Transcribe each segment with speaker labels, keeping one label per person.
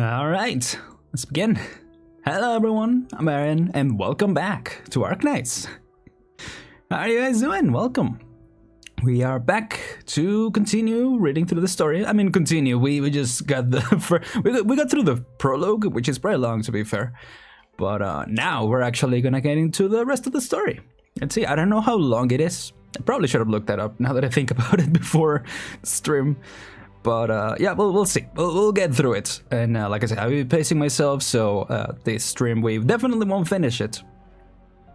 Speaker 1: Alright, let's begin. Hello everyone, I'm Aren, and welcome back to Arknights. How are you guys doing? Welcome. We are back to continue reading through the story. I mean, continue. We just got the we got through the prologue, which is pretty long to be fair. But now we're actually gonna get into the rest of the story. Let's see. I don't know how long it is. I probably should have looked that up now that I think about it before the stream. But yeah, we'll see. We'll get through it. And like I said, I'll be pacing myself, so this stream we definitely won't finish it.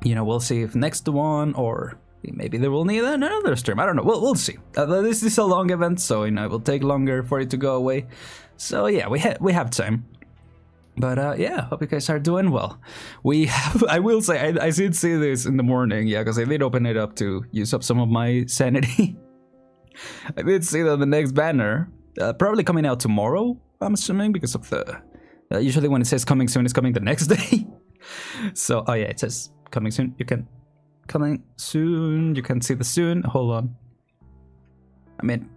Speaker 1: You know, we'll see if next one or maybe they will need another stream. I don't know. We'll see. This is a long event, so you know it will take longer for it to go away. So yeah, we have time. But yeah, hope you guys are doing well. We have, I will say, I did see this in the morning, yeah, because I did open it up to use up some of my sanity. I did see that the next banner, probably coming out tomorrow, I'm assuming, because of the, usually when it says coming soon, it's coming the next day. So, oh yeah, it says coming soon. Coming soon, you can see the soon. Hold on. I mean,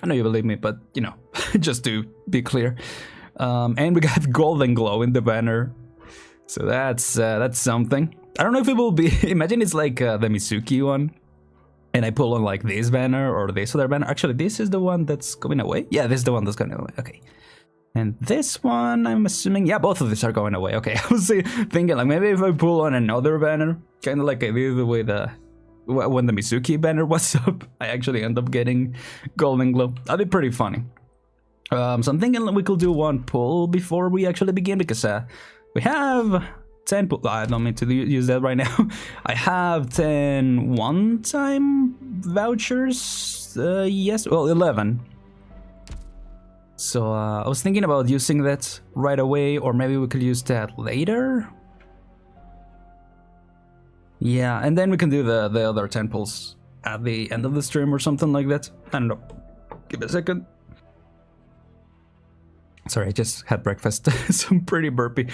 Speaker 1: I know you believe me, but, you know, just to be clear. And we got golden glow in the banner. So that's something. I don't know if it will be, imagine it's like the Mizuki one. And I pull on like this banner or this other banner. Actually, this is the one that's going away. Yeah, this is the one that's going away. Okay. And this one, I'm assuming, yeah, both of these are going away. Okay, I was thinking like maybe if I pull on another banner, kind of like I did with when the Mizuki banner was up, I actually end up getting golden glow. That'd be pretty funny. So I'm thinking we could do one pull before we actually begin because we have 10 I don't mean to use that right now. I have 10 one-time vouchers. Yes, well, 11. So I was thinking about using that right away, or maybe we could use that later. Yeah, and then we can do the other 10 pulls at the end of the stream or something like that. I don't know. Give it a second. Sorry, I just had breakfast, so I'm pretty burpy.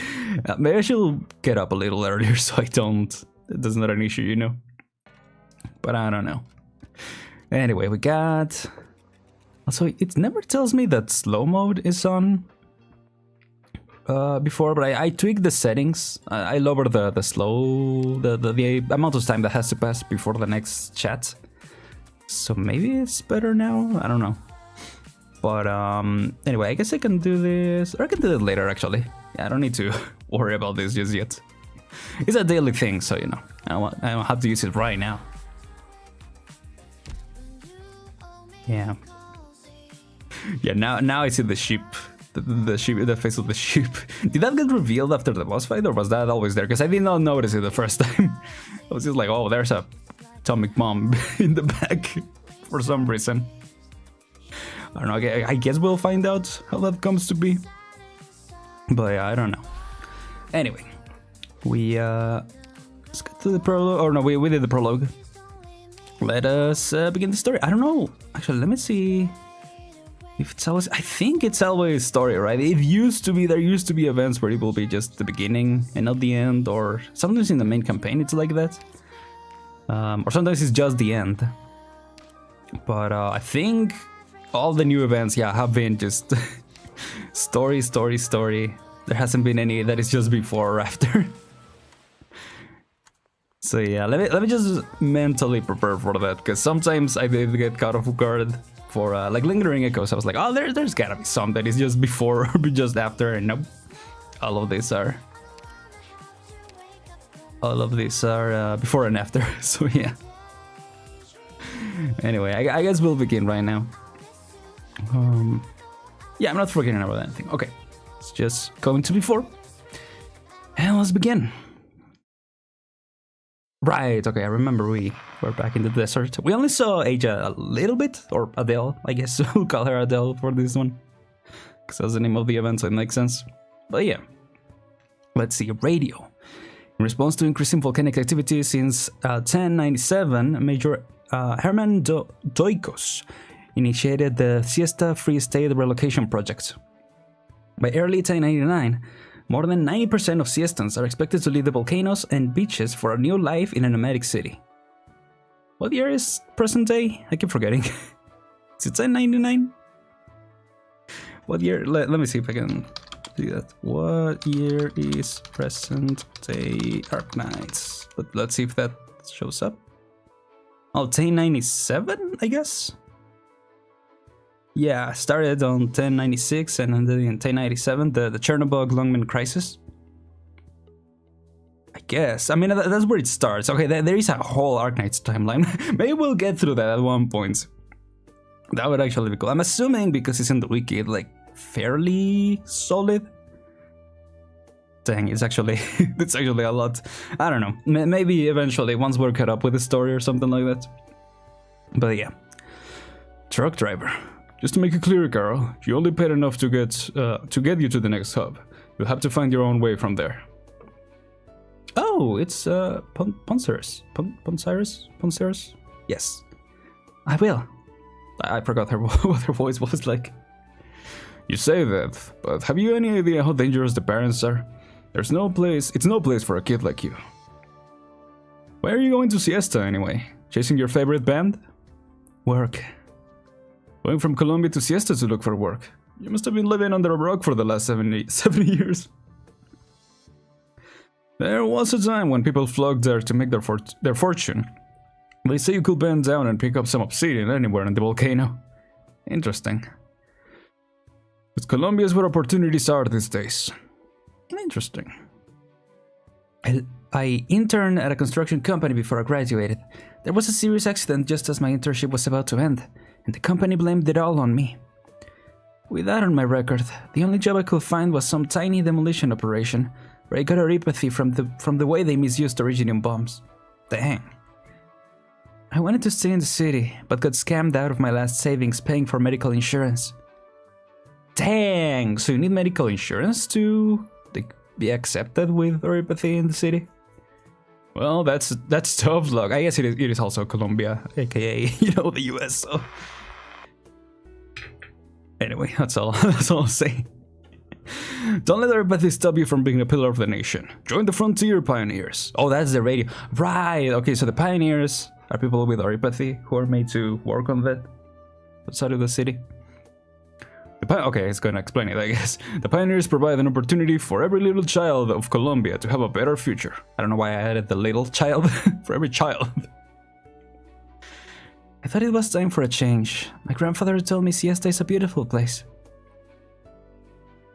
Speaker 1: Maybe I should get up a little earlier so I don't... That's not an issue, you know? But I don't know. Anyway, we got... Also, it never tells me that slow mode is on before, but I tweaked the settings. I lowered the slow... the amount of time that has to pass before the next chat. So maybe it's better now? I don't know. But anyway, I guess I can do this, or I can do it later actually. Yeah, I don't need to worry about this just yet. It's a daily thing, so you know, I don't have to use it right now. Yeah. Yeah, now I see the sheep, the face of the sheep. Did that get revealed after the boss fight, or was that always there? Because I did not notice it the first time. I was just like, oh, there's a atomic bomb in the back for some reason. I don't know, I guess we'll find out how that comes to be. But yeah, I don't know. Anyway, we, let's get to the prologue. Or no, we did the prologue. Let us begin the story. I don't know. Actually, let me see if it's always... I think it's always story, right? It used to be, there used to be events where it will be just the beginning and not the end. Or sometimes in the main campaign it's like that. Or sometimes it's just the end. But I think... all the new events, yeah, have been just story. There hasn't been any that is just before or after. So yeah, let me just mentally prepare for that, because sometimes I did get caught off guard for like Lingering Echoes. I was like, oh, there's gotta be some that is just before or just after, and nope. All of these are before and after. So yeah. Anyway, I guess we'll begin right now. Yeah, I'm not forgetting about anything. Okay, it's just going to before. And let's begin. Right, okay, I remember we were back in the desert. We only saw Aja a little bit, or Adele, I guess we'll call her Adele for this one. Because that's the name of the event, so it makes sense. But yeah, let's see, radio. In response to increasing volcanic activity since 1097, Major Herman Doikos initiated the Siesta Free State Relocation Project. By early 1099, more than 90% of Siestans are expected to leave the volcanoes and beaches for a new life in a nomadic city. What year is present day? I keep forgetting. Is it 1099? What year? Let me see if I can see that. What year is present day Arknights? But let's see if that shows up. Oh, 1097, I guess? Yeah, started on 1096 and ended in 1097, the Chernobyl-Longman crisis. I guess. I mean, that's where it starts. Okay, there is a whole Arknights timeline. Maybe we'll get through that at one point. That would actually be cool. I'm assuming because it's in the wiki, like, fairly solid. Dang, it's actually it's actually a lot. I don't know. Maybe eventually, once we're caught up with the story or something like that. But yeah. Truck driver. Just to make it clear, Carol, you only paid enough to get you to the next hub. You'll have to find your own way from there. Oh, it's Ponceres. Ponceres? Yes. I will. I forgot what her voice was like. You say that, but have you any idea how dangerous the parents are? It's no place for a kid like you. Where are you going to siesta anyway? Chasing your favorite band? Work. Going from Colombia to siesta to look for work. You must have been living under a rock for the last 70 years. There was a time when people flocked there to make their fortune. They say you could bend down and pick up some obsidian anywhere in the volcano. Interesting. But Colombia is where opportunities are these days. Interesting. I interned at a construction company before I graduated. There was a serious accident just as my internship was about to end, and the company blamed it all on me. With that on my record, the only job I could find was some tiny demolition operation, where I got oripathy from the way they misused originium bombs. Dang. I wanted to stay in the city, but got scammed out of my last savings paying for medical insurance. Dang! So you need medical insurance to be accepted with oripathy in the city? Well, that's tough luck. I guess it is also Colombia, aka, the US, so... Anyway, that's all I'll say. Don't let oripathy stop you from being a pillar of the nation. Join the Frontier Pioneers. Oh, that's the radio. Right, okay, so the Pioneers are people with oripathy who are made to work on that outside of the city. Okay, it's gonna explain it, I guess. The Pioneers provide an opportunity for every little child of Colombia to have a better future. I don't know why I added the little child. For every child. I thought it was time for a change. My grandfather told me Siesta is a beautiful place.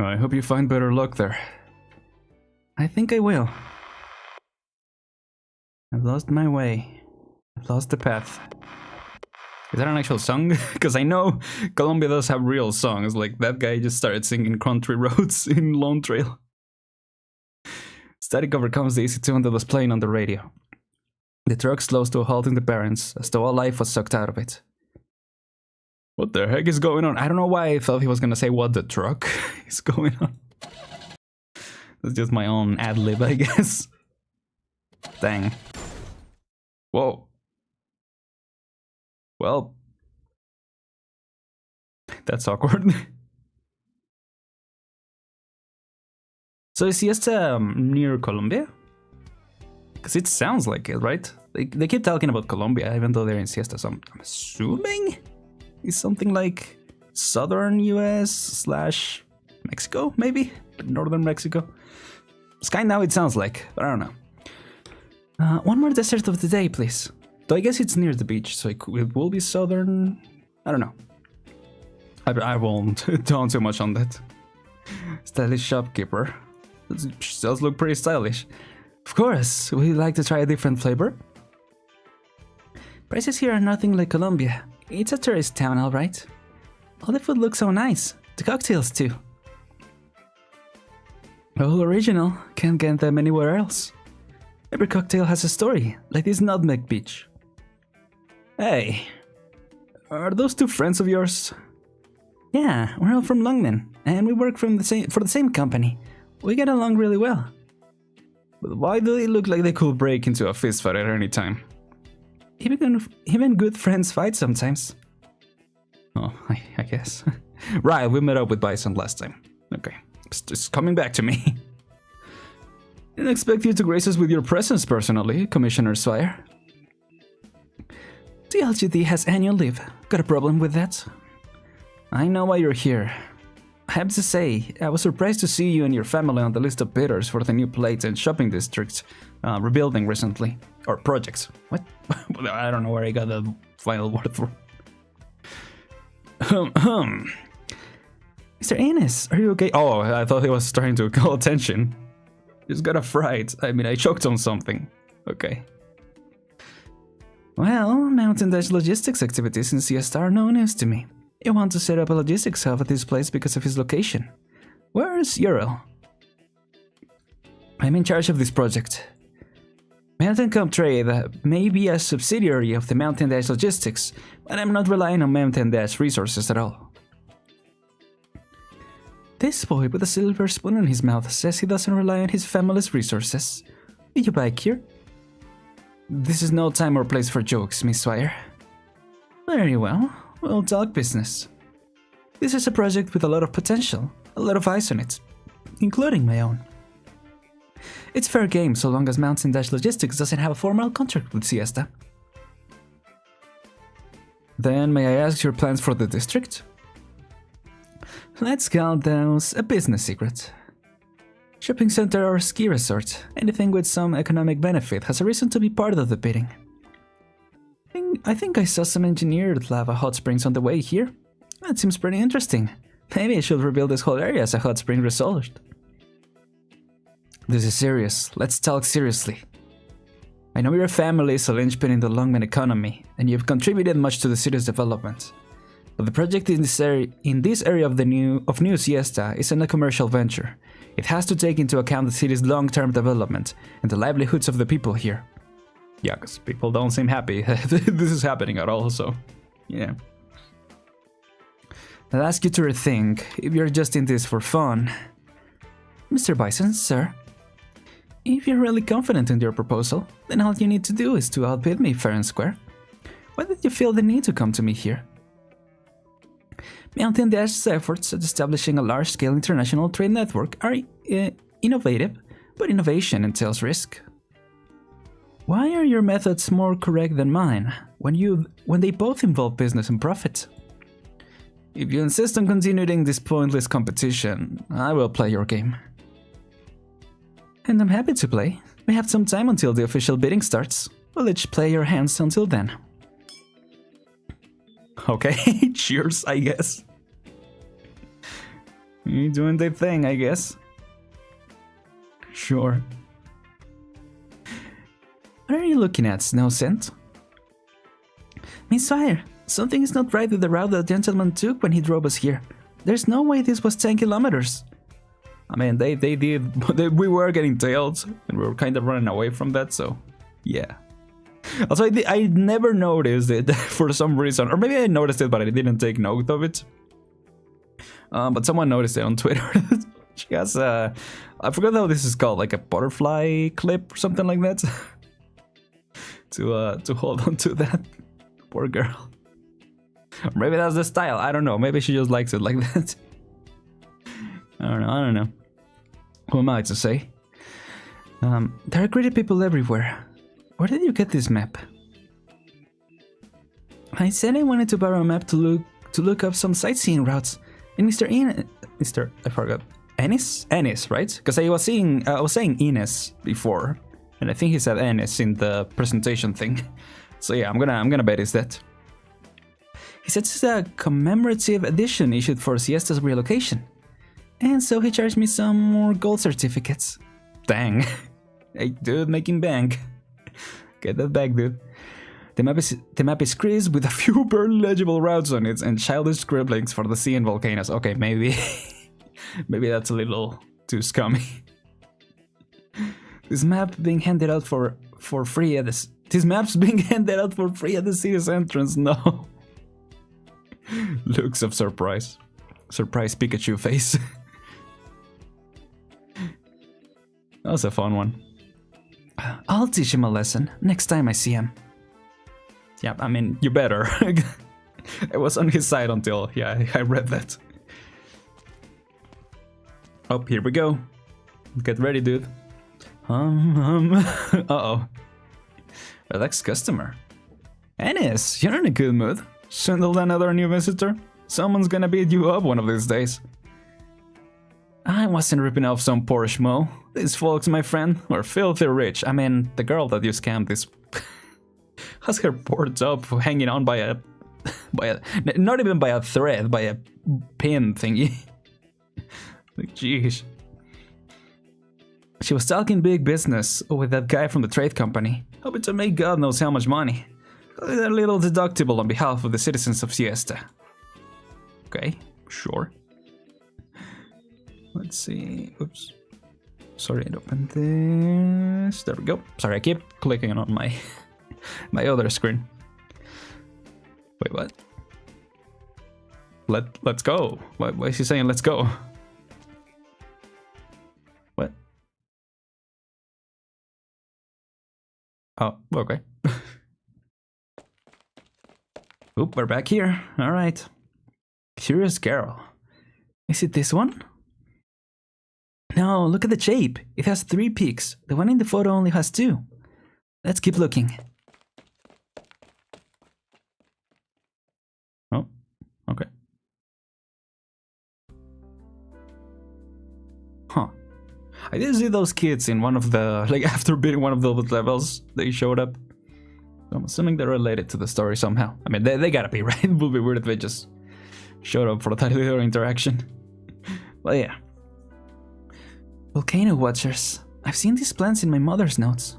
Speaker 1: I hope you find better luck there. I think I will. I've lost my way. I've lost the path. Is that an actual song? Because I know Colombia does have real songs, like that guy just started singing Country Roads in Lone Trail. Static overcomes the easy tune that was playing on the radio. The truck slows to a halt in the barrens, as though all life was sucked out of it. What the heck is going on? I don't know why I thought he was gonna say what the truck is going on. That's just my own ad-lib, I guess. Dang. Whoa. Well, that's awkward. So is Siesta near Colombia? Because it sounds like it, right? They keep talking about Colombia, even though they're in Siesta, so I'm assuming it's something like southern US / Mexico, maybe? Northern Mexico? Sky now it sounds like, but I don't know. One more dessert of the day, please. Though I guess it's near the beach, so it will be southern. I don't know. I won't dwell too much on that. Stylish shopkeeper. She does look pretty stylish. Of course, would you like to try a different flavor? Prices here are nothing like Colombia. It's a tourist town, alright. All the food looks so nice. The cocktails too. All original. Can't get them anywhere else. Every cocktail has a story, like this nutmeg peach. Hey, are those two friends of yours? Yeah, we're all from Longman, and we work for the same company. We get along really well. But why do they look like they could break into a fist fight at any time? Even good friends fight sometimes. Oh, I guess. Right, we met up with Bison last time. Okay, it's coming back to me. Didn't expect you to grace us with your presence personally, Commissioner Swire. The LGD has annual leave. Got a problem with that? I know why you're here. I have to say, I was surprised to see you and your family on the list of bidders for the new plates and shopping districts rebuilding recently. Or projects. What? I don't know where I got the final word from. Mr. Annis, are you okay? Oh, I thought he was trying to call attention. Just got a fright. I mean, I choked on something. Okay. Well, Mountain Dash logistics activities in Siesta are no news to me. You want to set up a logistics hub at this place because of his location. Where's Ural? I'm in charge of this project. Mountain Comp Trade may be a subsidiary of the Mountain Dash Logistics, but I'm not relying on Mountain Dash resources at all. This boy with a silver spoon in his mouth says he doesn't rely on his family's resources. Are you back here? This is no time or place for jokes, Miss Swire. Very well, we'll talk business. This is a project with a lot of potential, a lot of eyes on it, including my own. It's fair game so long as Mountain Dash Logistics doesn't have a formal contract with Siesta. Then may I ask your plans for the district? Let's call those a business secret. Shopping center or ski resort, anything with some economic benefit has a reason to be part of the bidding. I think I saw some engineered lava hot springs on the way here. That seems pretty interesting. Maybe I should rebuild this whole area as a hot spring resort. This is serious. Let's talk seriously. I know your family is a linchpin in the Longman economy, and you've contributed much to the city's development. But the project in this area of New Siesta isn't a commercial venture. It has to take into account the city's long-term development and the livelihoods of the people here. Yeah, because people don't seem happy this is happening at all, so yeah. I'll ask you to rethink if you're just in this for fun. Mr. Bison, sir. If you're really confident in your proposal, then all you need to do is to outbid me fair and square. Why did you feel the need to come to me here? Mountain Dash's efforts at establishing a large-scale international trade network are innovative, but innovation entails risk. Why are your methods more correct than mine, when they both involve business and profit? If you insist on continuing this pointless competition, I will play your game. And I'm happy to play. We have some time until the official bidding starts. We'll each play your hands until then. Okay, cheers, I guess. You're doing the thing, I guess. Sure. What are you looking at, Snowscent? Miss Fire, something is not right with the route the gentleman took when he drove us here. There's no way this was 10 kilometers. I mean, we were getting tailed, and we were kind of running away from that, so yeah. Also, I never noticed it for some reason, or maybe I noticed it, but I didn't take note of it. But someone noticed it on Twitter. She has I forgot how this is called, like a butterfly clip or something like that. to hold on to that. Poor girl. Or maybe that's the style, I don't know, maybe she just likes it like that. I don't know. Who am I to say? There are greedy people everywhere. Where did you get this map? I said I wanted to borrow a map to look up some sightseeing routes. And I forgot. Ennis, right? Because I was saying Ines before, and I think he said Ennis in the presentation thing. So yeah, I'm gonna bet it's that. He said it's a commemorative edition issued for Siesta's relocation. And so he charged me some more gold certificates. Dang. Hey dude, making bank. Get that back, dude. The map is crisp with a few barely legible routes on it and childish scribblings for the sea and volcanoes. Okay, maybe maybe that's a little too scummy. This map's being handed out for free at the city's entrance. No. Looks of surprise. Surprise Pikachu face. That was a fun one. I'll teach him a lesson next time I see him. Yeah, I mean, you better. I was on his side until, yeah, I read that. Oh, here we go. Get ready, dude. Uh-oh. Relaxed customer. Ennis, you're in a good mood. Swindled another new visitor? Someone's gonna beat you up one of these days. I wasn't ripping off some poor schmo. These folks, my friend, were filthy rich. I mean, the girl that you scammed is has her boards up hanging on by a not even by a thread, by a pin thingy. Like, jeez. She was talking big business with that guy from the trade company, hoping to make God knows how much money. A little deductible on behalf of the citizens of Siesta. Okay, sure. Let's see. Oops. Sorry, I opened this. There we go. Sorry, I keep clicking on my my other screen. Wait, what? Let's go. Why is he saying let's go? What? Oh, okay. Oop, we're back here. All right. Curious girl. Is it this one? No, look at the shape. It has 3 peaks. The one in the photo only has 2. Let's keep looking. Oh, okay. Huh. I did see those kids in one of the, like, after beating one of those levels, they showed up. I'm assuming they're related to the story somehow. I mean, they gotta be, right? It would be weird if they just showed up for that little interaction. Well, yeah. Volcano watchers. I've seen these plants in my mother's notes.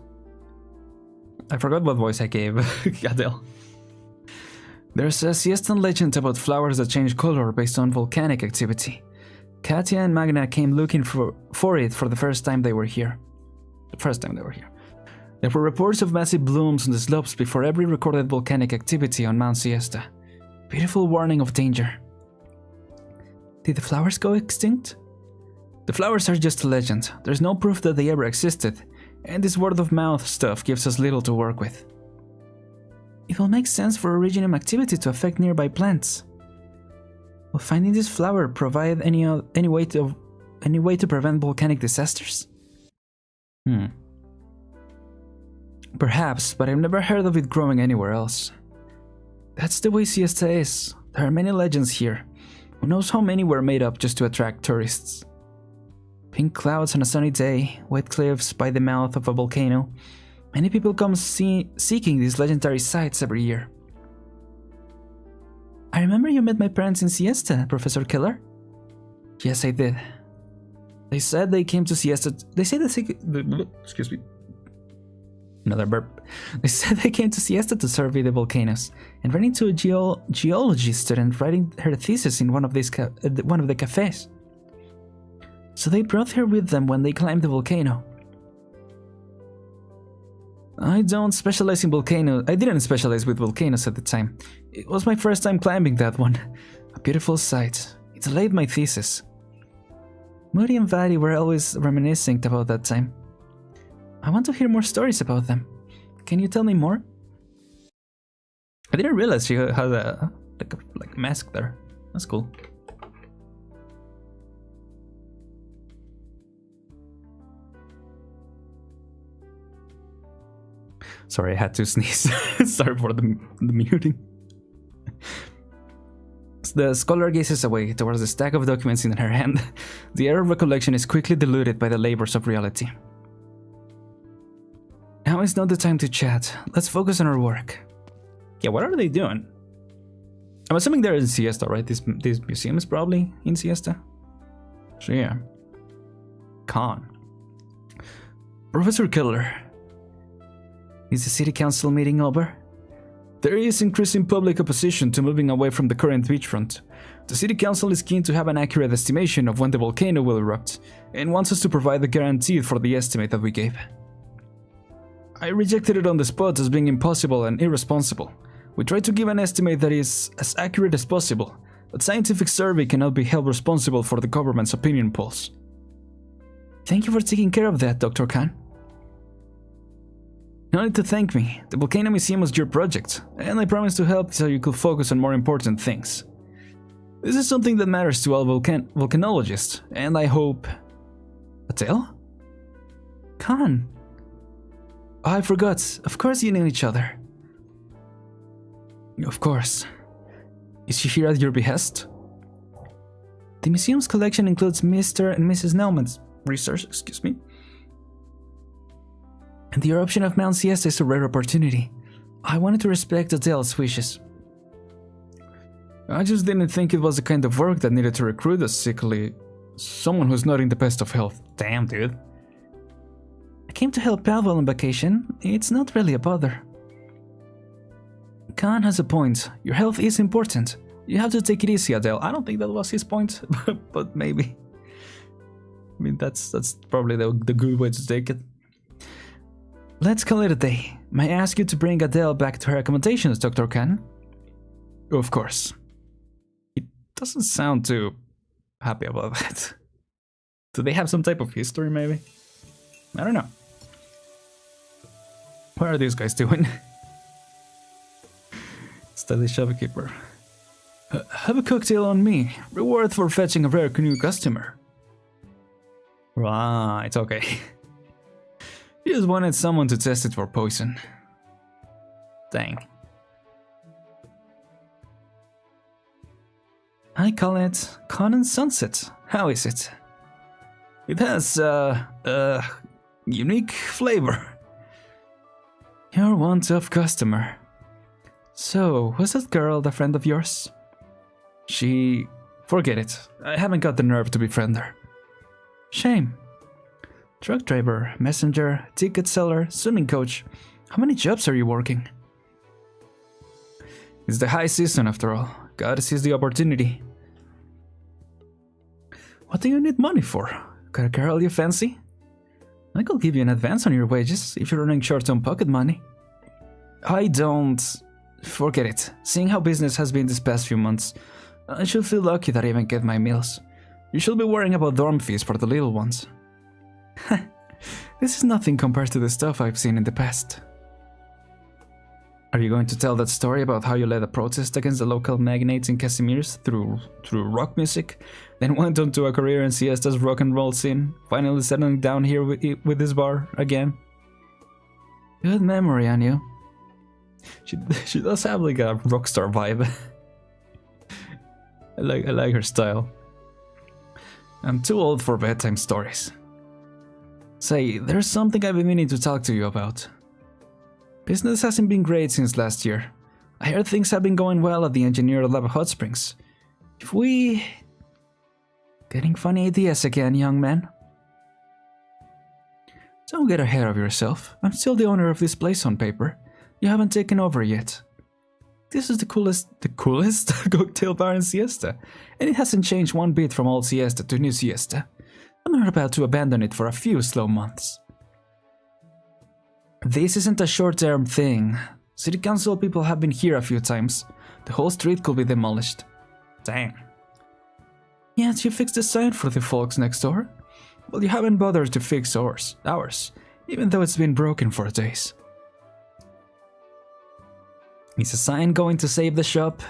Speaker 1: I forgot what voice I gave Adele. There's a Siestan legend about flowers that change color based on volcanic activity. Katia and Magna came looking for it for the first time they were here. There were reports of massive blooms on the slopes before every recorded volcanic activity on Mount Siesta. Beautiful warning of danger. Did the flowers go extinct? The flowers are just a legend. There's no proof that they ever existed, and this word-of-mouth stuff gives us little to work with. It will make sense for originium activity to affect nearby plants. Will finding this flower provide any way to prevent volcanic disasters? Perhaps, but I've never heard of it growing anywhere else. That's the way Siesta is. There are many legends here. Who knows how many were made up just to attract tourists? Pink clouds on a sunny day, white cliffs by the mouth of a volcano. Many people come seeking these legendary sites every year. I remember you met my parents in Siesta, Professor Keller? Yes, I did. They said they came to Siesta. Excuse me. Another burp. They said they came to Siesta to survey the volcanoes and ran into a geology student writing her thesis in one of the cafes. So they brought her with them when they climbed the volcano. I didn't specialize with volcanoes at the time. It was my first time climbing that one. A beautiful sight. It delayed my thesis. Moody and Vari were always reminiscing about that time. I want to hear more stories about them. Can you tell me more? I didn't realize she had a mask there. That's cool. Sorry, I had to sneeze. Sorry for the muting. The scholar gazes away towards the stack of documents in her hand. The air of recollection is quickly diluted by the labors of reality. Now is not the time to chat. Let's focus on our work. Yeah, what are they doing? I'm assuming they're in Siesta, right? This museum is probably in Siesta. So yeah. Khan. Professor Keller. Is the city council meeting over? There is increasing public opposition to moving away from the current beachfront. The city council is keen to have an accurate estimation of when the volcano will erupt, and wants us to provide the guarantee for the estimate that we gave. I rejected it on the spot as being impossible and irresponsible. We tried to give an estimate that is as accurate as possible, but scientific survey cannot be held responsible for the government's opinion polls. Thank you for taking care of that, Dr. Khan. No need to thank me. The Volcano Museum was your project, and I promised to help so you could focus on more important things. This is something that matters to all volcanologists, and I hope... Adele? Khan. Oh, I forgot. Of course you knew each other. Of course. Is she here at your behest? The museum's collection includes Mr. and Mrs. Nelman's research, and the eruption of Mount Siesta is a rare opportunity. I wanted to respect Adele's wishes. I just didn't think it was the kind of work that needed to recruit a sickly... someone who's not in the best of health. Damn, dude. I came to help out while on vacation. It's not really a bother. Khan has a point. Your health is important. You have to take it easy, Adele. I don't think that was his point, but maybe. I mean, that's probably the good way to take it. Let's call it a day. May I ask you to bring Adele back to her accommodations, Dr. Khan? Of course. He doesn't sound too happy about that. Do they have some type of history, maybe? I don't know. What are these guys doing? Stylish shopkeeper. Have a cocktail on me. Reward for fetching a rare new customer. Right, okay. He just wanted someone to test it for poison. Dang. I call it Conan Sunset. How is it? It has unique flavor. You're one tough customer. So, was that girl the friend of yours? She... forget it. I haven't got the nerve to befriend her. Shame. Truck driver, messenger, ticket seller, swimming coach. How many jobs are you working? It's the high season after all. Gotta seize the opportunity. What do you need money for? Got a girl you fancy? I could give you an advance on your wages if you're running short on pocket money. I don't... forget it. Seeing how business has been these past few months, I should feel lucky that I even get my meals. You should be worrying about dorm fees for the little ones. This is nothing compared to the stuff I've seen in the past. Are you going to tell that story about how you led a protest against the local magnates in Casimir's through rock music, then went on to a career in Siesta's rock and roll scene, finally settling down here with this bar again? Good memory on you. She does have like a rock star vibe. I like her style. I'm too old for bedtime stories. Say, there's something I've been meaning to talk to you about. Business hasn't been great since last year. I heard things have been going well at the Engineer Lab Hot Springs. If we... Getting funny ideas again, young man. Don't get ahead of yourself. I'm still the owner of this place on paper. You haven't taken over yet. This is the coolest cocktail bar in Siesta, and it hasn't changed one bit from old Siesta to new Siesta. I'm not about to abandon it for a few slow months. This isn't a short-term thing. City council people have been here a few times. The whole street could be demolished. Dang. Yet you fixed the sign for the folks next door? Well, you haven't bothered to fix ours, even though it's been broken for days. Is a sign going to save the shop?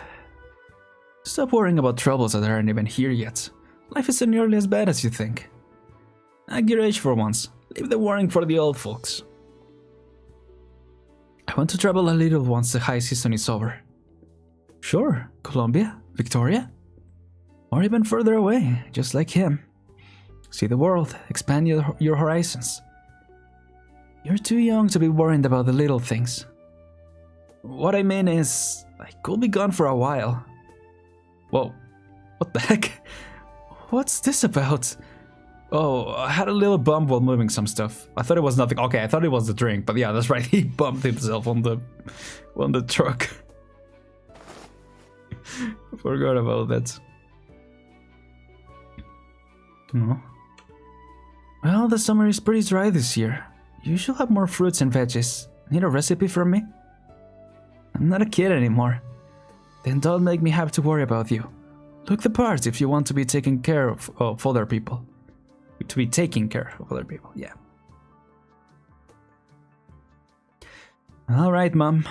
Speaker 1: Stop worrying about troubles that aren't even here yet. Life isn't nearly as bad as you think. Act your age for once. Leave the worrying for the old folks. I want to travel a little once the high season is over. Sure, Colombia, Victoria, or even further away, just like him. See the world, expand your horizons. You're too young to be worried about the little things. What I mean is, I could be gone for a while. Whoa, what the heck? What's this about? Oh, I had a little bump while moving some stuff. I thought it was nothing. Okay, I thought it was the drink, but yeah, that's right. He bumped himself on the truck. Forgot about that. Oh. Well, the summer is pretty dry this year. You should have more fruits and veggies. Need a recipe from me? I'm not a kid anymore. Then don't make me have to worry about you. Look the part if you want to be taken care of other people. To be taking care of other people, yeah. Alright, Mom.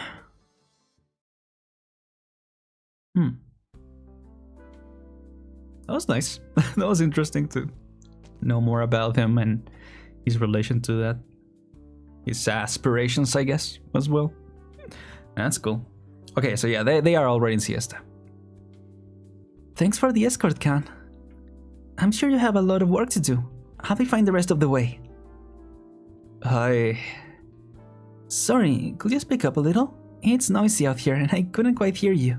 Speaker 1: That was nice. That was interesting to know more about him and his relation to that. His aspirations, I guess, as well. That's cool. Okay, so yeah, they are already in Siesta. Thanks for the escort, Khan. I'm sure you have a lot of work to do. How do you find the rest of the way? Sorry, could you speak up a little? It's noisy out here and I couldn't quite hear you.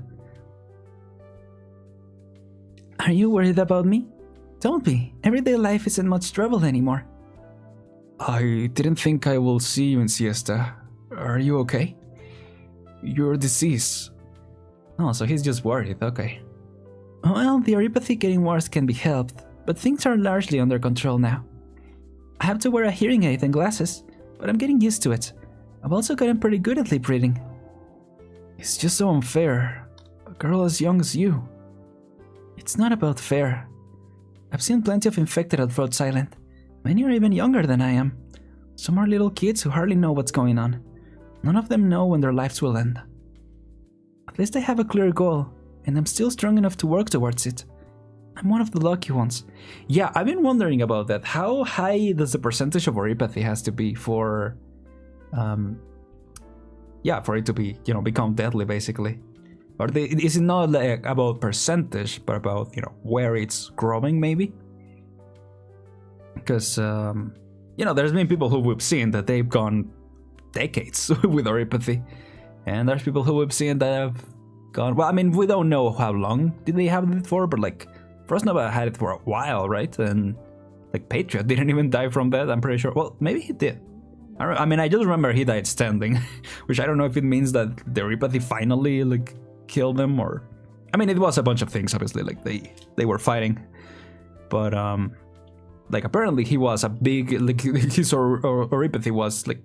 Speaker 1: Are you worried about me? Don't be. Everyday life isn't much trouble anymore. I didn't think I will see you in Siesta. Are you okay? You're deceased. Oh, so he's just worried, okay. Well, the oropathy getting worse can be helped, but things are largely under control now. I have to wear a hearing aid and glasses, but I'm getting used to it. I've also gotten pretty good at lip reading. It's just so unfair. A girl as young as you. It's not about fair. I've seen plenty of infected at Rhode Island. Many are even younger than I am. Some are little kids who hardly know what's going on. None of them know when their lives will end. At least I have a clear goal, and I'm still strong enough to work towards it. I'm one of the lucky ones. Yeah, I've been wondering about that. How high does the percentage of oropathy has to be for... for it to be, become deadly, basically? Or is it not like about percentage, but about, where it's growing, maybe? Because, there's been people who we've seen that they've gone decades with oropathy. And there's people who we've seen that have gone... Well, I mean, we don't know how long did they have it for, but, like, Frostnova had it for a while, right? And, like, Patriot didn't even die from that, I'm pretty sure. Well, maybe he did. I mean, I just remember he died standing, which I don't know if it means that the oropathy finally, like, killed him, or... I mean, it was a bunch of things, obviously, like, they were fighting. But, like, apparently he was a big... Like, his oropathy was, like,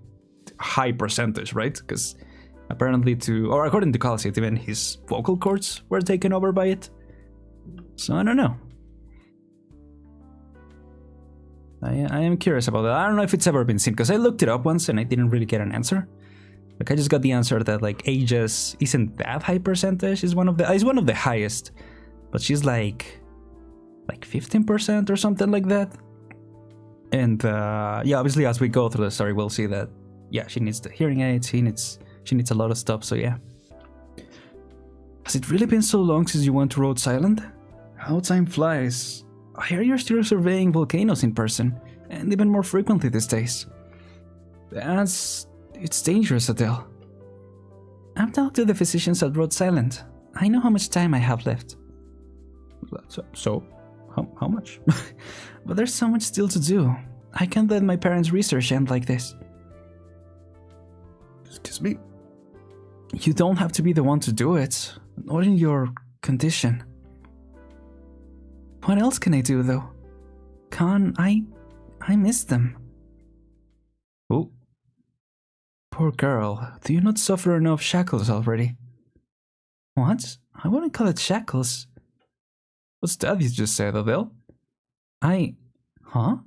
Speaker 1: high percentage, right? Because apparently or according to Calcit, even his vocal cords were taken over by it. So, I don't know. I am curious about that. I don't know if it's ever been seen, because I looked it up once and I didn't really get an answer. Like, I just got the answer that, like, ages isn't that high percentage, is one of the highest, but she's like 15% or something like that. And yeah, obviously as we go through the story, we'll see that, yeah, she needs the hearing aids, she needs a lot of stuff, so yeah. Has it really been so long since you went to Rhode Island? How time flies. I hear you're still surveying volcanoes in person, and even more frequently these days. It's dangerous, Adele. I've talked to the physicians at Rhode Island. I know how much time I have left. So how much? But there's so much still to do. I can't let my parents' research end like this. Excuse me? You don't have to be the one to do it. Not in your condition. What else can I do, though? I miss them. Oh. Poor girl. Do you not suffer enough shackles already? What? I wouldn't call it shackles. What's that you just said, Adele? Huh?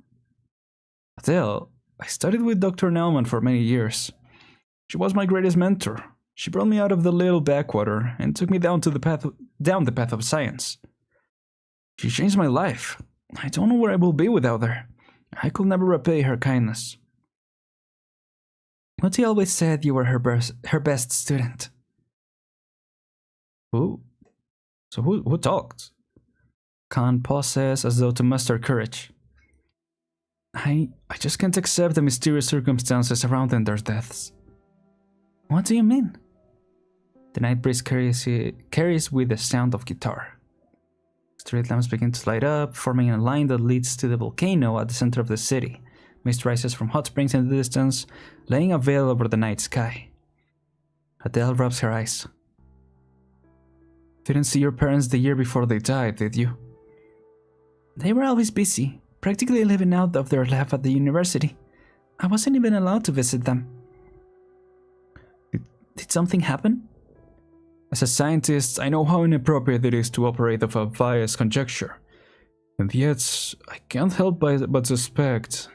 Speaker 1: Adele, I studied with Dr. Naumann for many years. She was my greatest mentor. She brought me out of the little backwater and took me down the path of science. She changed my life. I don't know where I will be without her. I could never repay her kindness. But he always said you were her best student. Who? So who talked? Khan pauses as though to muster courage. I just can't accept the mysterious circumstances surrounding their deaths. What do you mean? The night breeze carries with the sound of guitar. Street lamps begin to light up, forming a line that leads to the volcano at the center of the city. Mist rises from hot springs in the distance, laying a veil over the night sky. Adele rubs her eyes. Didn't see your parents the year before they died, did you? They were always busy, practically living out of their life at the university. I wasn't even allowed to visit them. Did something happen? As a scientist, I know how inappropriate it is to operate off a biased conjecture. And yet, I can't help but suspect...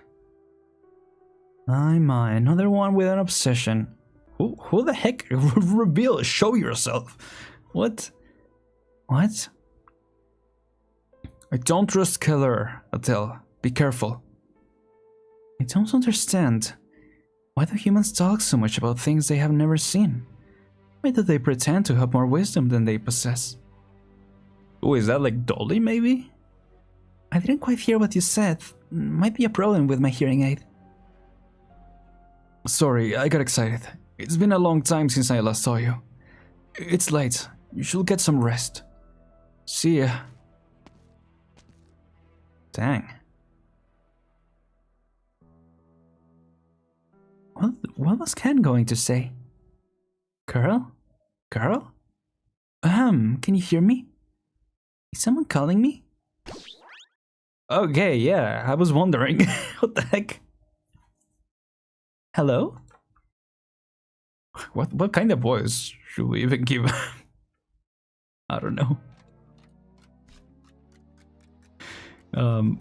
Speaker 1: My, another one with an obsession. Who the heck? Reveal, show yourself. What? What? I don't trust Keller, Adele. Be careful. I don't understand. Why do humans talk so much about things they have never seen? Why do they pretend to have more wisdom than they possess? Oh, is that like Dolly, maybe? I didn't quite hear what you said. Might be a problem with my hearing aid. Sorry, I got excited. It's been a long time since I last saw you. It's late. You should get some rest. See ya. Dang. What was Ken going to say? Girl? Girl? Can you hear me? Is someone calling me? Okay, yeah, I was wondering. What the heck? Hello? What kind of voice should we even give? I don't know.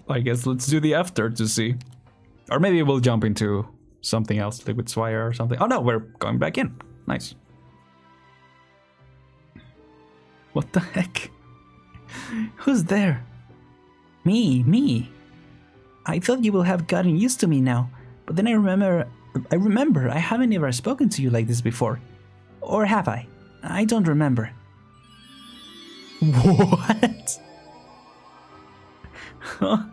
Speaker 1: I guess let's do the after to see. Or maybe we'll jump into something else, Liquid Swire or something. Oh no, we're going back in. Nice. What the heck? Who's there? Me. I thought you will have gotten used to me now, but then I remember I haven't ever spoken to you like this before. Or have I? I don't remember. What? Huh?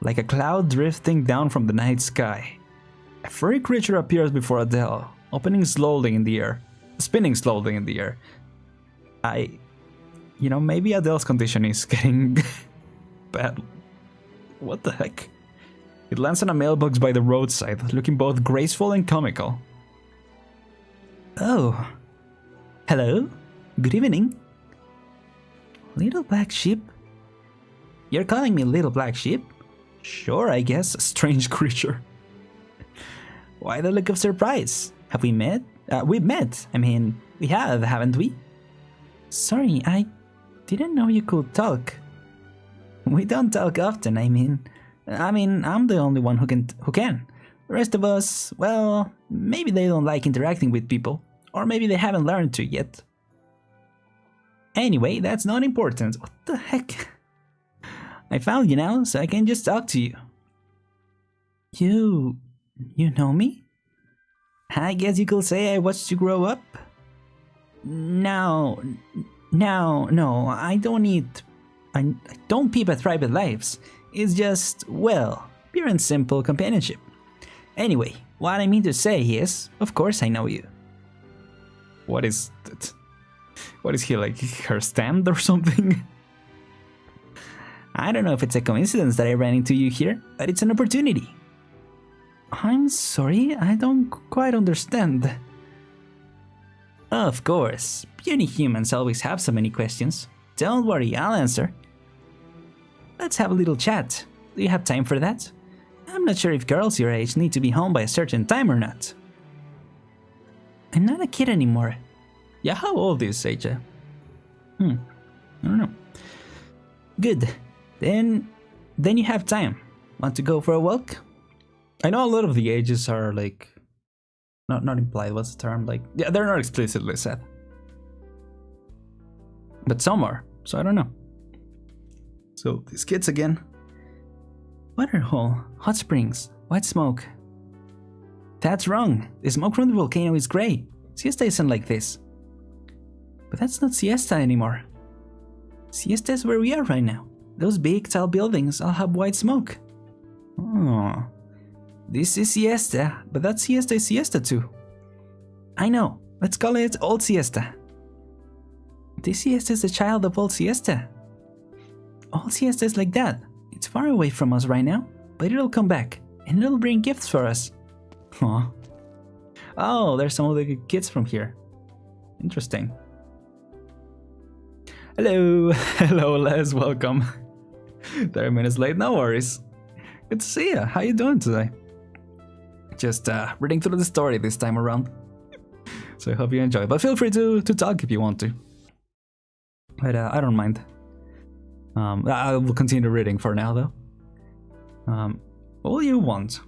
Speaker 1: Like a cloud drifting down from the night sky, a furry creature appears before Adele, spinning slowly in the air. Maybe Adele's condition is getting bad. What the heck? It lands on a mailbox by the roadside, looking both graceful and comical. Oh. Hello? Good evening. Little black sheep? You're calling me little black sheep? Sure, I guess, a strange creature. Why the look of surprise? Have we met? We've met. I mean, we have, haven't we? Sorry, I didn't know you could talk. We don't talk often, I mean, I'm the only one who can. The rest of us, well, maybe they don't like interacting with people, or maybe they haven't learned to yet. Anyway, that's not important. What the heck? I found you now, so I can just talk to you. You know me? I guess you could say I watched you grow up. No, I don't peep at private lives. It's just, well, pure and simple companionship. Anyway, what I mean to say is, of course I know you. What is that? What is he, like, her stand or something? I don't know if it's a coincidence that I ran into you here, but it's an opportunity. I'm sorry, I don't quite understand. Of course, puny humans always have so many questions. Don't worry, I'll answer. Let's have a little chat. Do you have time for that? I'm not sure if girls your age need to be home by a certain time or not. I'm not a kid anymore. Yeah, how old is Seija? I don't know. Good. Then you have time. Want to go for a walk? I know a lot of the ages are like not implied, what's the term? Like, yeah, they're not explicitly said. But some are, so I don't know. So these kids again. Waterhole, hot springs, white smoke. That's wrong. The smoke from the volcano is gray. Siesta isn't like this. But that's not Siesta anymore. Siesta is where we are right now. Those big tall buildings all have white smoke. Oh. This is Siesta, but that Siesta is Siesta too. I know. Let's call it Old Siesta. This Siesta is the child of Old Siesta. Old Siesta is like that. It's far away from us right now, but it'll come back, and it'll bring gifts for us. Huh. Oh, there's some of the kids from here. Interesting. Hello. Hello, Les. Welcome. 30 minutes late, no worries. Good to see ya. How you doing today? Just reading through the story this time around. So I hope you enjoy. But feel free to talk if you want to. But I don't mind. I will continue reading for now, though. What will you want?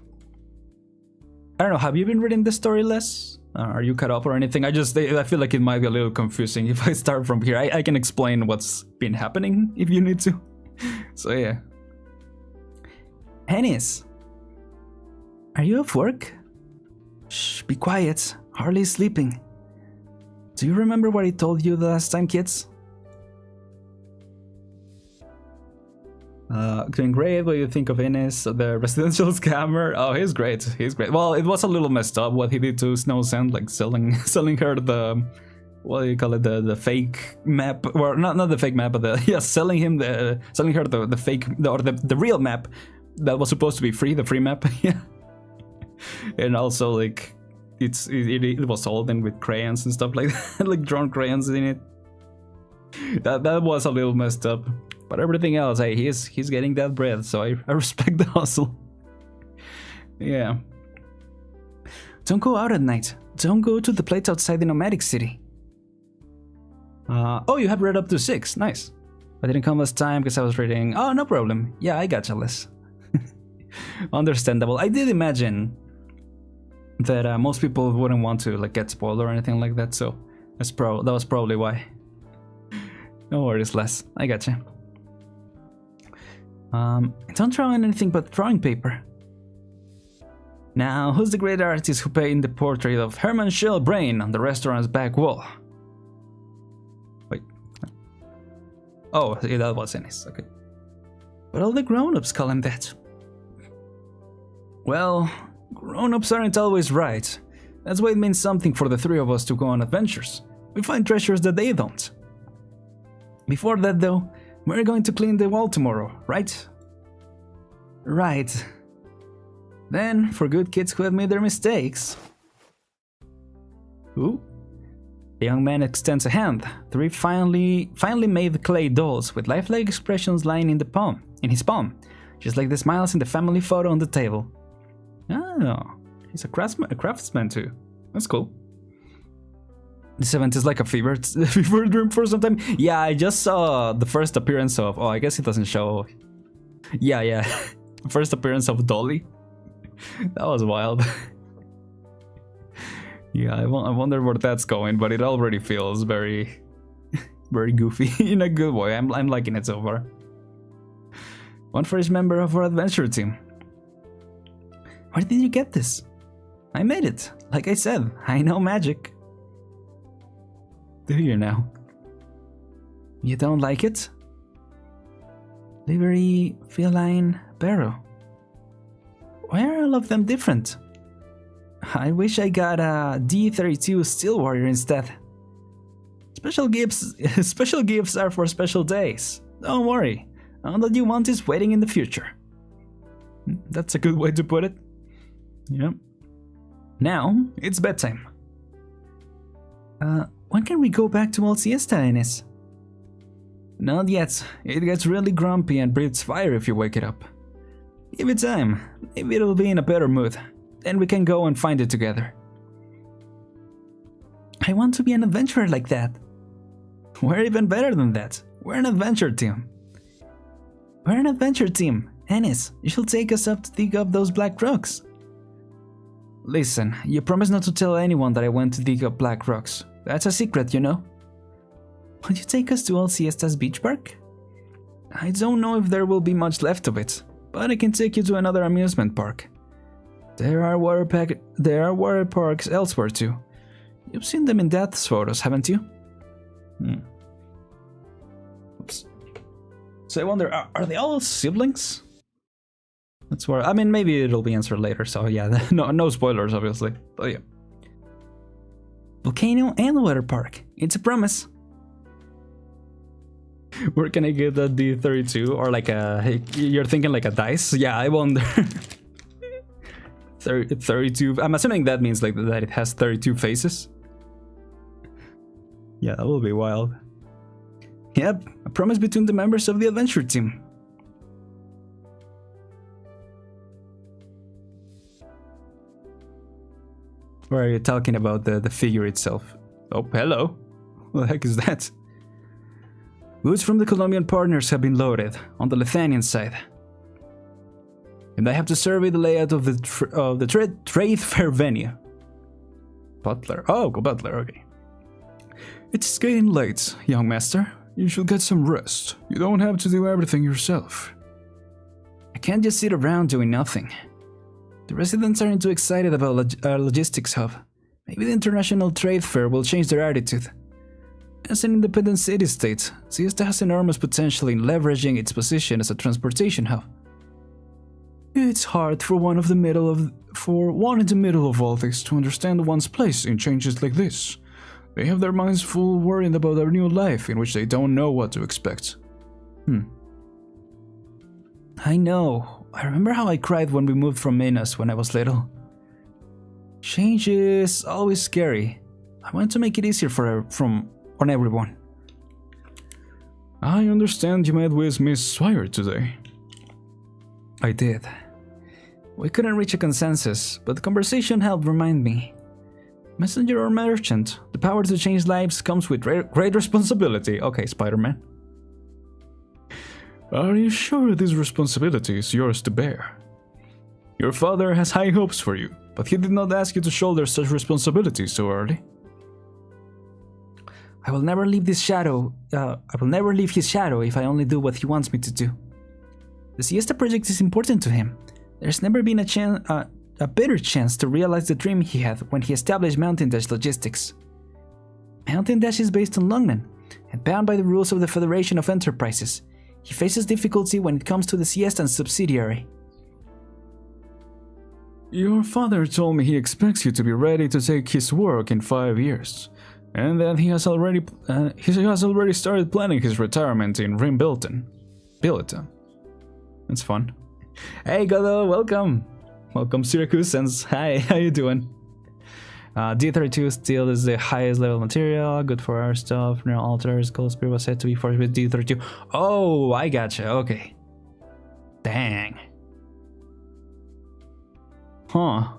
Speaker 1: I don't know. Have you been reading the story, Les? Are you caught up or anything? I feel like it might be a little confusing if I start from here. I can explain what's been happening if you need to. So yeah. Hennis, are you off work? Shh, be quiet. Harley's sleeping. Do you remember what I told you the last time, kids? Doing great. What do you think of Ines, the residential scammer? Oh, he's great. He's great. Well, it was a little messed up what he did to Snow Sand, like selling her the, what do you call it, the fake map, or not the fake map, but the selling her the fake or the real map that was supposed to be free, the free map. Yeah. And also like it was sold in with crayons and stuff like that, like drawn crayons in it. That was a little messed up. But everything else, hey, he's getting that bread, so I respect the hustle. Yeah. Don't go out at night. Don't go to the place outside the nomadic city. Oh, you have read up to 6. Nice. I didn't come last time because I was reading. Oh, no problem. Yeah, I got jealous. Understandable. I did imagine that most people wouldn't want to like get spoiled or anything like that, so that was probably why. No worries, Les. I gotcha. Don't draw on anything but drawing paper. Now, who's the great artist who painted the portrait of Herman Shellbrain on the restaurant's back wall? Wait. Oh, yeah, that was Ennis. Okay. But all the grown-ups call him that. Well, grown-ups aren't always right. That's why it means something for the 3 of us to go on adventures. We find treasures that they don't. Before that, though, we're going to clean the wall tomorrow, right? Right. Then, for good kids who have made their mistakes... Ooh. The young man extends a hand. 3 finely made clay dolls with lifelike expressions lying in his palm, just like the smiles in the family photo on the table. Oh, he's a craftsman too. That's cool. This event is like a fever dream for some time. Yeah, I just saw the first appearance of... Oh, I guess it doesn't show... Yeah. First appearance of Dolly. That was wild. Yeah, I wonder where that's going, but it already feels very... very goofy in a good way. I'm liking it so far. One for each member of our adventure team. Where did you get this? I made it. Like I said, I know magic. Do you now? You don't like it? Livery, feline, barrow. Why are all of them different? I wish I got a D32 Steel Warrior instead. Special gifts are for special days. Don't worry, all that you want is waiting in the future. That's a good way to put it. Yep. Now, it's bedtime. When can we go back to old siesta, Enes? Not yet. It gets really grumpy and breathes fire if you wake it up. Give it time. Maybe it'll be in a better mood. Then we can go and find it together. I want to be an adventurer like that. We're even better than that. We're an adventure team. We're an adventure team. Enes, you should take us up to dig up those black rocks. Listen, you promised not to tell anyone that I went to dig up black rocks. That's a secret, you know. Would you take us to Old Siesta's beach park? I don't know if there will be much left of it, but I can take you to another amusement park. There are water parks elsewhere too. You've seen them in Death's photos, haven't you? Oops. So I wonder, are they all siblings? That's where, I mean, maybe it'll be answered later, so yeah, no spoilers, obviously. But yeah. Volcano and water park. It's a promise. Where can I get that D32? Or like a... You're thinking like a dice? Yeah, I wonder. 32... I'm assuming that means like that it has 32 faces. Yeah, that will be wild. Yep, a promise between the members of the adventure team. Or are you talking about the figure itself? Oh, hello. What the heck is that? Goods from the Colombian partners have been loaded on the Lithuanian side. And I have to survey the layout of the trade fair venue. Butler. Oh, go Butler, okay. It's getting late, young master. You should get some rest. You don't have to do everything yourself. I can't just sit around doing nothing. The residents aren't too excited about our logistics hub. Maybe the international trade fair will change their attitude. As an independent city-state, Siesta has enormous potential in leveraging its position as a transportation hub. It's hard for one in the middle of all this to understand one's place in changes like this. They have their minds full worried about their new life in which they don't know what to expect. I know. I remember how I cried when we moved from Minas when I was little. Change is always scary. I want to make it easier on everyone. I understand you met with Miss Swire today. I did. We couldn't reach a consensus, but the conversation helped remind me. Messenger or merchant, the power to change lives comes with great responsibility. Okay, Spider-Man. Are you sure this responsibility is yours to bear? Your father has high hopes for you, but he did not ask you to shoulder such responsibilities so early. I will never leave his shadow if I only do what he wants me to do. The Siesta project is important to him. There's never been a better chance to realize the dream he had when he established Mountain Dash Logistics. Mountain Dash is based on Longman, and bound by the rules of the Federation of Enterprises. He faces difficulty when it comes to the Siesta subsidiary. Your father told me he expects you to be ready to take his work in 5 years, and that he has already started planning his retirement in Rimbilton. That's fun. Hey Godo, welcome! Welcome Syracusans, hi, how you doing? D32 steel is the highest level material, good for our stuff. Neural altars, Gold Spirit was said to be forged with D32. Oh, I gotcha, okay. Dang. Huh.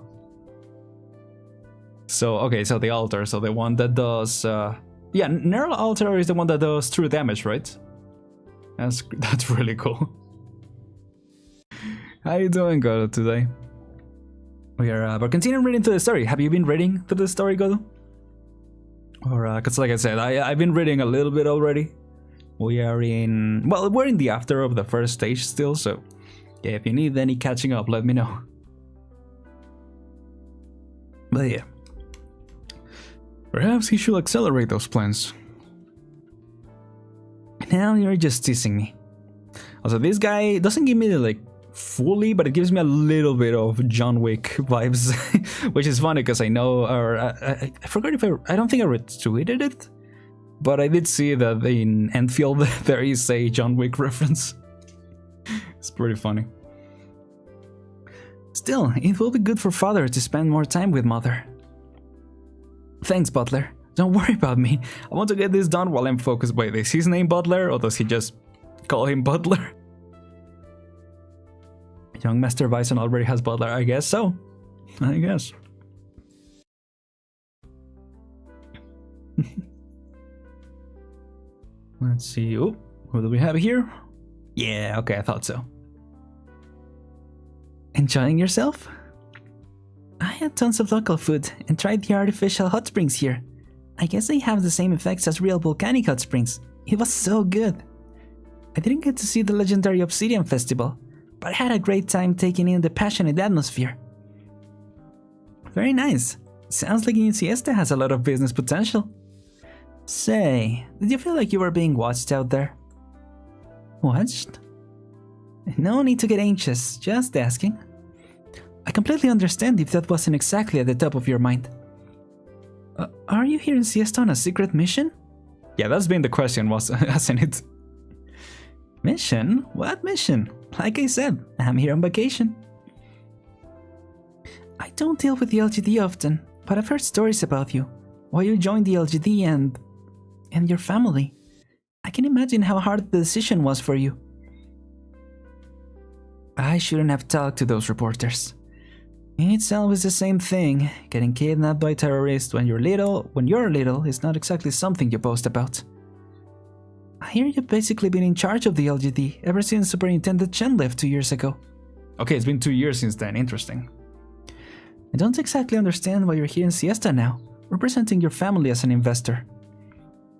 Speaker 1: So, okay, so the altar, so the one that does, yeah, Neural altar is the one that does true damage, right? That's really cool. How you doing, Godo, today? We're continuing reading through the story. Have you been reading through the story, Godo? Or, cause like I said, I've been reading a little bit already. We're in the after of the first stage still, so yeah, if you need any catching up, let me know. But yeah. Perhaps he should accelerate those plans. Now you're just teasing me. Also, this guy doesn't give me like fully, but it gives me a little bit of John Wick vibes, which is funny because I know, or I forgot if I don't think I retweeted it, but I did see that in Enfield there is a John Wick reference. It's pretty funny. Still, it will be good for father to spend more time with mother. Thanks, Butler. Don't worry about me. I want to get this done while I'm focused. Wait, is his name Butler, or does he just call him Butler? Young Master Bison already has Butler, I guess so. I guess. Let's see. Oh, what do we have here? Yeah, okay, I thought so. Enjoying yourself? I had tons of local food and tried the artificial hot springs here. I guess they have the same effects as real volcanic hot springs. It was so good. I didn't get to see the legendary Obsidian Festival, but I had a great time taking in the passionate atmosphere. Very nice. Sounds like New Siesta has a lot of business potential. Say, did you feel like you were being watched out there? Watched? No need to get anxious, just asking. I completely understand if that wasn't exactly at the top of your mind. Are you here in Siesta on a secret mission? Yeah, that's been the question, hasn't it? Mission? What mission? Like I said, I'm here on vacation. I don't deal with the LGD often, but I've heard stories about you. Why you joined the LGD and your family. I can imagine how hard the decision was for you. I shouldn't have talked to those reporters. It's always the same thing. Getting kidnapped by terrorists when you're little is not exactly something you boast about. I hear you've basically been in charge of the LGD ever since Superintendent Chen left 2 years ago. Okay, it's been 2 years since then. Interesting. I don't exactly understand why you're here in Siesta now, representing your family as an investor.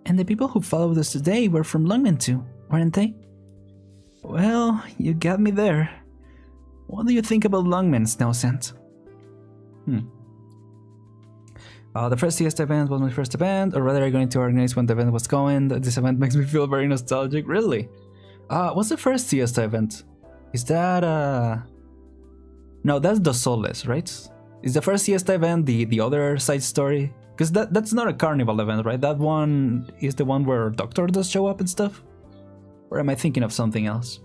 Speaker 1: And the people who followed us today were from Longman too, weren't they? Well, you got me there. What do you think about Longman, Snowscent? The first siesta event was my first event, or rather, going to organize when the event was going. This event makes me feel very nostalgic. Really? What's the first siesta event? Is that No, that's the Soles, right? Is the first siesta event the other side story? Because that's not a carnival event, right? That one is the one where Doctor does show up and stuff? Or am I thinking of something else?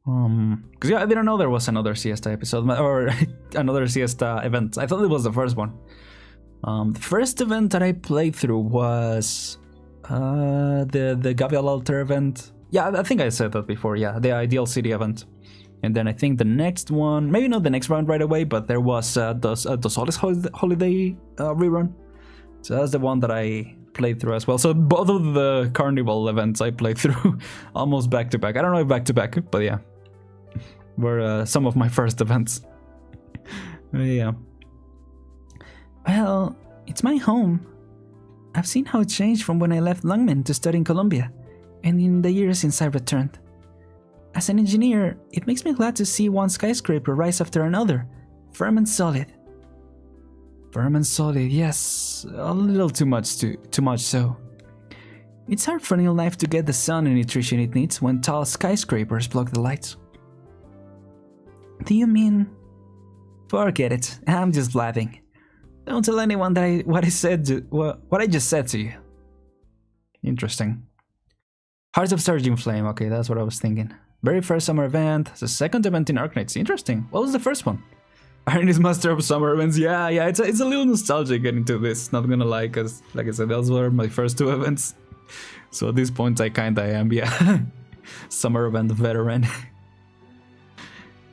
Speaker 1: Because yeah, I didn't know there was another siesta episode or another siesta event. I thought it was the first one. The first event that I played through was the Gavial Altar event. Yeah, I think I said that before. Yeah, the Ideal City event. And then I think the next one, maybe not the next round right away, but there was the Solis Holiday rerun. So that's the one that I played through as well. So both of the carnival events I played through almost back to back. I don't know if back to back, but yeah, were some of my first events. Yeah. Well, it's my home. I've seen how it changed from when I left Lungmen to study in Colombia, and in the years since I returned. As an engineer, it makes me glad to see one skyscraper rise after another, firm and solid. Firm and solid, yes, a little too much so. It's hard for new life to get the sun and nutrition it needs when tall skyscrapers block the lights. Do you mean? Forget it, I'm just blabbing. Don't tell anyone that what I just said to you. Interesting. Hearts of Surging Flame, okay, that's what I was thinking. Very first summer event, the second event in Arknights, interesting. What was the first one? Aren is master of summer events, yeah, it's a little nostalgic getting to this, not gonna lie, because like I said, those were my first two events. So at this point I kinda am, yeah. Summer event veteran.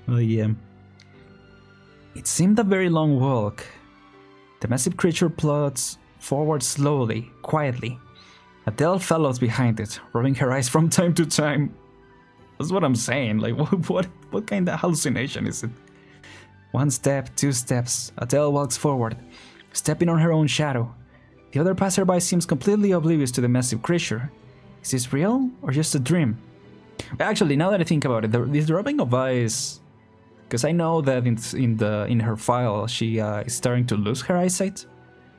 Speaker 1: Oh yeah. It seemed a very long walk. The massive creature plods forward slowly, quietly. Adele follows behind it, rubbing her eyes from time to time. That's what I'm saying, like what kind of hallucination is it? One step, two steps, Adele walks forward, stepping on her own shadow. The other passerby seems completely oblivious to the massive creature. Is this real or just a dream? Actually, now that I think about it, this rubbing of eyes, because I know that in her file she is starting to lose her eyesight.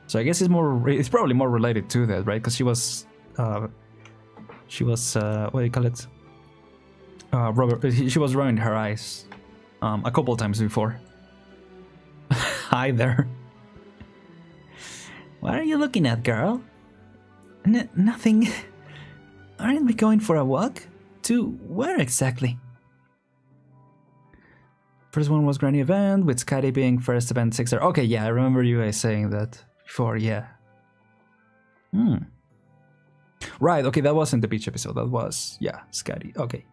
Speaker 1: So I guess it's probably more related to that, right? Because she was what do you call it? She was rubbing her eyes a couple times before. Hi there. What are you looking at, girl? Nothing. Aren't we going for a walk? To where exactly? First one was Granny event, with Scotty being first event 6er. Okay, yeah, I remember you guys saying that before, yeah. Right, okay, that wasn't the beach episode, that was, yeah, Scotty, okay.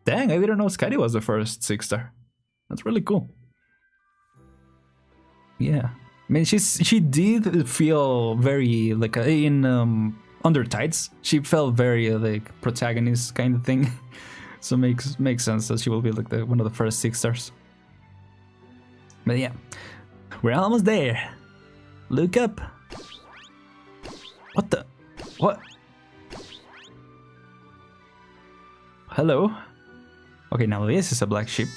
Speaker 1: Dang, I didn't know Scotty was the first 6-star. That's really cool. Yeah. I mean, she did feel very, like, in Under Tides, she felt very, like, protagonist kind of thing. So makes sense that she will be, like, one of the first 6-stars. But yeah, we're almost there. Look up. What the? What? Hello? Okay, now this is a black sheep.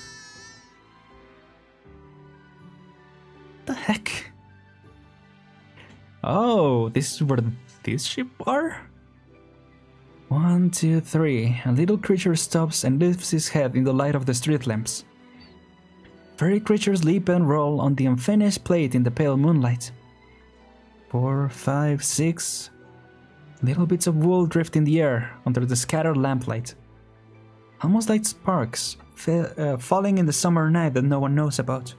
Speaker 1: The heck? Oh, this is where these sheep are? 1, 2, 3. A little creature stops and lifts his head in the light of the street lamps. Furry creatures leap and roll on the unfinished plate in the pale moonlight. 4, 5, 6. Little bits of wool drift in the air under the scattered lamplight. Almost like sparks falling in the summer night that no one knows about.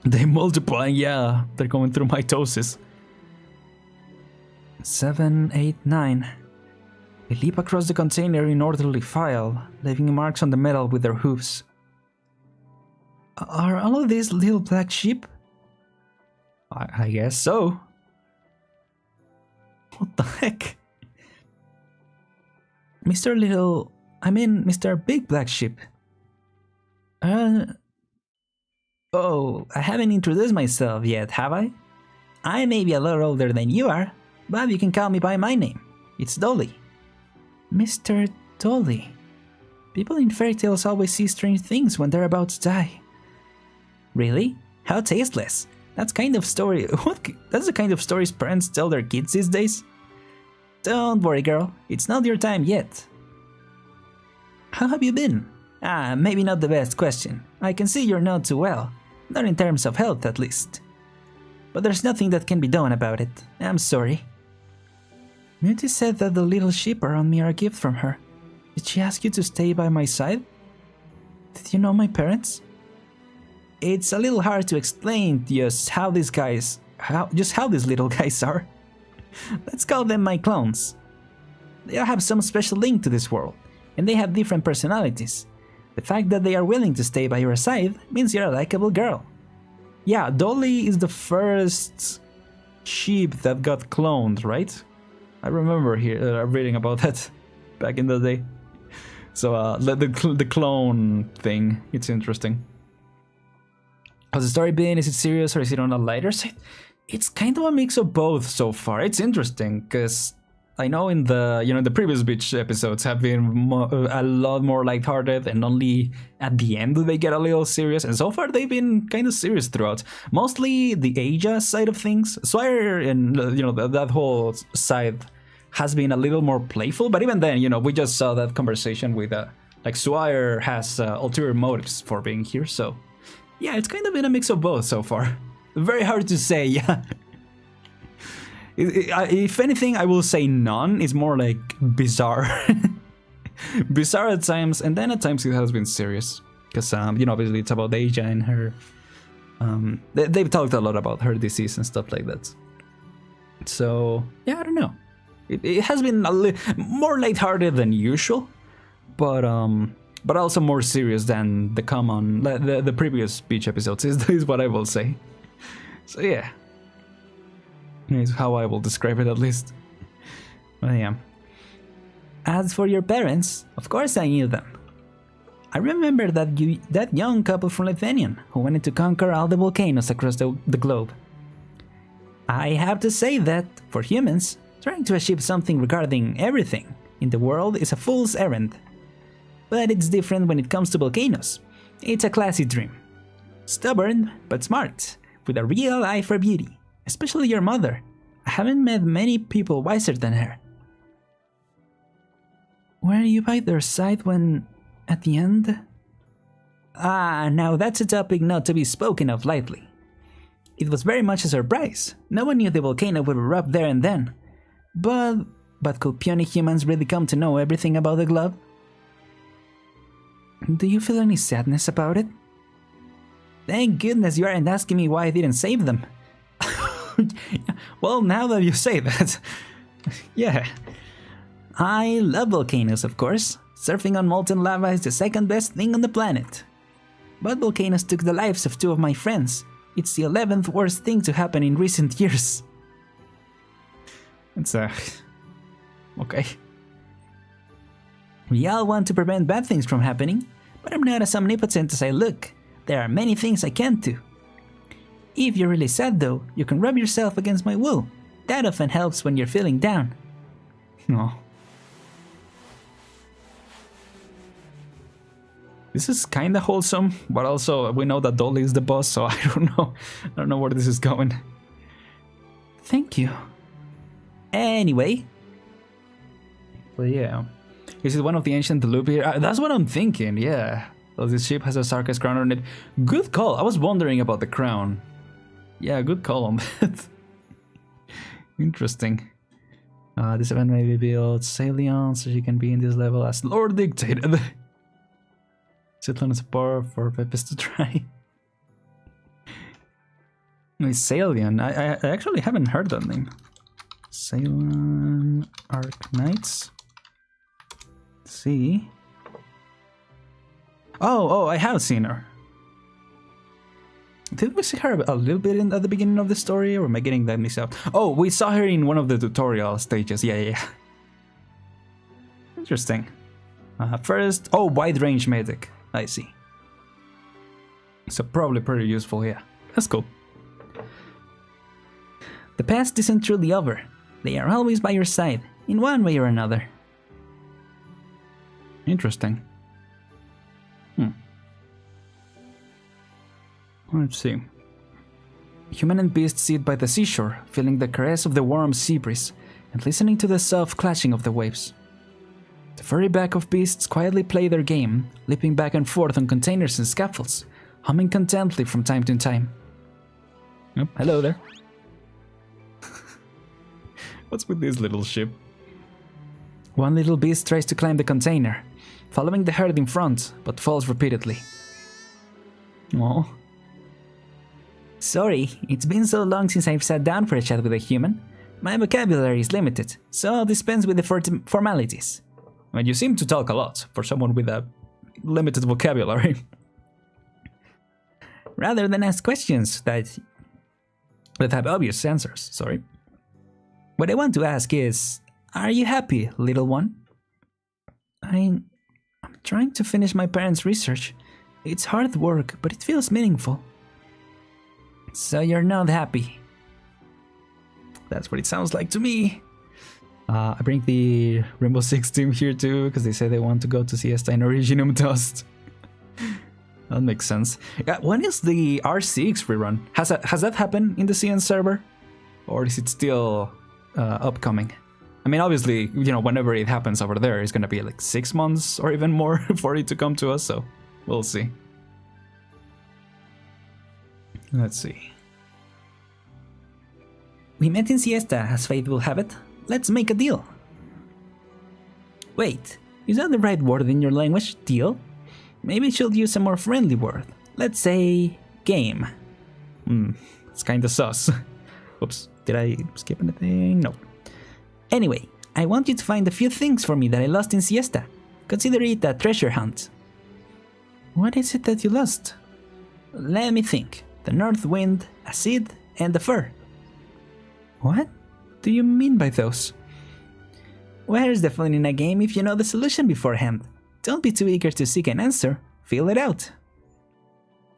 Speaker 1: They multiply, yeah, they're going through mitosis. 7, 8, 9. They leap across the container in orderly file, leaving marks on the metal with their hooves. Are all of these little black sheep? I guess so. What the heck? Mr. Big Black Sheep. Oh, I haven't introduced myself yet, have I? I may be a little older than you are, but you can call me by my name. It's Dolly. Mr. Dolly. People in fairy tales always see strange things when they're about to die. Really? How tasteless. That's kind of story. That's the kind of stories parents tell their kids these days. Don't worry, girl. It's not your time yet. How have you been? Maybe not the best question. I can see you're not too well. Not in terms of health, at least. But there's nothing that can be done about it. I'm sorry. Muti said that the little sheep around me are a gift from her. Did she ask you to stay by my side? Did you know my parents? It's a little hard to explain just how these little guys are. Let's call them my clones. They have some special link to this world, and they have different personalities. The fact that they are willing to stay by your side means you're a likable girl. Yeah, Dolly is the first sheep that got cloned, right? I remember reading about that back in the day. So the clone thing, it's interesting. How's the story been? Is it serious or is it on a lighter side? It's kind of a mix of both so far. It's interesting because I know in the previous beach episodes have been a lot more lighthearted, and only at the end do they get a little serious. And so far they've been kind of serious throughout. Mostly the Asia side of things. Swire and that whole side has been a little more playful. But even then, we just saw that conversation with like Swire has ulterior motives for being here. So yeah, it's kind of been a mix of both so far. Very hard to say, yeah. If anything, I will say none. It's more like bizarre. Bizarre at times, and then at times it has been serious. Because, obviously it's about Asia and her... they've talked a lot about her disease and stuff like that. So, yeah, I don't know. It has been a more lighthearted than usual. But also more serious than the common... The previous beach episodes is what I will say. So, yeah. Is how I will describe it, at least. But yeah. As for your parents, of course I knew them. I remember that young couple from Lithuania who wanted to conquer all the volcanoes across the globe. I have to say that, for humans, trying to achieve something regarding everything in the world is a fool's errand. But it's different when it comes to volcanoes. It's a classy dream. Stubborn, but smart, with a real eye for beauty. Especially your mother. I haven't met many people wiser than her. Were you by their side when... at the end? Now that's a topic not to be spoken of lightly. It was very much a surprise. No one knew the volcano would erupt there and then. But could puny humans really come to know everything about the globe? Do you feel any sadness about it? Thank goodness you aren't asking me why I didn't save them. Well, now that you say that, yeah. I love volcanoes, of course. Surfing on molten lava is the second best thing on the planet. But volcanoes took the lives of two of my friends. It's the 11th worst thing to happen in recent years. It's okay. We all want to prevent bad things from happening, but I'm not as omnipotent as I look. There are many things I can't do. If you're really sad though, you can rub yourself against my wool. That often helps when you're feeling down. Oh. This is kinda wholesome, but also we know that Dolly is the boss, so I don't know where this is going. Thank you. Anyway. But yeah. Is it one of the ancient loop here? That's what I'm thinking, yeah. Oh, this ship has a circus crown on it. Good call. I was wondering about the crown. Yeah, good call on that. Interesting. This event may be built Salion, so she can be in this level as Lord dictated. Sitlan is a bar for Pepes to try. Salion. I actually haven't heard that name. Salion Arknights. Let's see. Oh, I have seen her. Did we see her a little bit at the beginning of the story, or am I getting that mixed up? Oh, we saw her in one of the tutorial stages. Yeah. Interesting. First, wide range medic. I see. So probably pretty useful, yeah. That's cool. The past isn't truly over. They are always by your side, in one way or another. Interesting. Let's see. Human and beast sit by the seashore, feeling the caress of the warm sea breeze and listening to the soft clashing of the waves. The furry back of beasts quietly play their game, leaping back and forth on containers and scaffolds, humming contentedly from time to time. Oh, hello there. What's with this little ship? One little beast tries to climb the container, following the herd in front, but falls repeatedly. Oh. Sorry, it's been so long since I've sat down for a chat with a human. My vocabulary is limited, so I'll dispense with the formalities. Well, you seem to talk a lot for someone with a limited vocabulary. Rather than ask questions that have obvious answers, sorry. What I want to ask is, are you happy, little one? I'm trying to finish my parents' research. It's hard work, but it feels meaningful. So you're not happy. That's what it sounds like to me. I bring the Rainbow Six team here too, because they say they want to go to Siesta in Originium Dust. That makes sense. Yeah, when is the R6 rerun? Has that happened in the CN server? Or is it still upcoming? I mean, obviously, you know, whenever it happens over there, it's gonna be like 6 months or even more for it to come to us, so we'll see. Let's see. We met in Siesta, as fate will have it. Let's make a deal. Wait, is that the right word in your language, deal? Maybe I should use a more friendly word. Let's say game. It's kinda sus. Oops, did I skip anything? No. Anyway, I want you to find a few things for me that I lost in Siesta. Consider it a treasure hunt. What is it that you lost? Let me think. The north wind, a seed, and a fur. What do you mean by those? Where's the fun in a game if you know the solution beforehand? Don't be too eager to seek an answer. Feel it out.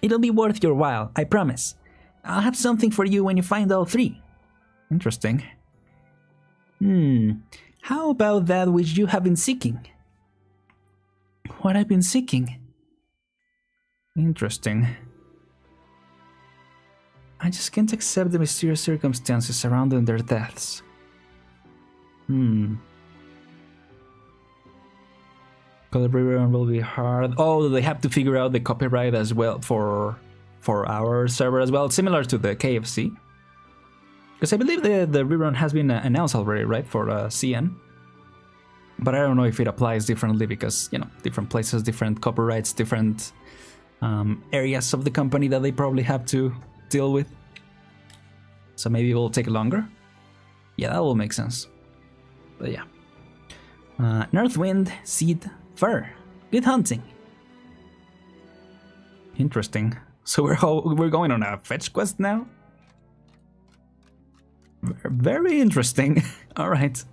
Speaker 1: It'll be worth your while, I promise. I'll have something for you when you find all three. Interesting. How about that which you have been seeking? What I've been seeking? Interesting. I just can't accept the mysterious circumstances surrounding their deaths. Collaboration will be hard. Oh, they have to figure out the copyright as well for our server as well, similar to the KFC. Because I believe the rerun has been announced already, right, for CN. But I don't know if it applies differently because, you know, different places, different copyrights, different areas of the company that they probably have to deal with. So maybe it will take longer. Yeah, that will make sense. But yeah. Northwind, seed, fur. Good hunting. Interesting. So we're going on a fetch quest now? Very interesting. All right.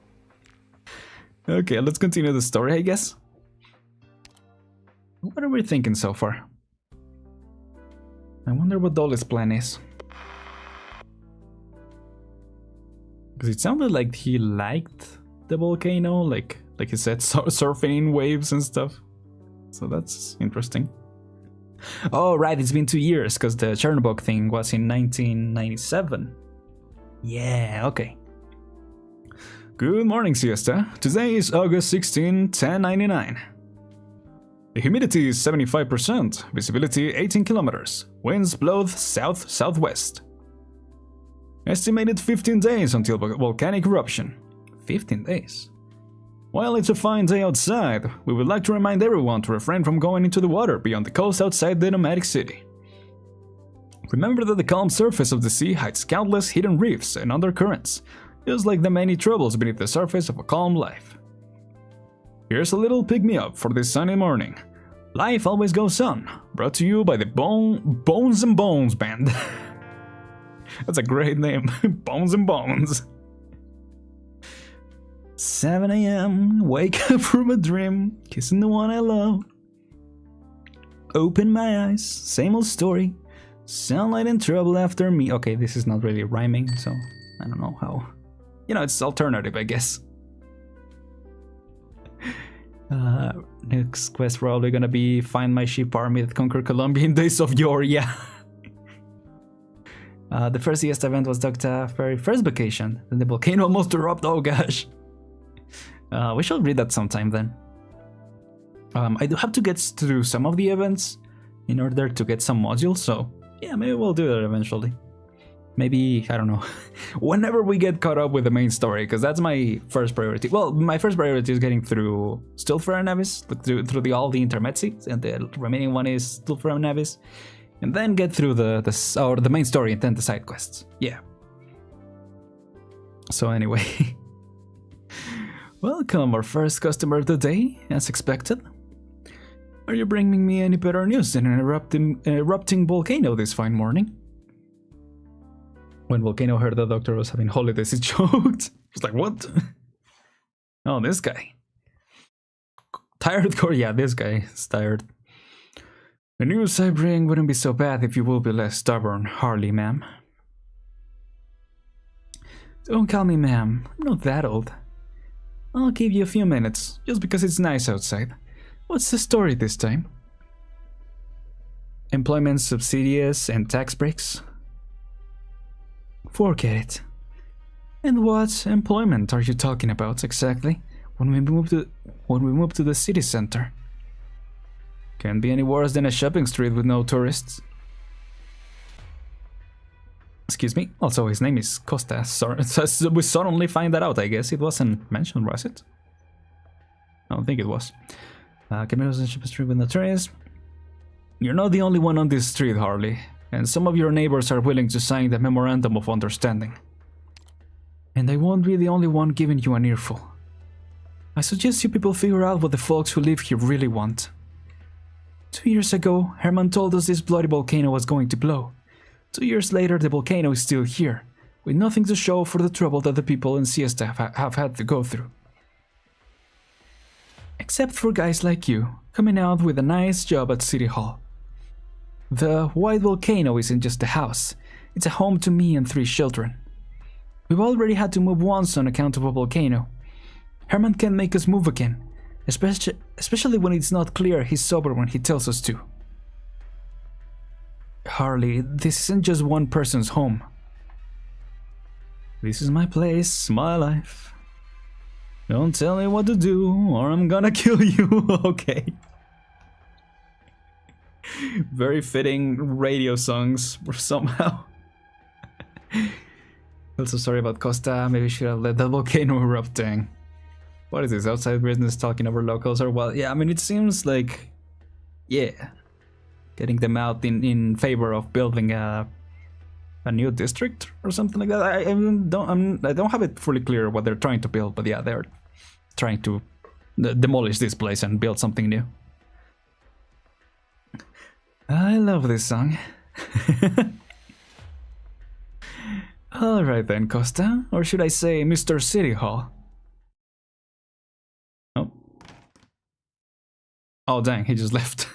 Speaker 1: Okay, let's continue the story, I guess. What are we thinking so far? I wonder what Dolly's plan is. Because it sounded like he liked the volcano, like he said, surfing in waves and stuff. So that's interesting. Oh, right, it's been 2 years, because the Chernobog thing was in 1997. Yeah, okay. Good morning, Siesta. Today is August 16, 1099. The humidity is 75%, visibility 18 kilometers, winds blow south-southwest. Estimated 15 days until volcanic eruption. 15 days. While it's a fine day outside, we would like to remind everyone to refrain from going into the water beyond the coast outside the nomadic city. Remember that the calm surface of the sea hides countless hidden reefs and undercurrents, just like the many troubles beneath the surface of a calm life. Here's a little pick-me-up for this sunny morning. Life always goes on, brought to you by the Bones and Bones Band. That's a great name, Bones and Bones. 7 AM, wake up from a dream, kissing the one I love. Open my eyes, same old story. Sunlight and trouble after me. Okay, this is not really rhyming, so I don't know how. You know, it's alternative, I guess. Next quest probably gonna be find my sheep army that conquered Colombia in days of yore, yeah. The first siesta event was Dr. very first vacation. Then the volcano almost erupted. Oh gosh. We should read that sometime then. I do have to get through some of the events in order to get some modules, so yeah, maybe we'll do that eventually. Maybe, I don't know, whenever we get caught up with the main story, because that's my first priority. Well, my first priority is getting through Still for Navis, through all the intermezzi, and the remaining one is Still for Navis. And then get through the main story and then the side quests. Yeah. So anyway. Welcome, our first customer of the day, as expected. Are you bringing me any better news than an erupting volcano this fine morning? When Volcano heard the doctor was having holidays, he choked. He was like, what? Oh, this guy. Tired? Yeah, this guy is tired. The news I bring wouldn't be so bad if you will be less stubborn, Harley, ma'am. Don't call me ma'am, I'm not that old. I'll give you a few minutes, just because it's nice outside. What's the story this time? Employment subsidies and tax breaks? Forget it. And what employment are you talking about exactly when we move to the city center? Can't be any worse than a shopping street with no tourists. Excuse me. Also, his name is Costa. Sorry, we suddenly find that out. I guess it wasn't mentioned, was it? I don't think it was. Caminos and shopping street with no tourists. You're not the only one on this street, Harley, and some of your neighbors are willing to sign the memorandum of understanding. And I won't be the only one giving you an earful. I suggest you people figure out what the folks who live here really want. 2 years ago, Herman told us this bloody volcano was going to blow. 2 years later, the volcano is still here, with nothing to show for the trouble that the people in Siesta have had to go through. Except for guys like you, coming out with a nice job at City Hall. The white volcano isn't just a house, it's a home to me and 3 children. We've already had to move once on account of a volcano. Herman can't make us move again. Especially when it's not clear he's sober when he tells us to. Harley, this isn't just one person's home. This is my place, my life. Don't tell me what to do or I'm gonna kill you. Okay. Very fitting radio songs somehow. Also sorry about Costa, maybe should have let that volcano erupt, dang. What is this, outside business talking over locals or what? Yeah, I mean, it seems like, yeah, getting them out in favor of building a new district or something like that. I don't have it fully clear what they're trying to build, but yeah, they're trying to demolish this place and build something new. I love this song. Alright then, Costa, or should I say Mr. City Hall? Oh dang, he just left.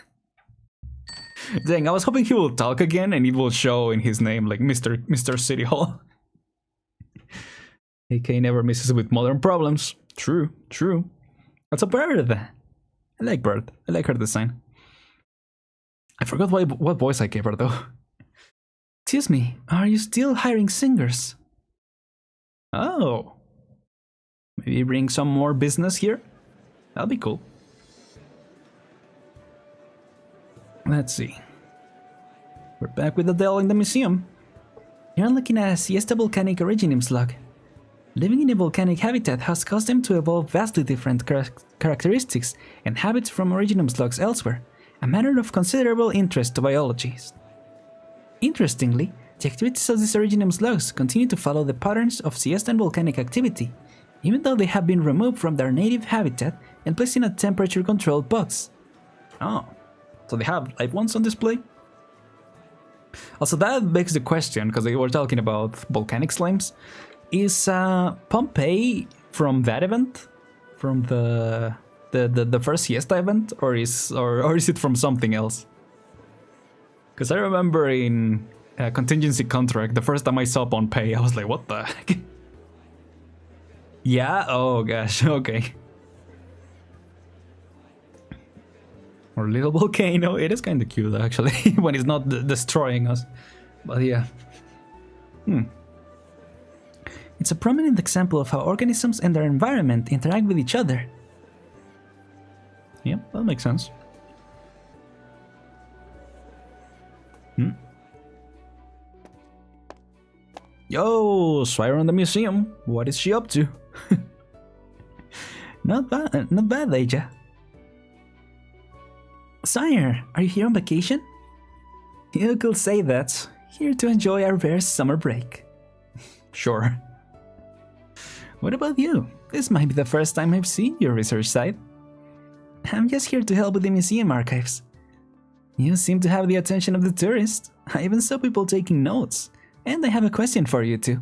Speaker 1: Dang, I was hoping he will talk again and it will show in his name like Mr. City Hall. AK never misses with modern problems. True, true. That's a bird. I like bird. I like her design. I forgot what voice I gave her though. Excuse me, are you still hiring singers? Oh. Maybe bring some more business here? That'll be cool. Let's see. We're back with Adele in the museum. You're looking at a Siesta volcanic originium slug. Living in a volcanic habitat has caused them to evolve vastly different characteristics and habits from originium slugs elsewhere, a matter of considerable interest to biologists. Interestingly, the activities of these originium slugs continue to follow the patterns of Siesta and volcanic activity, even though they have been removed from their native habitat and placed in a temperature-controlled box. Oh. So they have live ones on display? Also, that begs the question, because they were talking about volcanic slimes. Is Pompeii from that event? From the first Siesta event? Or is it from something else? Because I remember in Contingency Contract, the first time I saw Pompeii, I was like, what the heck? Yeah? Oh gosh, okay. Or little volcano. It is kind of cute actually when it's not destroying us. But yeah. It's a prominent example of how organisms and their environment interact with each other. Yep, that makes sense. Yo, Swire on the museum. What is she up to? Not bad, Aja. Sire, are you here on vacation? You could say that. Here to enjoy our rare summer break. Sure. What about you? This might be the first time I've seen your research site. I'm just here to help with the museum archives. You seem to have the attention of the tourist. I even saw people taking notes. And I have a question for you too.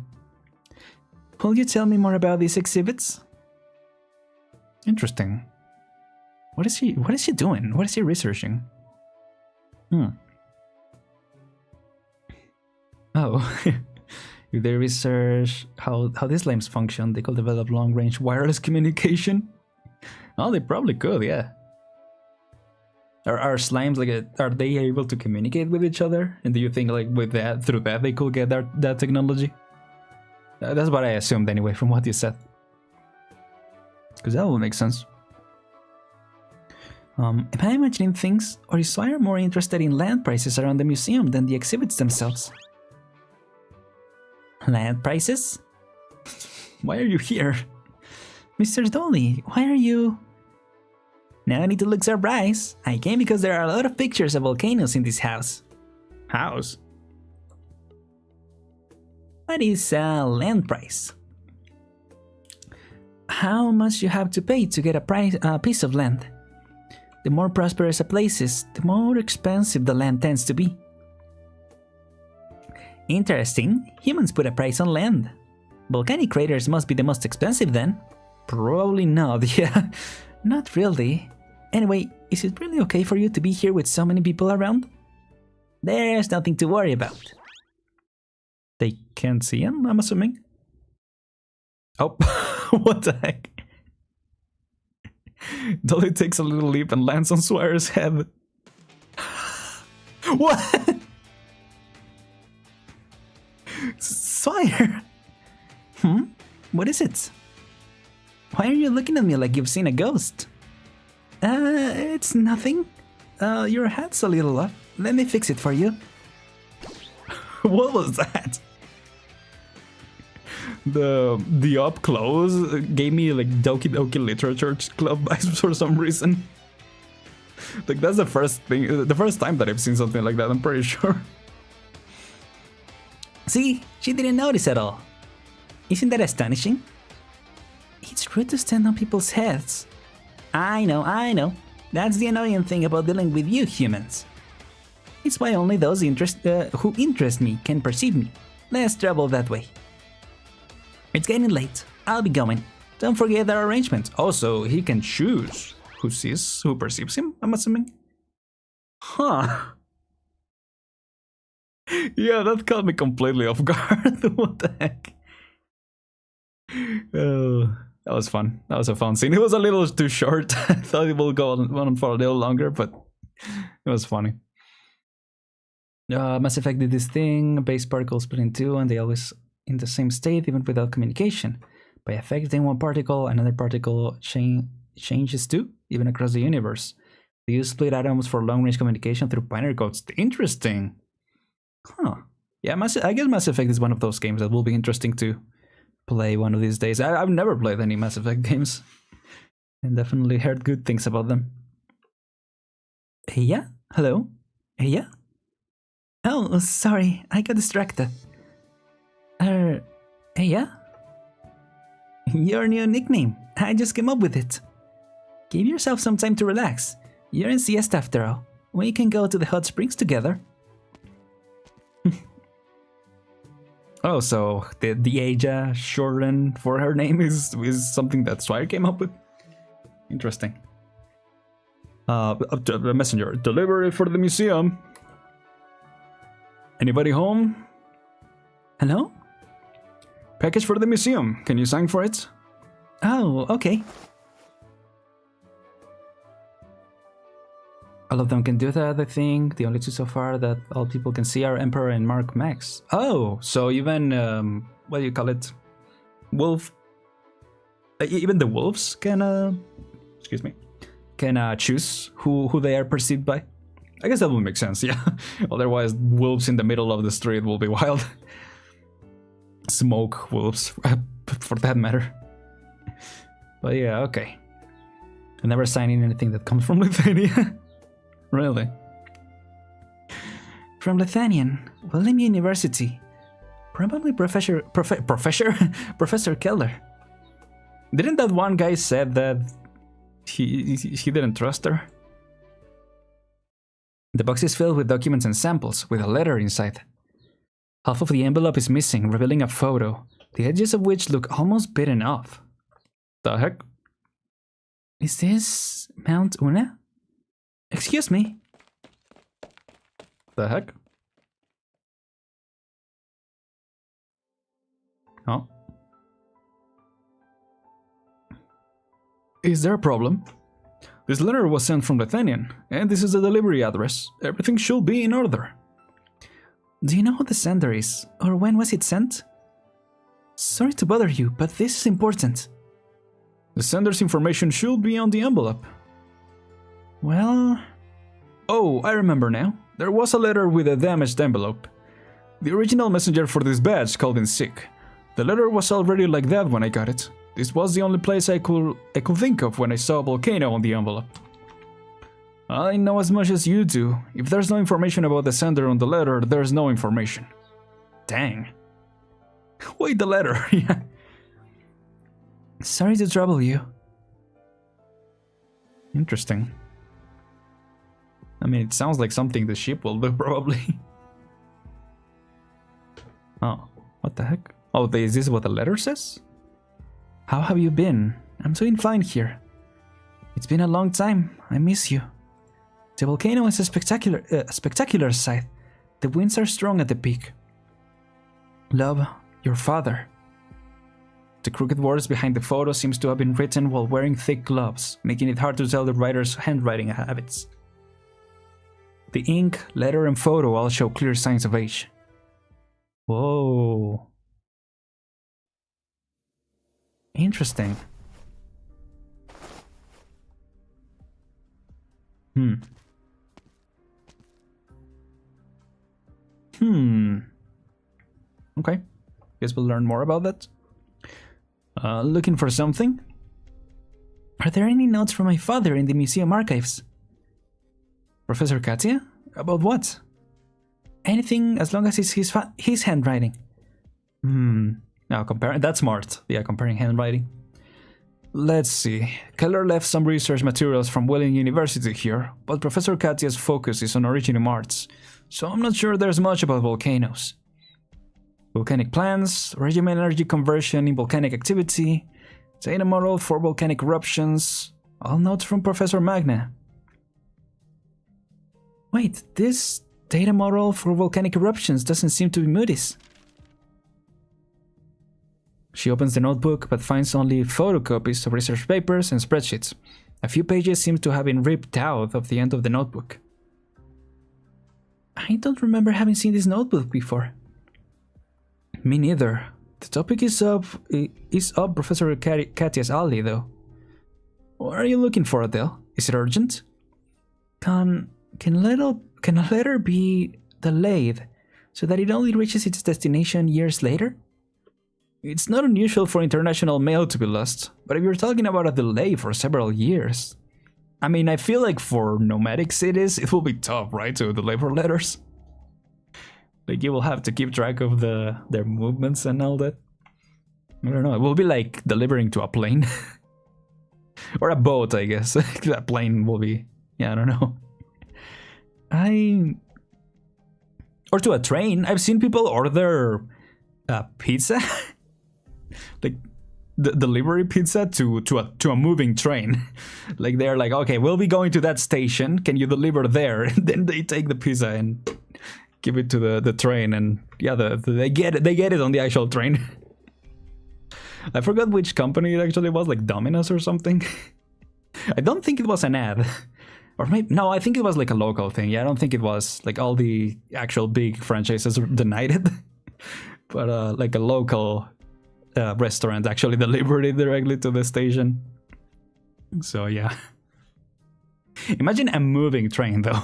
Speaker 1: Will you tell me more about these exhibits? Interesting. What is she doing? What is she researching? Oh. If they research how these lamps function, they could develop long-range wireless communication. Oh, they probably could, yeah. Are slimes are they able to communicate with each other? And do you think like with that, through that, they could get that technology? That's what I assumed anyway, from what you said. Because that would make sense. Am I imagining things, or is Swire more interested in land prices around the museum than the exhibits themselves? Land prices? Why are you here? Mr. Dolly, why are you... Now I need to look surprised. I came because there are a lot of pictures of volcanoes in this house. House? What is a land price? How much you have to pay to get a piece of land. The more prosperous a place is, the more expensive the land tends to be. Interesting. Humans put a price on land. Volcanic craters must be the most expensive then. Probably not, yeah. Not really. Anyway, is it really okay for you to be here with so many people around? There's nothing to worry about. They can't see him, I'm assuming? Oh, what the heck? Dolly takes a little leap and lands on Swire's head. What? Swire? What is it? Why are you looking at me like you've seen a ghost? It's nothing. Your hat's a little off. Let me fix it for you. What was that? The up close gave me like Doki Doki Literature Club vibes for some reason. Like that's the first time that I've seen something like that, I'm pretty sure. See, she didn't notice at all. Isn't that astonishing? It's rude to stand on people's heads. I know. That's the annoying thing about dealing with you humans. It's why only those who interest me can perceive me. Less trouble that way. It's getting late. I'll be going. Don't forget our arrangement. Also, he can choose who perceives him, I'm assuming. Huh. Yeah, that caught me completely off guard. What the heck? Oh, that was fun. That was a fun scene. It was a little too short. I thought it would go on for a little longer, but it was funny. Mass Effect did this thing. Base particles split in two, and they always in the same state, even without communication. By affecting one particle, another particle changes too, even across the universe. They use split atoms for long-range communication through binary codes. Interesting. Huh. Yeah, I guess Mass Effect is one of those games that will be interesting to play one of these days. I've never played any Mass Effect games, and definitely heard good things about them. Hey, yeah? Hello? Hey, yeah? Oh, sorry, I got distracted. Hey, yeah? Your new nickname. I just came up with it. Give yourself some time to relax. You're in siesta after all. We can go to the hot springs together. Oh, so the Aja shortened for her name is something that Swire came up with? Interesting. The messenger. Delivery for the museum. Anybody home? Hello? Package for the museum. Can you sign for it? Oh, okay. All of them can do that, I think. The only two so far that all people can see are Emperor and Mark Max. Oh, so even, what do you call it? Wolf. Even the wolves can, excuse me, can choose who they are perceived by. I guess that would make sense, yeah. Otherwise, wolves in the middle of the street will be wild. Smoke wolves, for that matter. But yeah, okay. I never sign in anything that comes from Lithuania. Really? From Lithuanian, William University. Probably Professor Keller. Didn't that one guy said that he didn't trust her? The box is filled with documents and samples, with a letter inside. Half of the envelope is missing, revealing a photo, the edges of which look almost bitten off. The heck? Is this Mount Una? Excuse me. The heck? Oh. Is there a problem? This letter was sent from Lithuanian, and this is the delivery address. Everything should be in order. Do you know who the sender is, or when was it sent? Sorry to bother you, but this is important. The sender's information should be on the envelope. Well... Oh, I remember now. There was a letter with a damaged envelope. The original messenger for this badge called in sick. The letter was already like that when I got it. This was the only place I could think of when I saw a volcano on the envelope. I know as much as you do. If there's no information about the sender on the letter, there's no information. Dang. Wait, the letter, yeah. Sorry to trouble you. Interesting. I mean, it sounds like something the ship will do, probably. Oh, what the heck? Oh, is this what the letter says? How have you been? I'm doing fine here. It's been a long time. I miss you. The volcano is a spectacular sight. The winds are strong at the peak. Love, your father. The crooked words behind the photo seems to have been written while wearing thick gloves, making it hard to tell the writer's handwriting habits. The ink, letter, and photo all show clear signs of age. Whoa. Interesting. Okay. Guess we'll learn more about that. Looking for something? Are there any notes from my father in the museum archives? Professor Katia? About what? Anything as long as it's his handwriting. Now compare. That's smart. Yeah, comparing handwriting. Let's see. Keller left some research materials from Welling University here, but Professor Katia's focus is on originum arts, so I'm not sure there's much about volcanoes. Volcanic plants, regime energy conversion in volcanic activity, data model for volcanic eruptions, all notes from Professor Magna. Wait, this data model for volcanic eruptions doesn't seem to be Moody's. She opens the notebook but finds only photocopies of research papers and spreadsheets. A few pages seem to have been ripped out of the end of the notebook. I don't remember having seen this notebook before. Me neither. The topic is up Professor Katia's alley, though. What are you looking for, Adele? Is it urgent? Can a letter be delayed so that it only reaches its destination years later? It's not unusual for international mail to be lost, but if you're talking about a delay for several years... I mean, I feel like for nomadic cities, it will be tough, right, to deliver letters? Like, you will have to keep track of their movements and all that. I don't know, it will be like delivering to a plane. Or a boat, I guess. That plane will be... yeah, I don't know. Or to a train. I've seen people order pizza. Like, the delivery pizza to a moving train. Like, they're like, okay, we'll be going to that station. Can you deliver there? And then they take the pizza and give it to the train. And yeah, they get it on the actual train. I forgot which company it actually was, like Domino's or something. I don't think it was an ad. Or maybe, no, I think it was like a local thing. Yeah, I don't think it was like all the actual big franchises denied it. But like a local restaurant actually delivered it directly to the station. So yeah. Imagine a moving train though.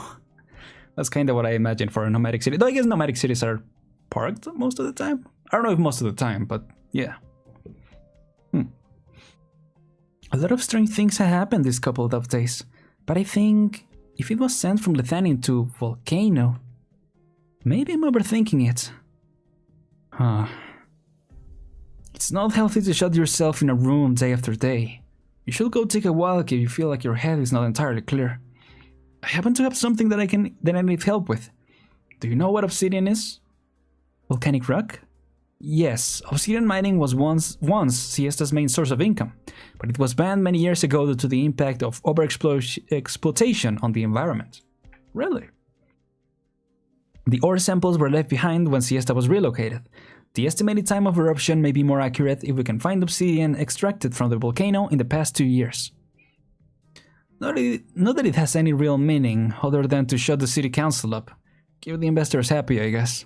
Speaker 1: That's kind of what I imagine for a nomadic city. Though I guess nomadic cities are parked most of the time. I don't know if most of the time, but yeah. A lot of strange things have happened this couple of days. But I think if it was sent from Lethanian to Volcano, maybe I'm overthinking it. Huh. It's not healthy to shut yourself in a room day after day. You should go take a walk if you feel like your head is not entirely clear. I happen to have something that I need help with. Do you know what obsidian is? Volcanic rock? Yes, obsidian mining was once Siesta's main source of income, but it was banned many years ago due to the impact of overexploitation on the environment. Really? The ore samples were left behind when Siesta was relocated. The estimated time of eruption may be more accurate if we can find obsidian extracted from the volcano in the past 2 years. Not that it has any real meaning other than to shut the city council up. Keep the investors happy, I guess.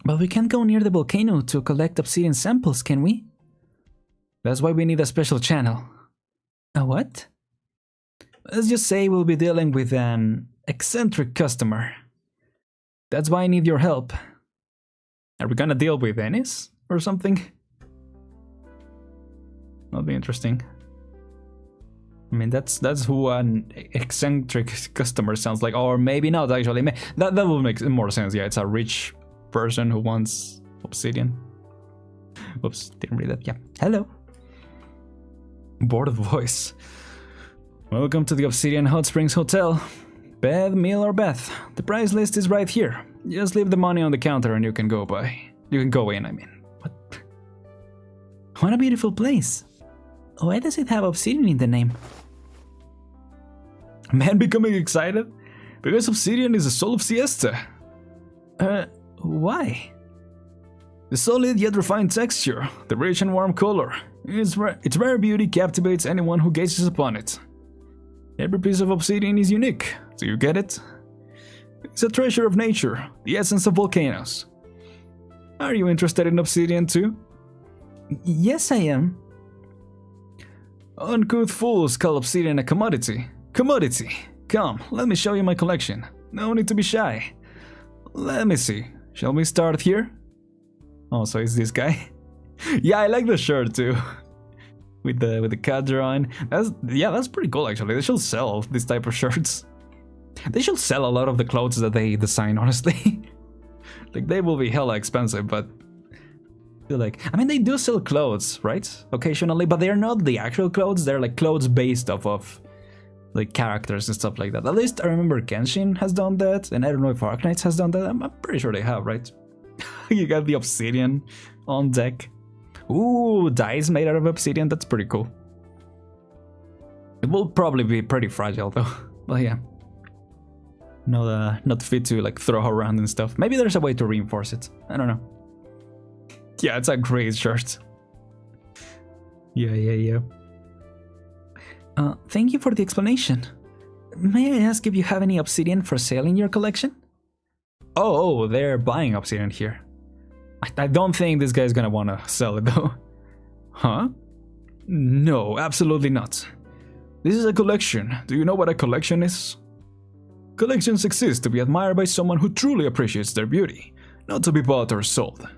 Speaker 1: But we can't go near the volcano to collect obsidian samples, can we? That's why we need a special channel. A what? Let's just say we'll be dealing with an eccentric customer. That's why I need your help. Are we gonna deal with Ennis or something? That'll be interesting. I mean, that's who an eccentric customer sounds like, or maybe not actually. That will make more sense. Yeah, it's a rich person who wants obsidian. Oops, didn't read that. Yeah. Hello. Bored of voice. Welcome to the Obsidian Hot Springs Hotel. Bed, meal, or bath. The price list is right here. Just leave the money on the counter and you can go in, I mean. What? What a beautiful place. Why does it have obsidian in the name? Man becoming excited? Because obsidian is the soul of Siesta. Why? The solid yet refined texture, the rich and warm color. Its rare beauty captivates anyone who gazes upon it. Every piece of obsidian is unique. Do you get it? It's a treasure of nature, the essence of volcanoes. Are you interested in obsidian too? Yes, I am. Uncouth fools call obsidian a commodity. Commodity! Come, let me show you my collection. No need to be shy. Let me see. Shall we start here? Oh, so it's this guy? Yeah, I like the shirt too. With the cat drawing. That's pretty cool actually. They should sell this type of shirts. They should sell a lot of the clothes that they design, honestly. Like, they will be hella expensive, but I mean, they do sell clothes, right? Occasionally, but they're not the actual clothes. They're like clothes based off of like characters and stuff like that. At least I remember Genshin has done that, and I don't know if Arknights has done that. I'm pretty sure they have, right? You got the obsidian on deck. Ooh, dice made out of obsidian. That's pretty cool. It will probably be pretty fragile though. But yeah, not fit to like throw around and stuff. Maybe there's a way to reinforce it. I don't know. Yeah, it's a great shirt. Yeah. Thank you for the explanation. May I ask if you have any obsidian for sale in your collection? Oh, they're buying obsidian here. I don't think this guy's gonna wanna sell it though. Huh? No, absolutely not. This is a collection. Do you know what a collection is? Collections exist to be admired by someone who truly appreciates their beauty, not to be bought or sold.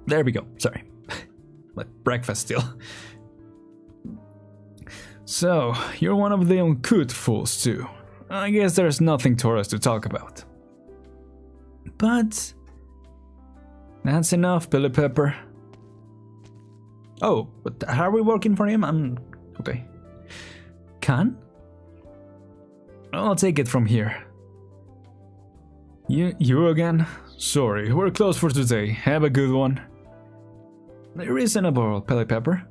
Speaker 1: There we go, sorry. Like breakfast still. So, you're one of the uncouth fools too. I guess there's nothing for us to talk about. But that's enough, Billy Pepper. Oh, but are we working for him? Okay. Khan? I'll take it from here. You again? Sorry, we're closed for today. Have a good one. Reasonable, Billy Pepper.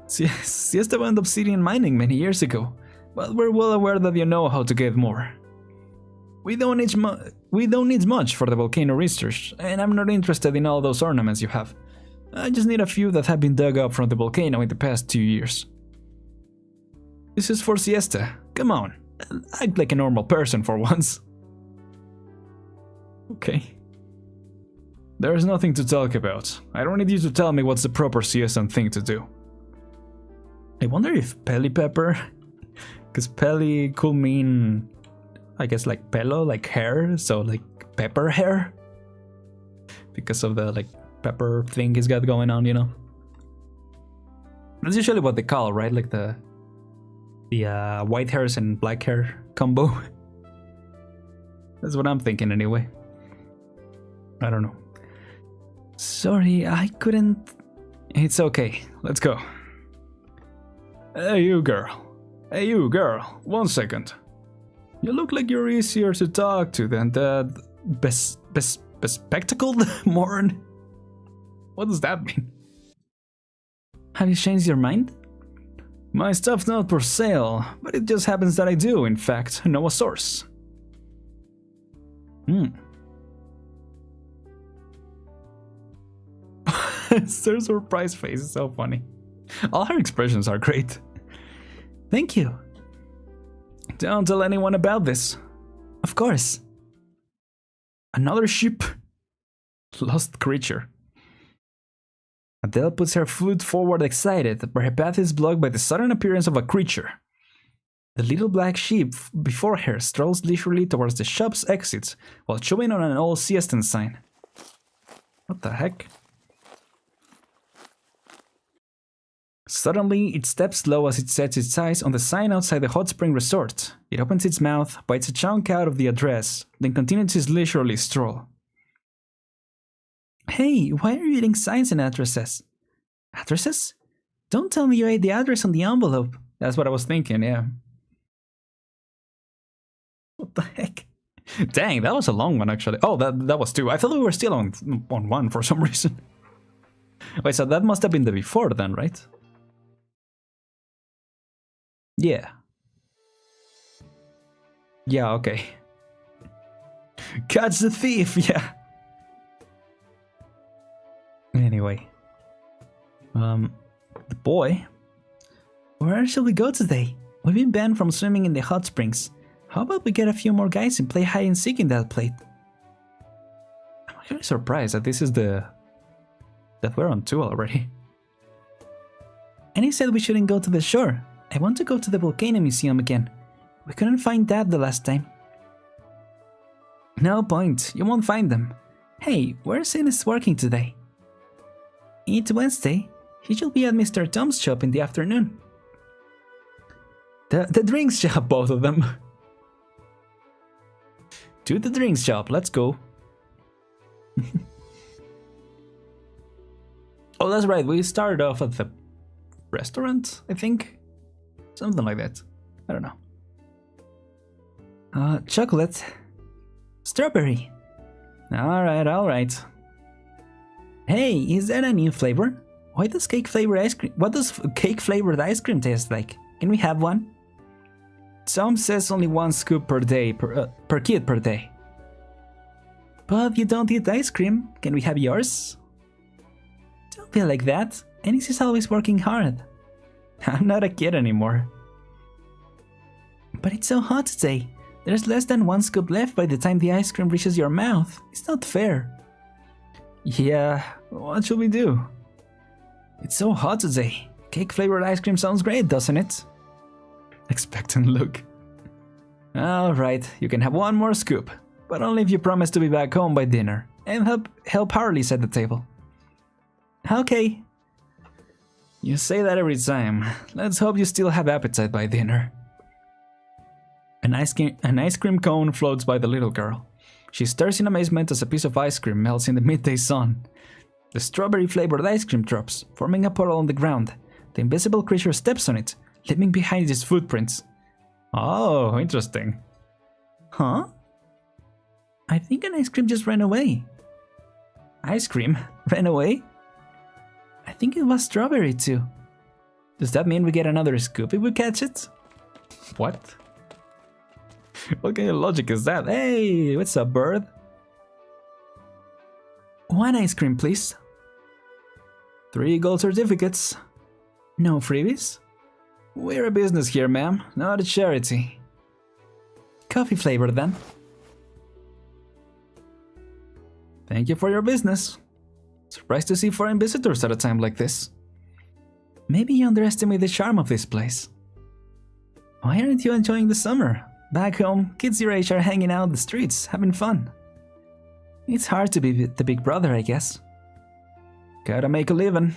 Speaker 1: Siesta went obsidian mining many years ago, but we're well aware that you know how to get more. We don't need much for the volcano research, and I'm not interested in all those ornaments you have. I just need a few that have been dug up from the volcano in the past 2 years. This is for siesta. Come on. Act like a normal person for once. Okay. There's nothing to talk about. I don't need you to tell me what's the proper siesta thing to do. I wonder if Pelly Pepper... Because Pelly could mean... I guess like pelo, like hair, so like pepper hair? Because of the like pepper thing he's got going on, you know? That's usually what they call, right? Like the white hairs and black hair combo. That's what I'm thinking anyway. I don't know. Sorry, I couldn't... It's okay, let's go. Hey you girl. Hey you girl, 1 second. You look like you're easier to talk to than that bespectacled moron. What does that mean? Have you changed your mind? My stuff's not for sale, but it just happens that I do, in fact, know a source. Her surprise face is so funny. All her expressions are great. Thank you. Don't tell anyone about this. Of course. Another ship. Lost creature. Adele puts her foot forward excited, but her path is blocked by the sudden appearance of a creature. The little black sheep before her strolls leisurely towards the shop's exit while chewing on an old siesta sign. What the heck? Suddenly, it steps low as it sets its eyes on the sign outside the hot spring resort. It opens its mouth, bites a chunk out of the address, then continues its leisurely stroll. Hey, why are you eating signs and addresses? Addresses? Don't tell me you ate the address on the envelope. That's what I was thinking, yeah. What the heck? Dang, that was a long one actually. Oh, that was 2. I thought we were still on 1 for some reason. Wait, so that must have been the before then, right? Yeah. Yeah, okay. Catch the thief, yeah. Anyway. The boy. Where shall we go today? We've been banned from swimming in the hot springs. How about we get a few more guys and play hide and seek in that plate? I'm actually surprised that this is that we're on 2 already. And he said we shouldn't go to the shore. I want to go to the volcano museum again. We couldn't find that the last time. No point, you won't find them. Hey, where's Ines working today? It's Wednesday. He should be at Mr. Tom's shop in the afternoon. The drinks shop, both of them. To the drinks shop, let's go. Oh, that's right, we started off at the restaurant, I think? Something like that. I don't know. Chocolate. Strawberry. Alright. Hey, is that a new flavor? What does cake flavored ice cream taste like? Can we have one? Tom says only 1 scoop per day, per kid per day. But you don't eat ice cream. Can we have yours? Don't be like that. Ennis is always working hard. I'm not a kid anymore. But it's so hot today. There's less than 1 scoop left by the time the ice cream reaches your mouth. It's not fair. Yeah, what should we do? It's so hot today. Cake flavored ice cream sounds great, doesn't it? Expectant look. Alright, you can have 1 more scoop, but only if you promise to be back home by dinner and help Harley set the table. Okay. You say that every time. Let's hope you still have appetite by dinner. An ice cream cone floats by the little girl. She stares in amazement as a piece of ice cream melts in the midday sun. The strawberry-flavored ice cream drops, forming a puddle on the ground. The invisible creature steps on it, leaving behind its footprints. Oh, interesting. Huh? I think an ice cream just ran away. Ice cream? Ran away? I think it was strawberry too. Does that mean we get another scoop if we catch it? What? What kind of logic is that? Hey, what's up, bird? 1 ice cream, please. 3 gold certificates. No freebies? We're a business here, ma'am, not a charity. Coffee flavor, then. Thank you for your business. Surprised to see foreign visitors at a time like this. Maybe you underestimate the charm of this place. Why aren't you enjoying the summer? Back home, kids your age are hanging out the streets, having fun. It's hard to be the big brother, I guess. Gotta make a living.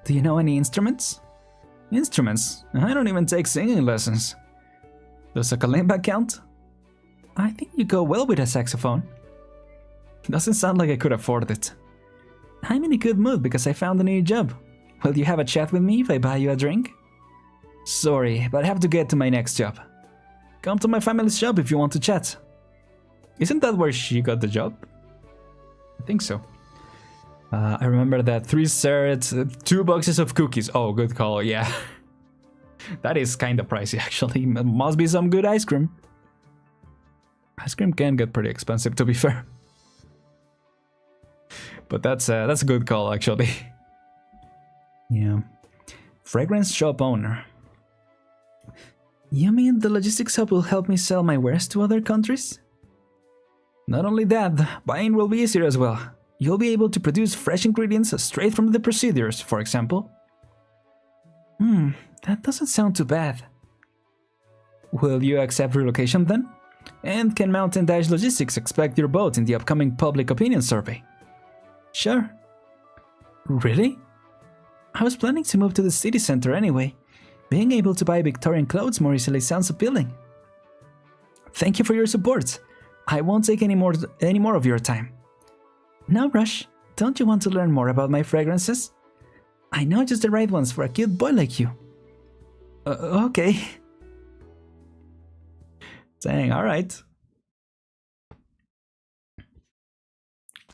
Speaker 1: Do you know any instruments? Instruments? I don't even take singing lessons. Does a kalimba count? I think you go well with a saxophone. Doesn't sound like I could afford it. I'm in a good mood because I found a new job. Will you have a chat with me if I buy you a drink? Sorry, but I have to get to my next job. Come to my family's shop if you want to chat. Isn't that where she got the job? I think so. I remember that 3 certs, 2 boxes of cookies. Oh, good call, yeah. That is kinda pricey actually. Must be some good ice cream. Ice cream can get pretty expensive, to be fair. But that's a good call actually. Yeah. Fragrance shop owner. You mean the logistics hub will help me sell my wares to other countries? Not only that, buying will be easier as well. You'll be able to produce fresh ingredients straight from the procedures, for example. That doesn't sound too bad. Will you accept relocation then? And can Mountain Dash Logistics expect your vote in the upcoming public opinion survey? Sure. Really? I was planning to move to the city center anyway. Being able to buy Victorian clothes more easily sounds appealing. Thank you for your support. I won't take any more of your time. No rush. Don't you want to learn more about my fragrances? I know just the right ones for a cute boy like you. Okay. Dang, alright.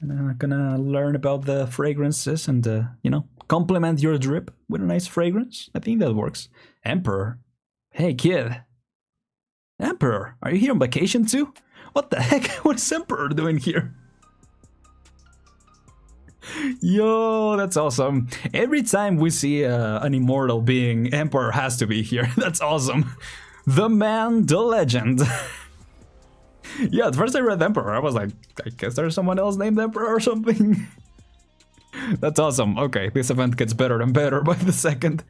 Speaker 1: I'm gonna learn about the fragrances and, you know, complement your drip with a nice fragrance. I think that works. Emperor? Hey, kid. Emperor, are you here on vacation too? What the heck? What is Emperor doing here? Yo, that's awesome. Every time we see an immortal being, Emperor has to be here. That's awesome. The man, the legend. Yeah, at first I read Emperor, I was like, I guess there's someone else named Emperor or something. That's awesome. Okay, this event gets better and better by the second.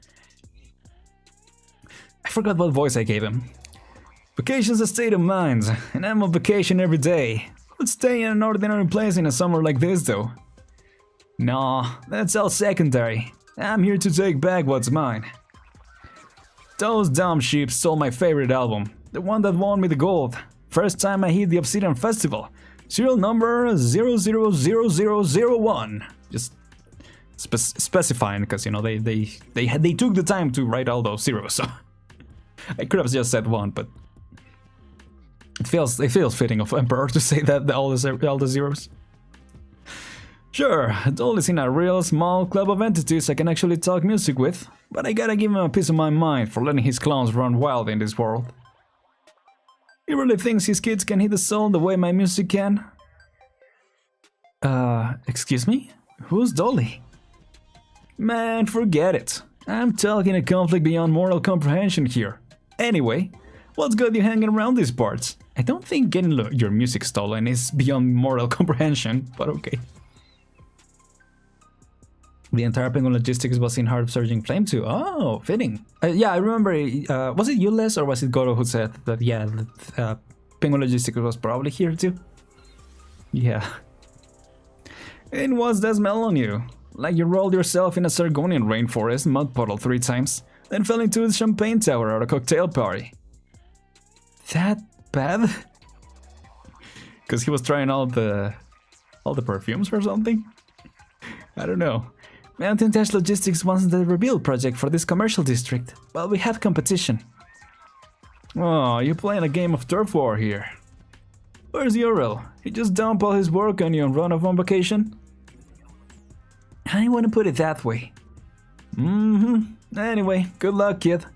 Speaker 1: I forgot what voice I gave him. Vacation's a state of mind, and I'm on vacation every day. Let's stay in an ordinary place in a summer like this though. Nah, that's all secondary. I'm here to take back what's mine. Those dumb sheep stole my favorite album, the one that won me the gold. First time I hit the Obsidian Festival. Serial number 000001. Just specifying, because you know they took the time to write all those zeros. So I could have just said 1, but it feels fitting of Emperor to say that all the zeros. Sure, Adele is in a real small club of entities I can actually talk music with, but I gotta give him a piece of my mind for letting his clowns run wild in this world. He really thinks his kids can hit the soul the way my music can? Excuse me? Who's Dolly? Man, forget it. I'm talking a conflict beyond moral comprehension here. Anyway, what's got you hanging around these parts? I don't think getting your music stolen is beyond moral comprehension, but okay. The entire Penguin Logistics was in Heart of Surging Flame too. Oh, fitting. Yeah, I remember. Was it you, Les, or was it Goro who said that? Yeah, Penguin Logistics was probably here too. Yeah. And what's that smell on you? Like you rolled yourself in a Sargonian rainforest mud puddle 3 times, then fell into a champagne tower at a cocktail party. That bad? Because he was trying all the perfumes or something. I don't know. Mountain Dash Logistics wants the rebuild project for this commercial district, but we have competition. Oh, you're playing a game of turf war here. Where's Urel? He just dumped all his work on you and run off on vacation? I wouldn't put it that way. Anyway, good luck, kid.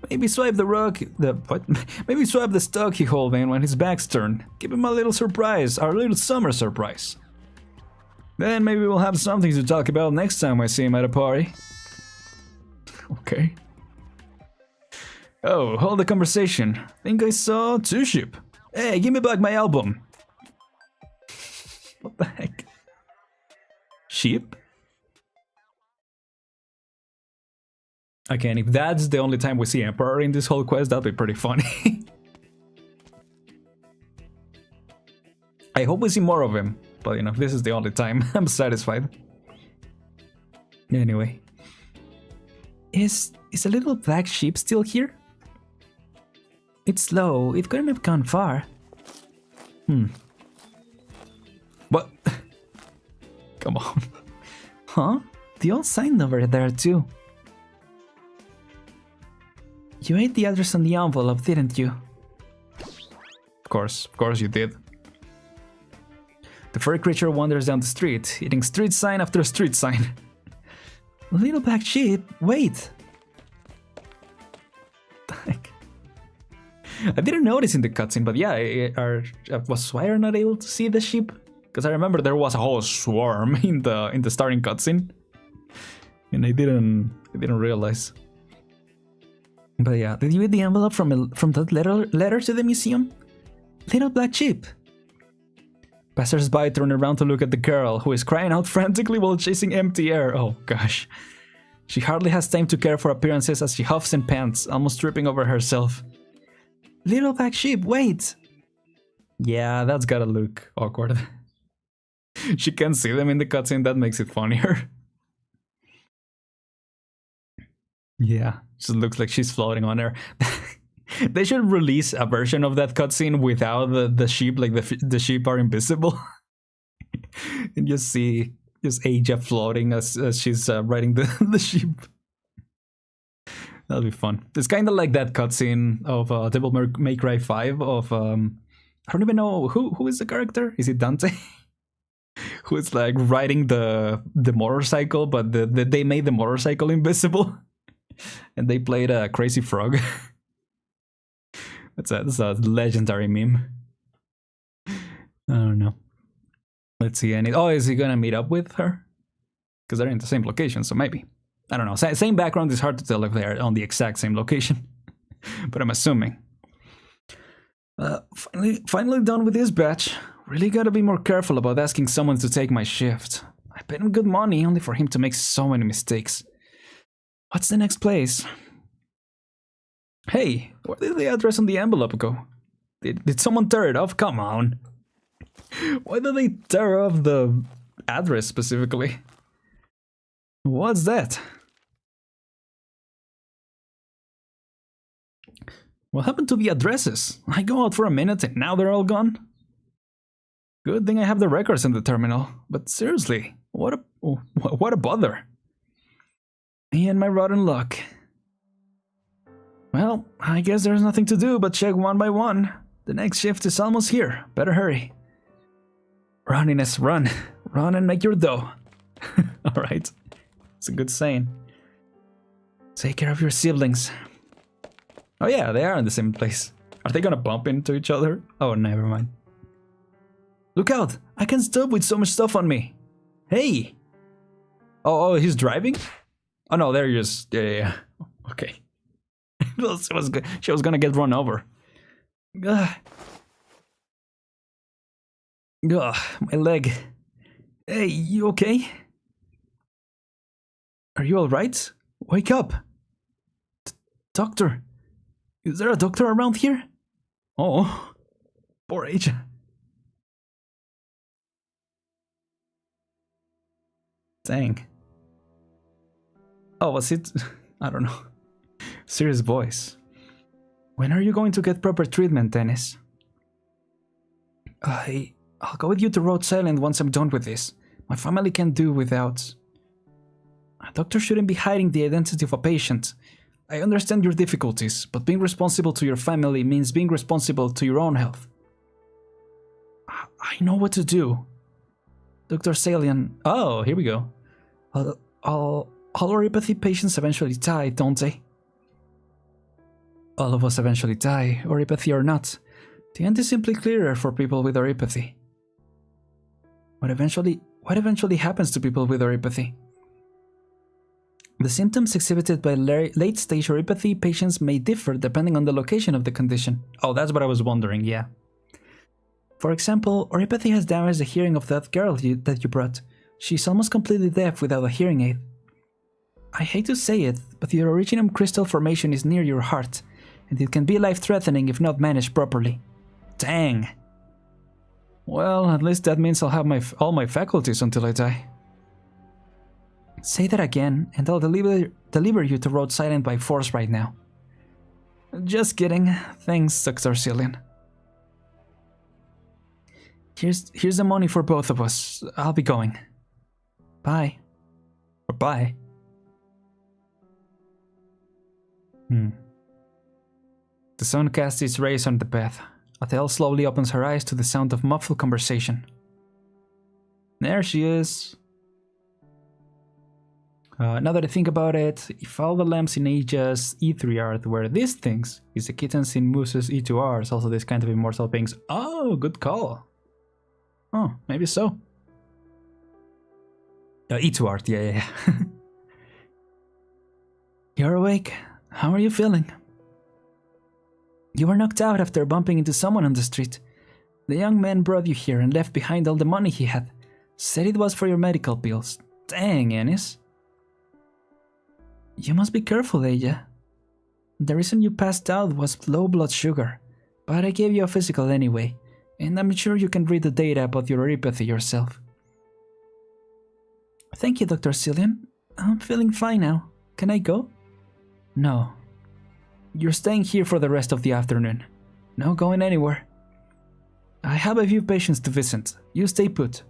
Speaker 1: Maybe swipe Maybe swipe the stock he holding when his back's turned. Give him a little surprise, our little summer surprise. Then maybe we'll have something to talk about next time I see him at a party. Okay. Oh, hold the conversation. Think I saw two sheep. Hey, give me back my album. What the heck? Sheep? Okay, and if that's the only time we see Emperor in this whole quest, that'd be pretty funny. I hope we see more of him, but you know, this is the only time. I'm satisfied. Anyway. Is a little black sheep still here? It's slow, it couldn't have gone far. What? Come on. Huh? The old sign over there too. You ate the address on the envelope, didn't you? Of course you did. The furry creature wanders down the street, eating street sign after street sign. Little black sheep, wait! I didn't notice in the cutscene, but yeah, was Swire not able to see the sheep? Because I remember there was a whole swarm in the starting cutscene, and I didn't realize. But yeah, did you read the envelope from that letter to the museum? Little black sheep. Passers-by turn around to look at the girl, who is crying out frantically while chasing empty air. Oh gosh. She hardly has time to care for appearances as she huffs and pants, almost tripping over herself. Little black sheep, wait! Yeah, that's gotta look awkward. She can't see them in the cutscene, that makes it funnier. Yeah, just looks like she's floating on air. They should release a version of that cutscene without the sheep, like the sheep are invisible. And just see Aja floating as she's riding the sheep. That'll be fun. It's kind of like that cutscene of Devil May Cry 5 of I don't even know who is the character. Is it Dante? Who is like riding the motorcycle, but they made the motorcycle invisible, and they played a Crazy Frog. That's a legendary meme. I don't know. Let's see. Is he gonna meet up with her? Because they're in the same location, so maybe. I don't know. Same background, is hard to tell if they're on the exact same location. But I'm assuming. Finally done with this batch. Really gotta be more careful about asking someone to take my shift. I paid him good money only for him to make so many mistakes. What's the next place? Hey, where did the address on the envelope go? Did someone tear it off? Come on. Why did they tear off the address specifically? What's that? What happened to the addresses? I go out for a minute and now they're all gone? Good thing I have the records in the terminal. But seriously, what a bother. Me and my rotten luck. Well, I guess there's nothing to do but check one by one. The next shift is almost here. Better hurry. Run, Ines, run. Run and make your dough. Alright. It's a good saying. Take care of your siblings. Oh yeah, they are in the same place. Are they gonna bump into each other? Oh, never mind. Look out! I can't stop with so much stuff on me. Hey! Oh, he's driving? Oh no, there he is. Yeah. Okay. She was gonna get run over. Ugh, my leg. Hey, you okay? Are you alright? Wake up! Doctor! Is there a doctor around here? Oh, poor Aja. Dang. Oh, was it? I don't know. Serious voice. When are you going to get proper treatment, Dennis? I'll go with you to Rhodes Island once I'm done with this. My family can't do without... A doctor shouldn't be hiding the identity of a patient. I understand your difficulties, but being responsible to your family means being responsible to your own health. I know what to do. Dr. Salian... Oh, here we go. All oropathy patients eventually die, don't they? All of us eventually die, oropathy or not. The end is simply clearer for people with oropathy. What What eventually happens to people with oropathy? The symptoms exhibited by late-stage oropathy patients may differ depending on the location of the condition. Oh, that's what I was wondering, yeah. For example, oropathy has damaged the hearing of that girl that you brought. She's almost completely deaf without a hearing aid. I hate to say it, but the originum crystal formation is near your heart, and it can be life-threatening if not managed properly. Dang. Well, at least that means I'll have all my faculties until I die. Say that again, and I'll deliver you to Rhode Island by force right now. Just kidding. Thanks, Dr. Cillian. Here's the money for both of us. I'll be going. Bye. Or bye. The sun casts its rays on the bed. Adele slowly opens her eyes to the sound of muffled conversation. There she is. Now that I think about it, if all the lamps in Aegis E3 are were these things, is the kittens in Moose's E2Rs also this kind of immortal beings? Oh, good call. Oh, maybe so. E2R, yeah. You're awake. How are you feeling? You were knocked out after bumping into someone on the street. The young man brought you here and left behind all the money he had. Said it was for your medical bills. Dang, Ennis. You must be careful, Aya. The reason you passed out was low blood sugar, but I gave you a physical anyway, and I'm sure you can read the data about your oropathy yourself. Thank you, Dr. Cillian. I'm feeling fine now. Can I go? No. You're staying here for the rest of the afternoon. No going anywhere. I have a few patients to visit. You stay put.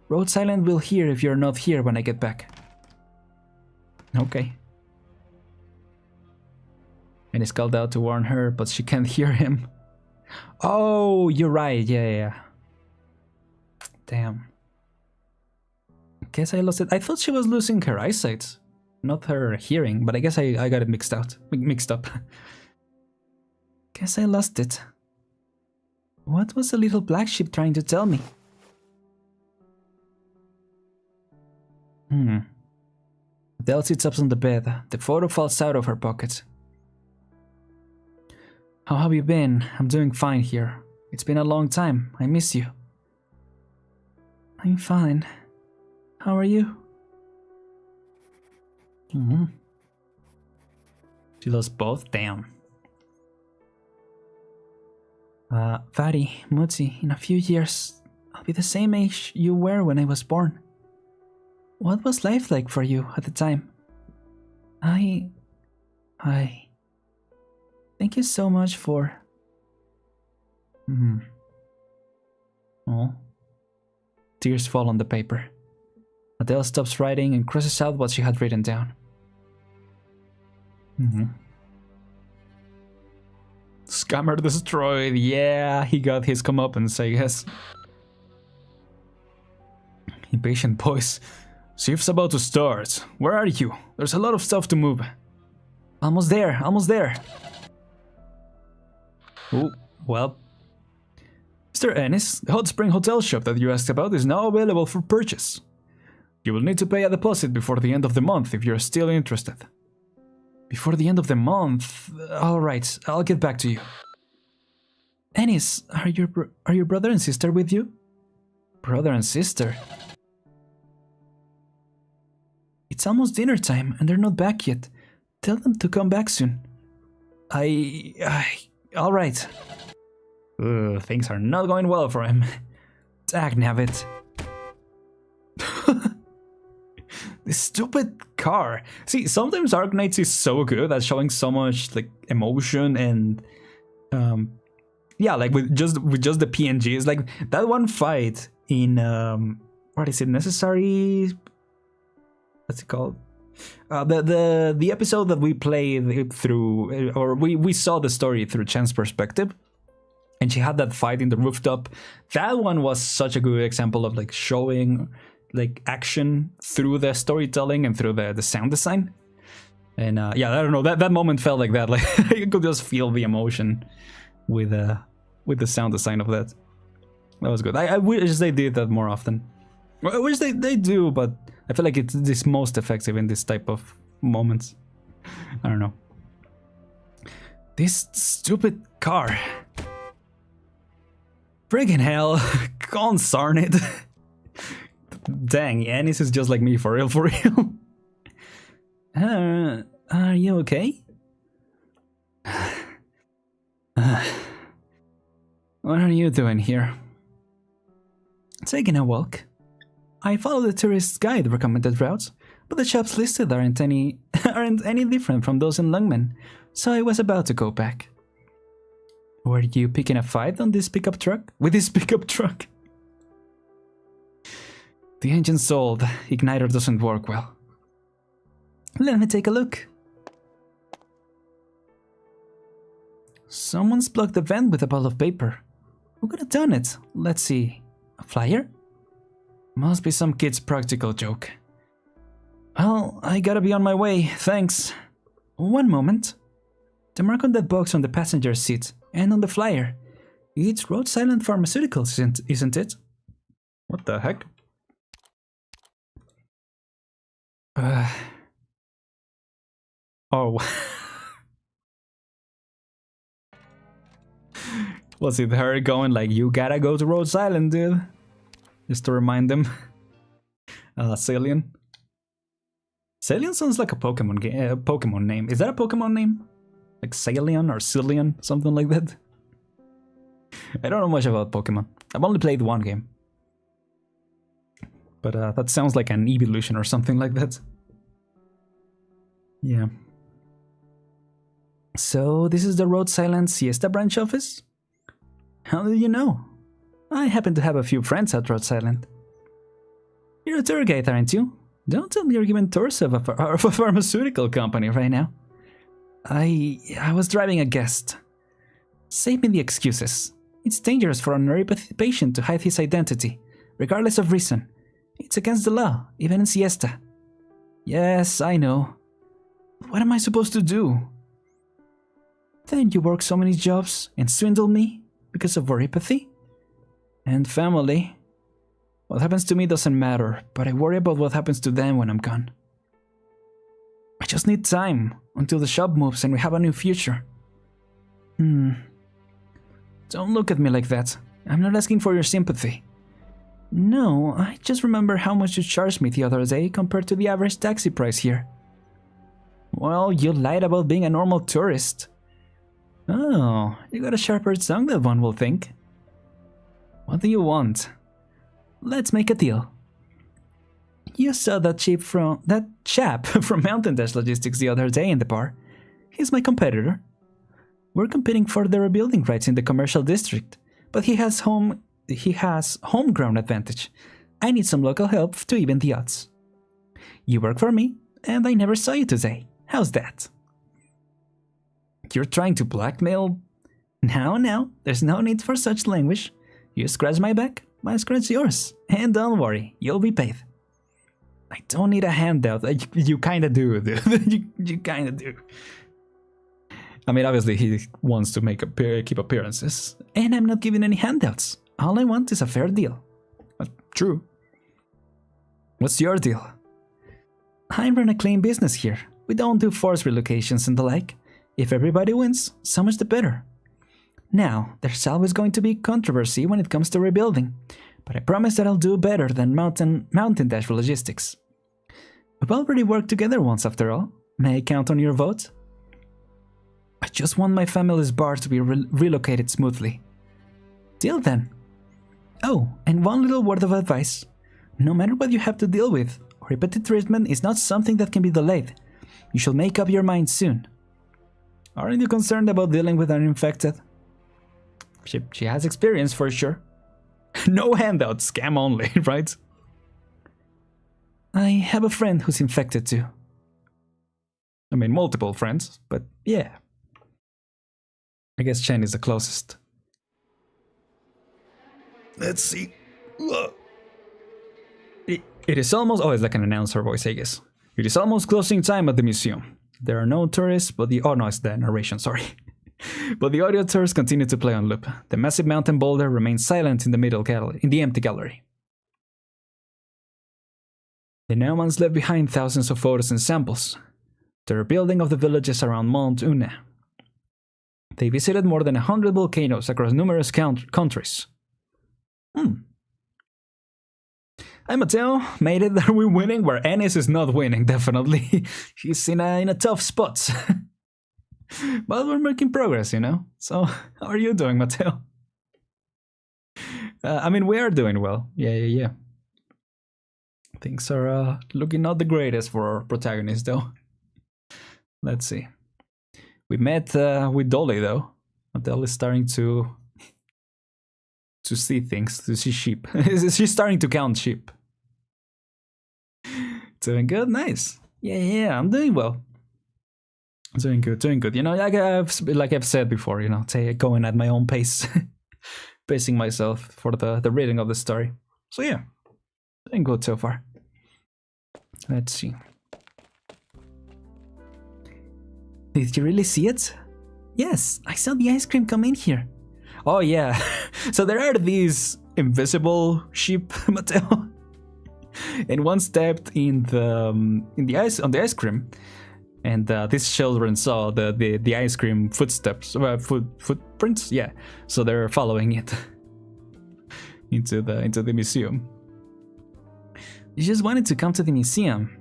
Speaker 1: Rhode Island will hear if you're not here when I get back. Okay. And he's called out to warn her, but she can't hear him. Oh, you're right. Yeah. Damn. Guess I lost it. I thought she was losing her eyesight, not her hearing, but I guess I got it mixed up. Guess I lost it. What was the little black sheep trying to tell me? Adele sits up on the bed. The photo falls out of her pocket. How have you been? I'm doing fine here. It's been a long time. I miss you. I'm fine. How are you? She lost both? Damn. Vati, Mutsi, in a few years, I'll be the same age you were when I was born. What was life like for you at the time? Thank you so much for... Oh. Tears fall on the paper. Adele stops writing and crosses out what she had written down. Scammer destroyed. Yeah, he got his comeuppance, I guess. Impatient voice. Shift's about to start. Where are you? There's a lot of stuff to move. Almost there. Oh, well. Mr. Ennis, the Hot Spring Hotel shop that you asked about is now available for purchase. You will need to pay a deposit before the end of the month if you're still interested. Before the end of the month? Alright, I'll get back to you. Ennis, are your brother and sister with you? Brother and sister? It's almost dinner time and they're not back yet. Tell them to come back soon. Alright. Things are not going well for him. Dagnabbit. This stupid car. See, sometimes Arknights is so good at showing so much like emotion and yeah, like with just the PNGs. Like that one fight in what is it? Necessary? What's it called? The episode that we played through, or we saw the story through Chan's perspective, and she had that fight in the rooftop. That one was such a good example of like showing like action through the storytelling and through the sound design. And yeah, I don't know, that moment felt like that. Like you could just feel the emotion with the sound design of that. That was good. I wish they did that more often. I wish they do, but I feel like it's most effective in this type of moments. I don't know. This stupid car. Friggin' hell. Consarn it. Dang, Annis is just like me, for real, for real. Are you okay? What are you doing here? Taking a walk. I follow the tourist guide recommended routes, but the shops listed aren't any different from those in Lungmen, so I was about to go back. Were you picking a fight on this pickup truck? With this pickup truck? The engine's sold. Igniter doesn't work well. Let me take a look. Someone's plugged the vent with a ball of paper. Who could have done it? Let's see. A flyer? Must be some kid's practical joke. Well, I gotta be on my way, thanks. One moment. The mark on that box on the passenger seat and on the flyer. It's Rhode Island Pharmaceuticals, isn't it? What the heck? Oh. Was it her going like, you gotta go to Rhode Island, dude? Just to remind them. Salian. Salian sounds like a Pokemon game, Pokemon name. Is that a Pokemon name? Like Salian or Cillian, something like that? I don't know much about Pokemon. I've only played one game. But that sounds like an evolution or something like that. Yeah. So, this is the Rhode Island Siesta branch office? How did you know? I happen to have a few friends at Rhode Island. You're a tour guide, aren't you? Don't tell me you're giving tours of a pharmaceutical company right now. I was driving a guest. Save me the excuses. It's dangerous for an neuropathy patient to hide his identity, regardless of reason. It's against the law, even in siesta. Yes, I know. What am I supposed to do? Then you work so many jobs and swindle me because of neuropathy? And family. What happens to me doesn't matter, but I worry about what happens to them when I'm gone. I just need time until the shop moves and we have a new future. Don't look at me like that. I'm not asking for your sympathy. No, I just remember how much you charged me the other day compared to the average taxi price here. Well, you lied about being a normal tourist. Oh, you got a sharper tongue than one will think. What do you want? Let's make a deal. You saw that chap from Mountain Dash Logistics the other day in the bar. He's my competitor. We're competing for the rebuilding rights in the commercial district, but he has homegrown advantage. I need some local help to even the odds. You work for me, and I never saw you today. How's that? You're trying to blackmail? No, there's no need for such language. You scratch my back, I scratch yours. And don't worry, you'll be paid. I don't need a handout. You kinda do, dude. you kinda do. I mean, obviously he wants to keep appearances. And I'm not giving any handouts. All I want is a fair deal. But true. What's your deal? I run a clean business here. We don't do forced relocations and the like. If everybody wins, so much the better. Now, there's always going to be controversy when it comes to rebuilding, but I promise that I'll do better than Mountain Dash Logistics. We've already worked together once after all. May I count on your vote? I just want my family's bar to be relocated smoothly. Deal then. Oh, and one little word of advice. No matter what you have to deal with, repeated treatment is not something that can be delayed. You should make up your mind soon. Aren't you concerned about dealing with an infected? She has experience for sure. No handouts, scam only, right? I have a friend who's infected too. I mean, multiple friends, but yeah. I guess Chen is the closest. Let's see. It is almost... Oh, it's like an announcer voice, I guess. It is almost closing time at the museum. There are no tourists, but the... Oh no, it's the narration, sorry. But the audio tours continue to play on loop. The massive mountain boulder remains silent in the middle gallery, in the empty gallery. The Naumans left behind thousands of photos and samples. The rebuilding of the villages around Mount Une. They visited more than 100 volcanoes across numerous countries. I'm Adele. Made it. Are we winning? Where Ennis is not winning, definitely. She's in a tough spot. But we're making progress, you know? So, how are you doing, Mateo? I mean, we are doing well. Yeah. Things are looking not the greatest for our protagonist, though. Let's see. We met with Dolly, though. Adele is starting to see things, to see sheep. She's starting to count sheep. Doing good, nice. Yeah, I'm doing well. Doing good. You know, like I've said before, you know, going at my own pace, pacing myself for the reading of the story. So yeah, doing good so far. Let's see. Did you really see it? Yes, I saw the ice cream come in here. Oh yeah, so there are these invisible sheep, Mateo, and one stepped in the ice cream. And these children saw the ice cream footsteps, footprints, yeah. So they're following it into the museum. You just wanted to come to the museum.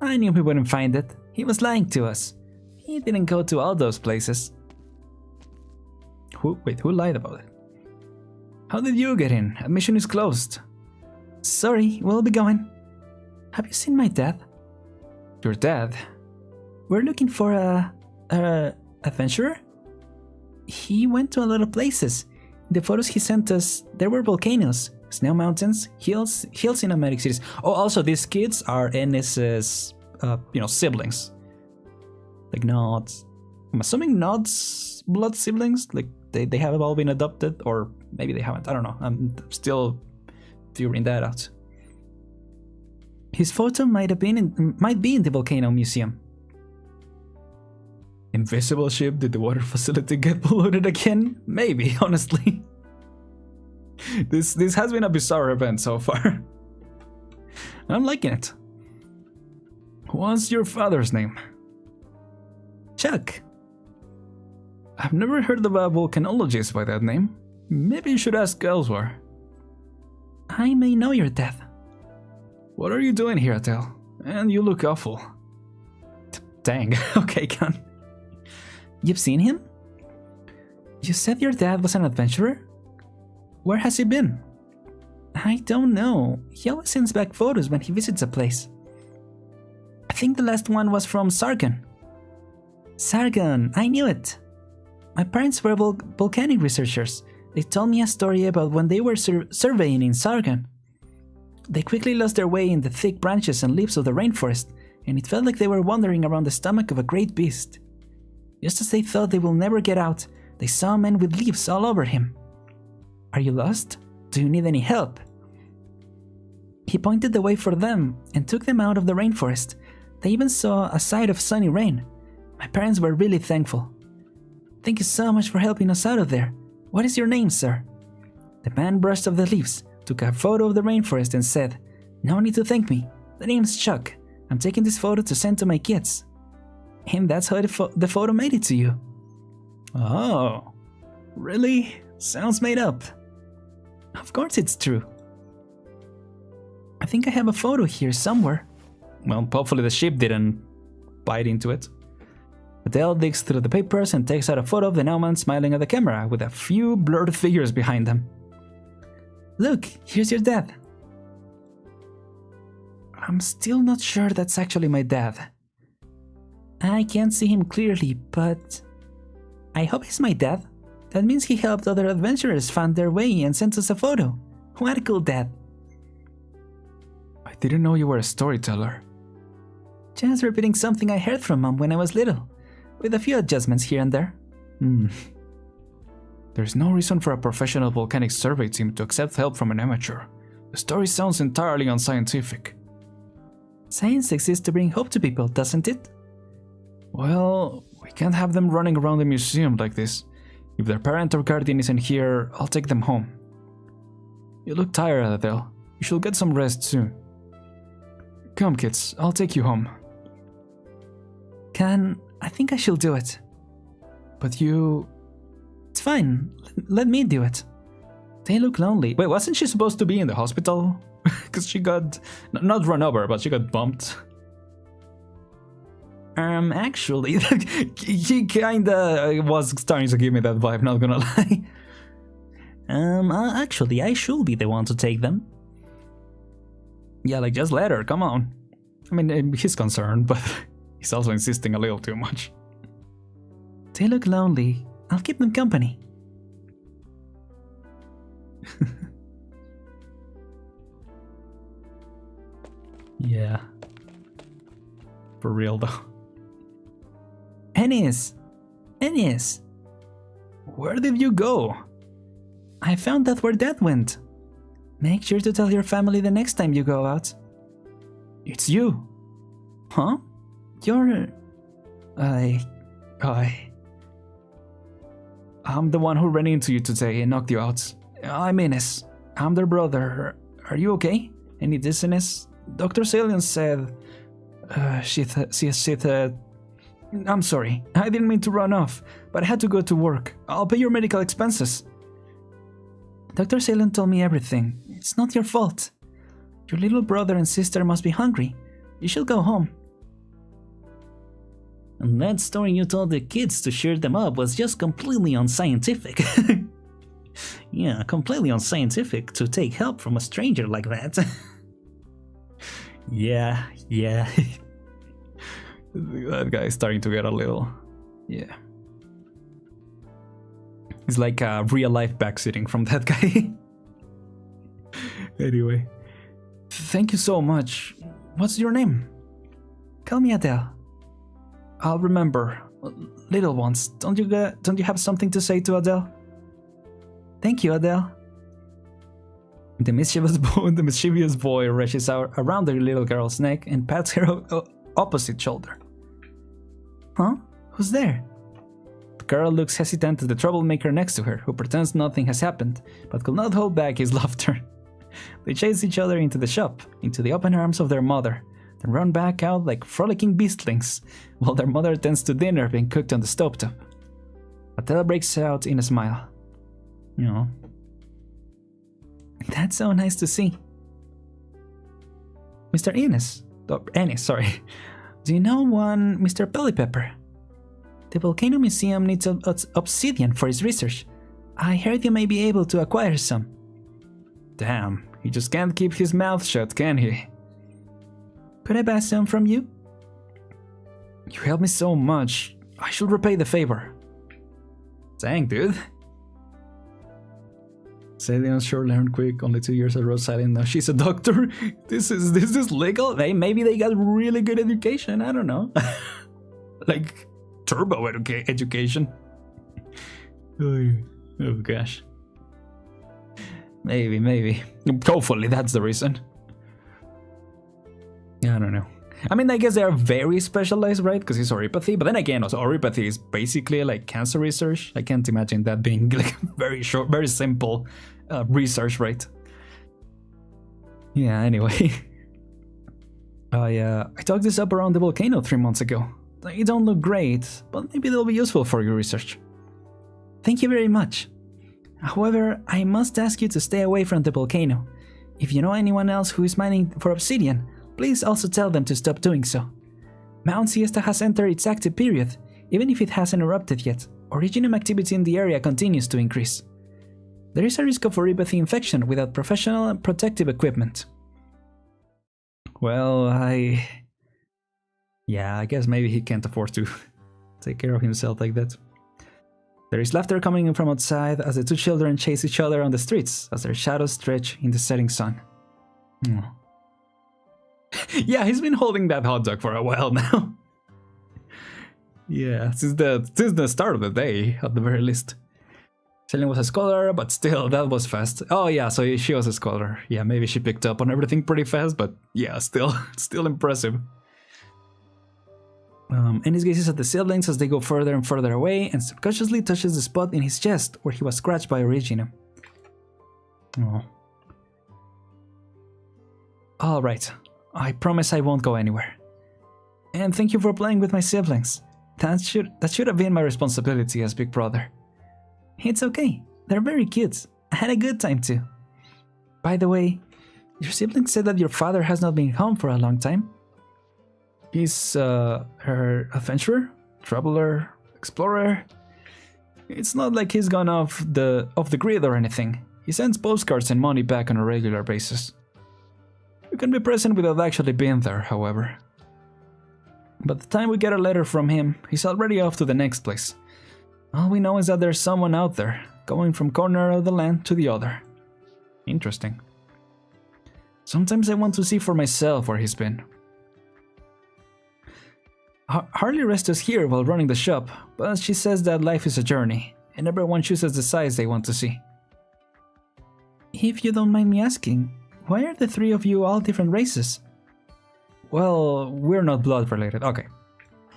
Speaker 1: I knew he wouldn't find it. He was lying to us. He didn't go to all those places. Who lied about it? How did you get in? Admission is closed. Sorry, we'll be going. Have you seen my dad? Your dad? We're looking for a adventurer. He went to a lot of places. In the photos he sent us, there were volcanoes, snow mountains, hills in nomadic cities. Oh, also these kids are Ennis's, siblings. Like not, I'm assuming not blood siblings. Like they have all been adopted, or maybe they haven't. I don't know. I'm still figuring that out. His photo might be in the volcano museum. Invisible ship, did the water facility get polluted again? Maybe, honestly. This has been a bizarre event so far. I'm liking it. What's your father's name? Chuck. I've never heard of a volcanologist by that name. Maybe you should ask elsewhere. I may know your dad. What are you doing here, Adele? And you look awful. Dang, okay, Con. You've seen him? You said your dad was an adventurer? Where has he been? I don't know. He always sends back photos when he visits a place. I think the last one was from Sargon. Sargon, I knew it. My parents were volcanic researchers. They told me a story about when they were surveying in Sargon. They quickly lost their way in the thick branches and leaves of the rainforest, and it felt like they were wandering around the stomach of a great beast. Just as they thought they will never get out, they saw a man with leaves all over him. Are you lost? Do you need any help? He pointed the way for them and took them out of the rainforest. They even saw a sight of sunny rain. My parents were really thankful. Thank you so much for helping us out of there. What is your name, sir? The man brushed off the leaves, took a photo of the rainforest and said, No need to thank me. The name's Chuck. I'm taking this photo to send to my kids. And that's how the photo made it to you. Oh, really? Sounds made up. Of course it's true. I think I have a photo here somewhere. Well, hopefully the ship didn't bite into it. Adele digs through the papers and takes out a photo of the Nauman smiling at the camera with a few blurred figures behind them. Look, here's your dad. I'm still not sure that's actually my dad. I can't see him clearly, but I hope he's my dad. That means he helped other adventurers find their way and sent us a photo. What a cool dad. I didn't know you were a storyteller. Just repeating something I heard from Mom when I was little, with a few adjustments here and there. There's no reason for a professional volcanic survey team to accept help from an amateur. The story sounds entirely unscientific. Science exists to bring hope to people, doesn't it? Well, we can't have them running around the museum like this. If their parent or guardian isn't here, I'll take them home. You look tired, Adele. You should get some rest soon. Come, kids, I'll take you home. I think I shall do it. But you... It's fine, let me do it. They look lonely. Wait, wasn't she supposed to be in the hospital? Because she got... not run over, but she got bumped. Actually, he kinda was starting to give me that vibe, not gonna lie. Actually, I should be the one to take them. Yeah, like, just let her, come on. I mean, he's concerned, but he's also insisting a little too much. They look lonely. I'll keep them company. Yeah. For real, though. Ennis! Ennis! Where did you go? I found out where Dad went. Make sure to tell your family the next time you go out. It's you. Huh? You're... I'm the one who ran into you today and knocked you out. I'm Ines. I'm their brother. Are you okay? Any dizziness? Dr. Salian said... she said... I'm sorry. I didn't mean to run off, but I had to go to work. I'll pay your medical expenses. Dr. Salian told me everything. It's not your fault. Your little brother and sister must be hungry. You should go home. And that story you told the kids to cheer them up was just completely unscientific. Yeah, completely unscientific to take help from a stranger like that. Yeah. That guy's starting to get a little... yeah. It's like a real-life backseating from that guy. Anyway. Thank you so much. What's your name? Call me Adele. I'll remember. Little ones, don't you have something to say to Adele? Thank you, Adele. The mischievous boy rushes around the little girl's neck and pats her opposite shoulder. Huh? Who's there? The girl looks hesitant at the troublemaker next to her, who pretends nothing has happened, but could not hold back his laughter. They chase each other into the shop, into the open arms of their mother, then run back out like frolicking beastlings, while their mother tends to dinner being cooked on the stovetop. Adele breaks out in a smile. You know. That's so nice to see. Mr. Ennis, sorry. Do you know one Mr. Pelipepper? The Volcano Museum needs obsidian for his research. I heard you may be able to acquire some. Damn, he just can't keep his mouth shut, can he? Could I buy some from you? You helped me so much. I should repay the favor. Dang, dude. Salian sure learned quick, only 2 years at Rose Island, now she's a doctor. This is legal? Maybe they got really good education, I don't know. Like, turbo education. Oh gosh. Maybe. Hopefully that's the reason. I don't know. I mean, I guess they are very specialized, right? Because it's oropathy. But then again, also oropathy is basically like cancer research. I can't imagine that being like very short, very simple research, right? Yeah, anyway. I talked this up around the volcano 3 months ago. They don't look great, but maybe they'll be useful for your research. Thank you very much. However, I must ask you to stay away from the volcano. If you know anyone else who is mining for obsidian, please also tell them to stop doing so. Mount Siesta has entered its active period, even if it hasn't erupted yet. Originum activity in the area continues to increase. There is a risk of oropathy infection without professional and protective equipment. Well, yeah, I guess maybe he can't afford to take care of himself like that. There is laughter coming in from outside as the two children chase each other on the streets as their shadows stretch in the setting sun. Yeah, he's been holding that hot dog for a while now. Yeah, since the start of the day, at the very least. Selene was a scholar, but still, that was fast. Oh yeah, so she was a scholar. Yeah, maybe she picked up on everything pretty fast, but yeah, still impressive. Ennis gazes at the siblings as they go further and further away and subconsciously touches the spot in his chest where he was scratched by Originum. Oh. Alright, I promise I won't go anywhere. And thank you for playing with my siblings. That should have been my responsibility as big brother. It's okay. They're very cute. I had a good time too. By the way, your siblings said that your father has not been home for a long time. He's her adventurer, traveler, explorer. It's not like he's gone off the grid or anything. He sends postcards and money back on a regular basis. You can be present without actually being there, however. By the time we get a letter from him, he's already off to the next place. All we know is that there's someone out there, going from corner of the land to the other. Interesting. Sometimes I want to see for myself where he's been. Harley rests us here while running the shop, but she says that life is a journey, and everyone chooses the size they want to see. If you don't mind me asking, why are the three of you all different races? Well, we're not blood related. Okay,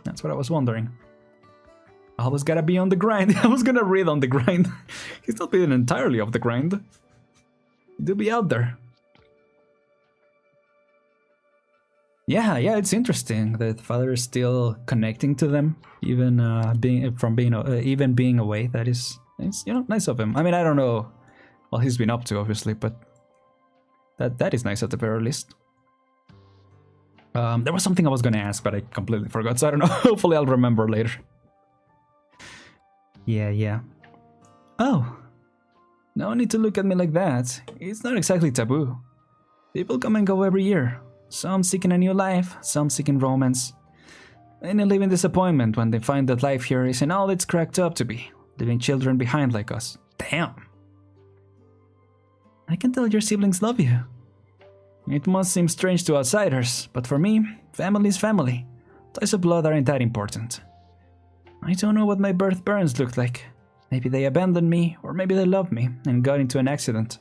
Speaker 1: that's what I was wondering. Always gotta be on the grind. I was gonna read on the grind. He's not being entirely off the grind. Do be out there. Yeah, it's interesting that father is still connecting to them, even being away. That is, it's, you know, nice of him. I mean, I don't know what he's been up to, obviously, but that is nice at the very least. There was something I was gonna ask, but I completely forgot, so I don't know. Hopefully I'll remember later. Yeah. Oh, no need to look at me like that. It's not exactly taboo. People come and go every year. Some seeking a new life, some seeking romance. And they live in disappointment when they find that life here isn't all it's cracked up to be, leaving children behind like us. Damn. I can tell your siblings love you. It must seem strange to outsiders, but for me, family is family. Ties of blood aren't that important. I don't know what my birth parents looked like. Maybe they abandoned me, or maybe they loved me and got into an accident.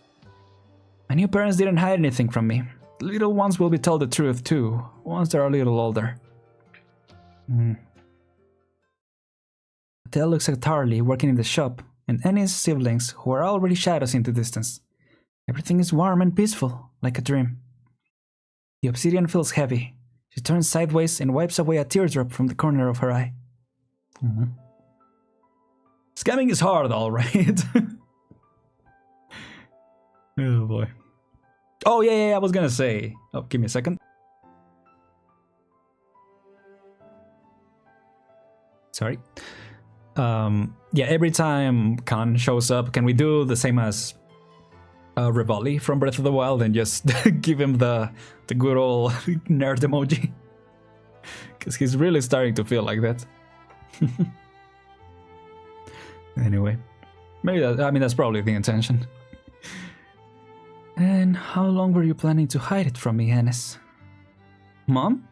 Speaker 1: My new parents didn't hide anything from me. The little ones will be told the truth too, once they're a little older. Adele looks at Harley working in the shop, and Annie's siblings, who are already shadows in the distance. Everything is warm and peaceful, like a dream. The obsidian feels heavy. She turns sideways and wipes away a teardrop from the corner of her eye. Scamming is hard, alright. Oh boy. Oh yeah, I was gonna say. Oh, give me a second. Sorry. Yeah, every time Khan shows up, can we do the same as Rivali from Breath of the Wild and just give him the good old nerd emoji? Because he's really starting to feel like that. Anyway, maybe that's probably the intention. And how long were you planning to hide it from me, Hannes? Mom?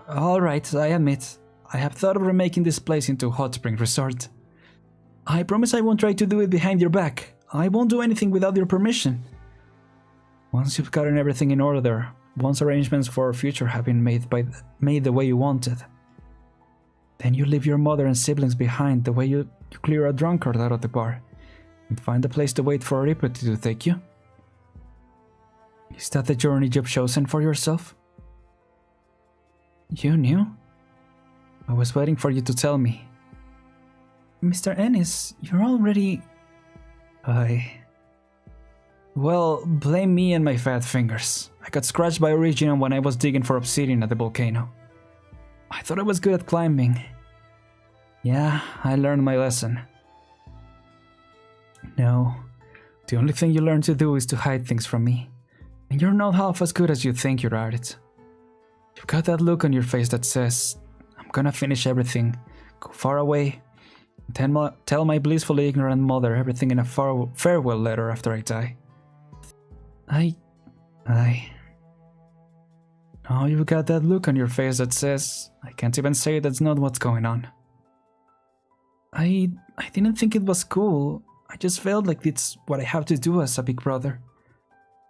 Speaker 1: Alright, I admit, I have thought of remaking this place into a hot spring resort. I promise I won't try to do it behind your back. I won't do anything without your permission. Once you've gotten everything in order, once arrangements for our future have been made the way you wanted, then you leave your mother and siblings behind the way you clear a drunkard out of the bar and find a place to wait for Ripper to take you. Is that the journey you've chosen for yourself? You knew? I was waiting for you to tell me. Mr. Ennis, you're already... Well, blame me and my fat fingers. I got scratched by Original when I was digging for obsidian at the volcano. I thought I was good at climbing. Yeah, I learned my lesson. No, the only thing you learn to do is to hide things from me. And you're not half as good as you think you're at it. You've got that look on your face that says, I'm gonna finish everything, go far away, and tell my blissfully ignorant mother everything in a farewell letter after I die. Oh, you've got that look on your face that says, I can't even say that's not what's going on. I didn't think it was cool. I just felt like it's what I have to do as a big brother.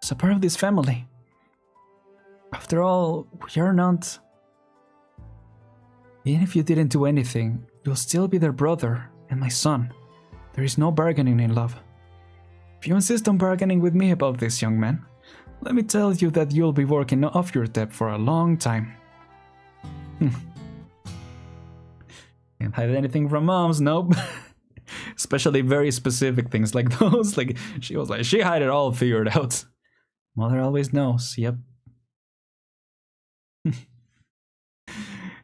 Speaker 1: As a part of this family. After all, you're not... Even if you didn't do anything, you'll still be their brother and my son. There is no bargaining in love. If you insist on bargaining with me about this, young man, Let me tell you that you'll be working off your debt for a long time. Can't hide anything from moms, nope. Especially very specific things like those. Like, she was like, she had it all figured out. Mother always knows, yep.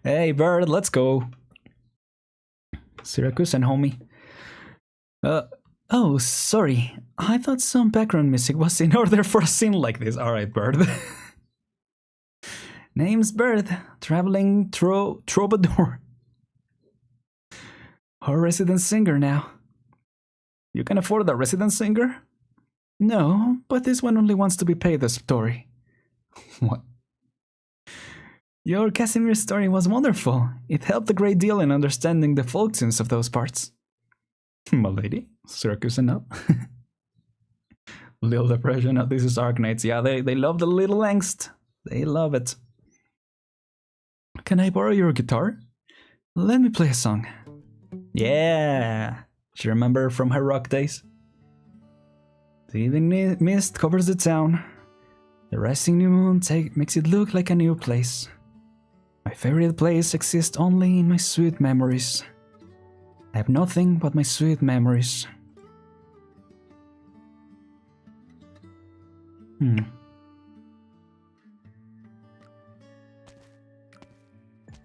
Speaker 1: Hey, Bird, let's go. Syracuse and homie. Oh, sorry. I thought some background music was in order for a scene like this. Alright, Bird. Name's Bird, traveling troubadour. Or resident singer now. You can afford a resident singer? No, but this one only wants to be paid the story. What? Your Casimir story was wonderful. It helped a great deal in understanding the folk tunes of those parts. My lady, Syracuse and up. Little depression. This is Arknights. Yeah, they love the little angst. They love it. Can I borrow your guitar? Let me play a song. Yeah. She remember from her rock days. The evening mist covers the town. The rising new moon makes it look like a new place. My favorite place exists only in my sweet memories. I have nothing but my sweet memories.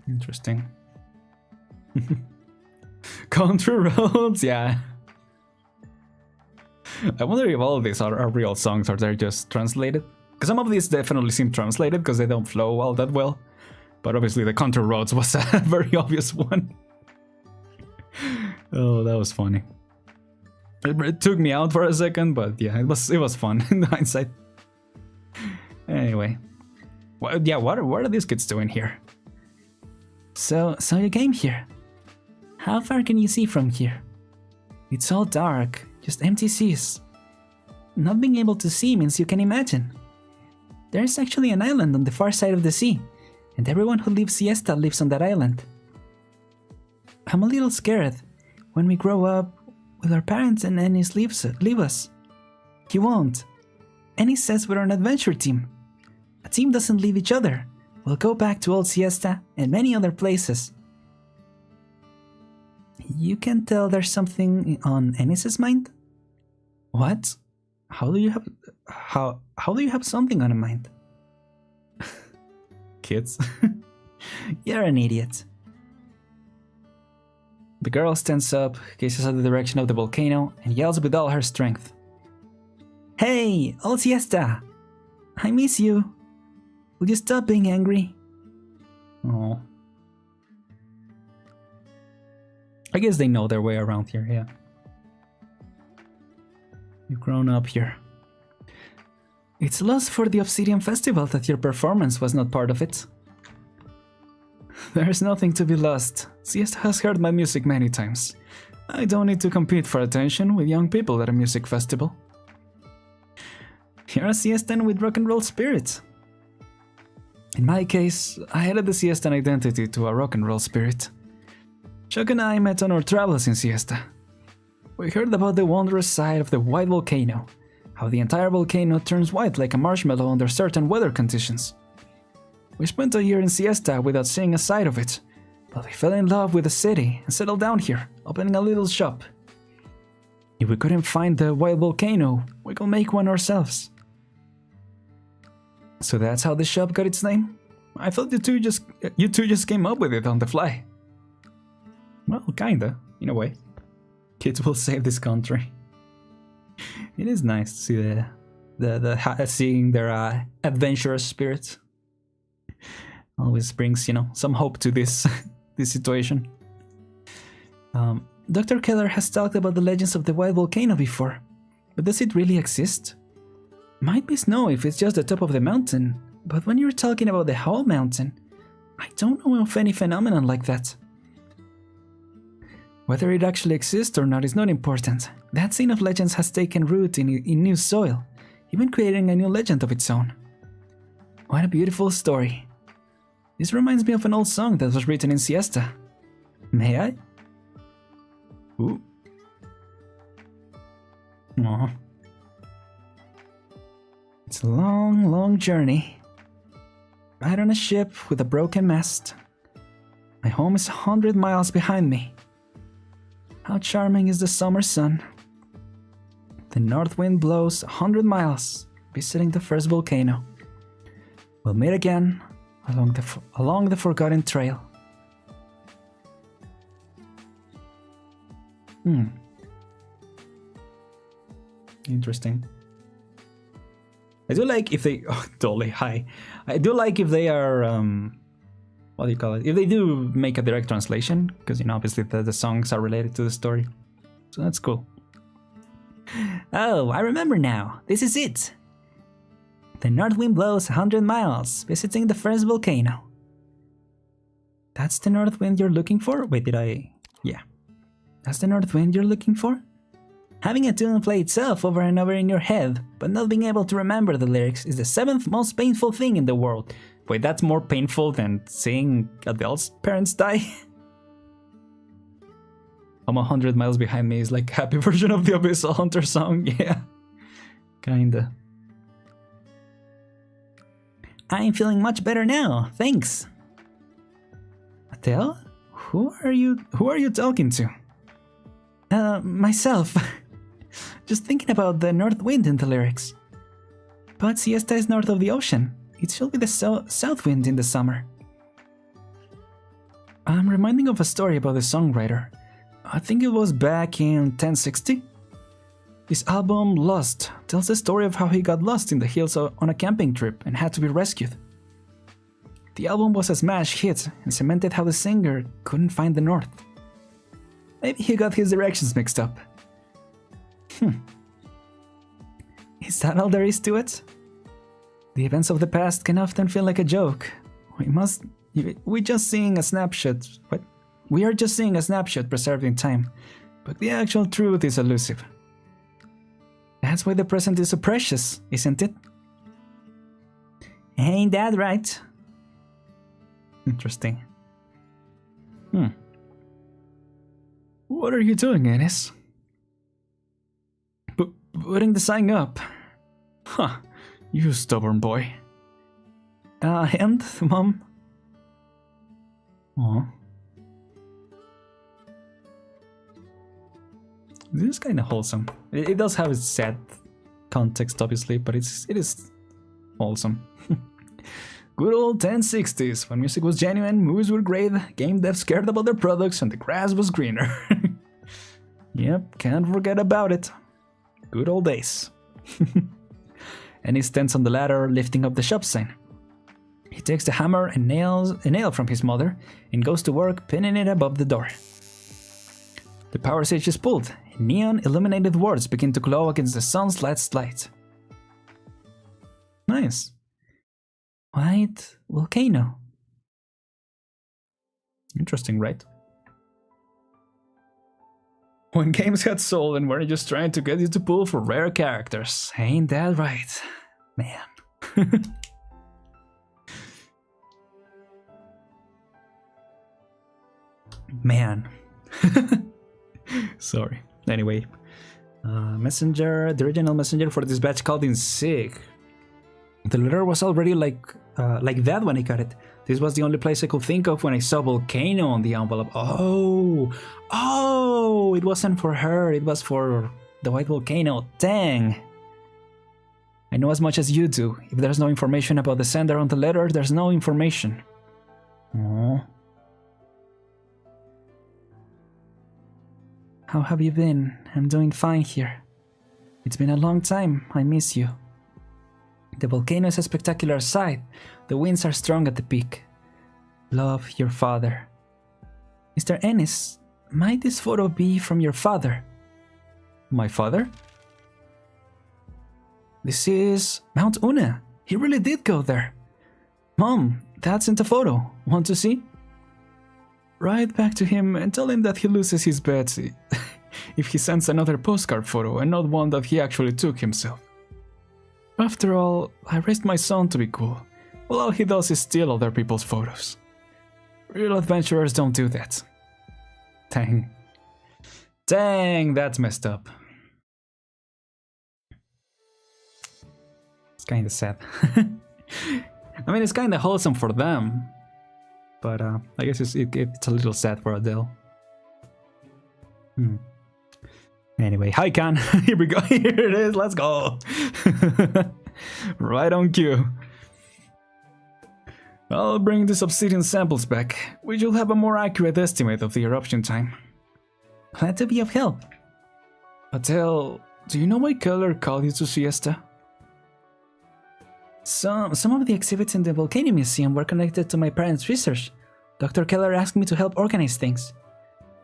Speaker 1: Interesting. Country roads, yeah. I wonder if all of these are real songs or they're just translated. Because some of these definitely seem translated because they don't flow all that well. But obviously the country roads was a very obvious one. Oh, that was funny. It took me out for a second, but yeah, it was fun in hindsight. Anyway, what are these kids doing here? So you came here. How far can you see from here? It's all dark, just empty seas. Not being able to see means you can imagine. There's actually an island on the far side of the sea, and everyone who leaves Siesta lives on that island. I'm a little scared. When we grow up, will our parents and Ennis leave us? He won't. Ennis says we're an adventure team. A team doesn't leave each other. We'll go back to old Siesta and many other places. You can tell there's something on Ennis's mind? What? How do you have something on your mind? Kids. You're an idiot. The girl stands up, gazes at the direction of the volcano, and yells with all her strength. Hey, old Siesta! I miss you. Will you stop being angry? Oh. I guess they know their way around here, yeah. You've grown up here. It's a loss for the Obsidian Festival that your performance was not part of it. There's nothing to be lost. Siesta has heard my music many times. I don't need to compete for attention with young people at a music festival. You're a Siestan with rock and roll spirit. In my case, I added the Siestan identity to a rock and roll spirit. Chuck and I met on our travels in Siesta. We heard about the wondrous side of the white volcano, how the entire volcano turns white like a marshmallow under certain weather conditions. We spent a year in Siesta without seeing a sight of it, but we fell in love with the city and settled down here, opening a little shop. If we couldn't find the white volcano, we could make one ourselves. So that's how the shop got its name? I thought you two just came up with it on the fly. Well, kinda, in a way. Kids will save this country. It is nice to see seeing their adventurous spirit. Always brings, some hope to this this situation. Dr. Keller has talked about the legends of the white volcano before, but does it really exist? Might be snow if it's just the top of the mountain, but when you're talking about the whole mountain, I don't know of any phenomenon like that. Whether it actually exists or not is not important. That scene of legends has taken root in new soil, even creating a new legend of its own. What a beautiful story. This reminds me of an old song that was written in Siesta. May I? Ooh. Aww. It's a long, long journey. Right on a ship with a broken mast. My home is 100 miles behind me. How charming is the summer sun. The north wind blows 100 miles, visiting the first volcano. We'll meet again along the forgotten trail. Interesting. I do like if they... Oh, Dolly, hi. I do like if they are... what do you call it? If they do make a direct translation, because, you know, obviously the songs are related to the story. So that's cool. Oh, I remember now. This is it. The north wind blows 100 miles, visiting the first volcano. That's the north wind you're looking for? Wait, did I... Yeah. That's the north wind you're looking for? Having a tune play itself over and over in your head, but not being able to remember the lyrics is the 7th most painful thing in the world. Wait, that's more painful than seeing Adele's parents die? I'm 100 miles behind me is like happy version of the Abyssal Hunter song, yeah. Kinda. I'm feeling much better now, thanks. Adele? Who are you talking to? Myself. Just thinking about the north wind in the lyrics. But siesta is north of the ocean. It should be the south wind in the summer. I'm reminding of a story about the songwriter. I think it was back in 1060. His album Lost tells the story of how he got lost in the hills on a camping trip and had to be rescued. The album was a smash hit and cemented how the singer couldn't find the north. Maybe he got his directions mixed up. Is that all there is to it? The events of the past can often feel like a joke. We're just seeing a snapshot. What? We are just seeing a snapshot preserved in time, but the actual truth is elusive. That's why the present is so precious, isn't it? Ain't that right? Interesting. What are you doing, Ennis? Putting the sign up. Huh, you stubborn boy. And, Mom? Aw. This is kind of wholesome. It does have its sad context, obviously, but it is wholesome. Good old 1060s, when music was genuine, movies were great, game devs cared about their products, and the grass was greener. Yep, can't forget about it. Good old days. And he stands on the ladder, lifting up the shop sign. He takes the hammer and nails a nail from his mother and goes to work pinning it above the door. The power switch is pulled, and neon-illuminated words begin to glow against the sun's last light. Nice. White volcano. Interesting, right? When games had soul and weren't just trying to get you to pull for rare characters. Ain't that right? Man. Man. Sorry. Anyway. Messenger. The original messenger for this batch called in sick. The letter was already like that when I got it. This was the only place I could think of when I saw volcano on the envelope. Oh, it wasn't for her, it was for the white volcano. Dang. I know as much as you do. If there's no information about the sender on the letter, there's no information. Aww. How have you been? I'm doing fine here. It's been a long time. I miss you. The volcano is a spectacular sight. The winds are strong at the peak. Love, your father. Mr. Ennis, might this photo be from your father? My father? This is Mount Una. He really did go there. Mom, that's in the photo. Want to see? Write back to him and tell him that he loses his bets if he sends another postcard photo and not one that he actually took himself. After all, I raised my son to be cool, while all he does is steal other people's photos. Real adventurers don't do that. Dang. Dang, that's messed up. It's kind of sad. I mean, it's kind of wholesome for them, but I guess it's a little sad for Adele. Anyway, hi Khan. Here we go. Here it is. Let's go. Right on cue. I'll bring the obsidian samples back, which will have a more accurate estimate of the eruption time. Glad to be of help. Adele, do you know why Keller called you to siesta? Some of the exhibits in the Volcano Museum were connected to my parents' research. Dr. Keller asked me to help organize things.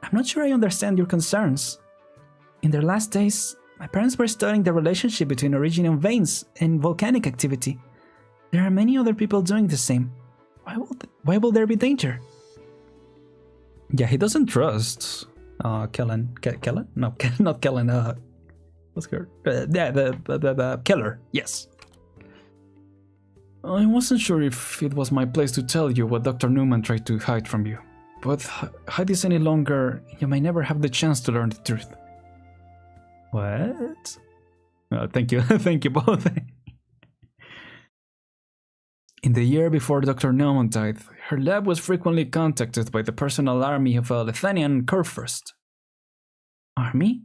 Speaker 1: I'm not sure I understand your concerns. In their last days, my parents were studying the relationship between Originium veins and volcanic activity. There are many other people doing the same. Why will there be danger? Yeah, he doesn't trust Kellen. Kellen? No, not Kellen. What's her? Yeah, the Keller. Yes. I wasn't sure if it was my place to tell you what Dr. Newman tried to hide from you. But hide this any longer, you may never have the chance to learn the truth. What? Thank you. Thank you both. In the year before Dr. Newman died, her lab was frequently contacted by the personal army of a Lethanian Kurfürst. Army?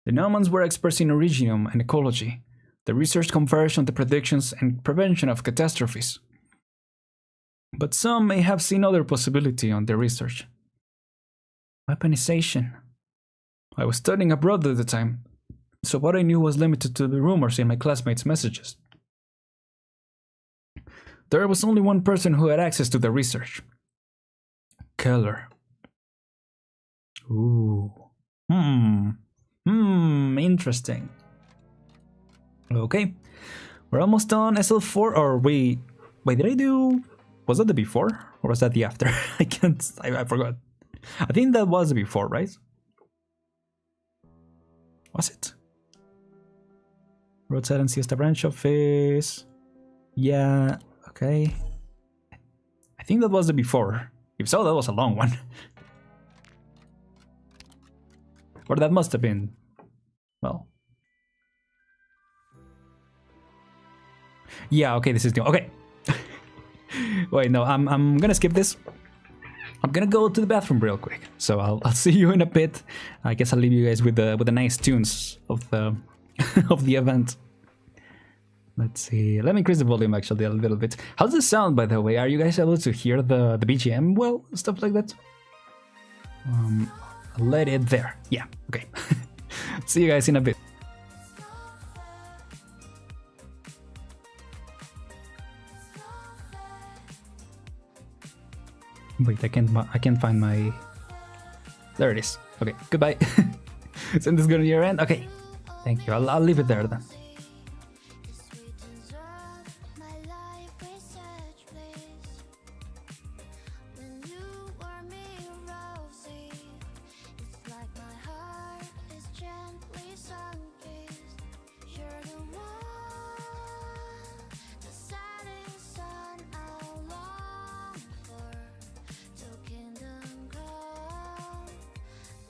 Speaker 1: The Neumans were experts in originium and ecology. The research converged on the predictions and prevention of catastrophes. But some may have seen other possibility on their research. Weaponization. I was studying abroad at the time, so what I knew was limited to the rumors in my classmates' messages. There was only one person who had access to the research. Keller. Ooh. Interesting. Okay. We're almost done SL4, or wait, did I do... Was that the before? Or was that the after? I forgot. I think that was the before, right? Was it? Roadside and Siesta Branch Office. Yeah, okay. I think that was the before. If so, that was a long one. Or that must have been... Well... Yeah, okay, this is new. Okay. Wait, no, I'm gonna skip this. I'm gonna go to the bathroom real quick. So I'll see you in a bit. I guess I'll leave you guys with the nice tunes of the of the event. Let's see. Let me increase the volume actually a little bit. How's the sound, by the way? Are you guys able to hear the BGM well? Stuff like that? I'll let it there. Yeah, okay. See you guys in a bit. Wait, I can't find my... There it is. Okay, goodbye. Isn't this gonna be your end? Okay, thank you. I'll leave it there then.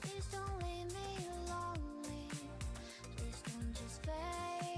Speaker 2: Please don't leave me lonely. Please don't just fade.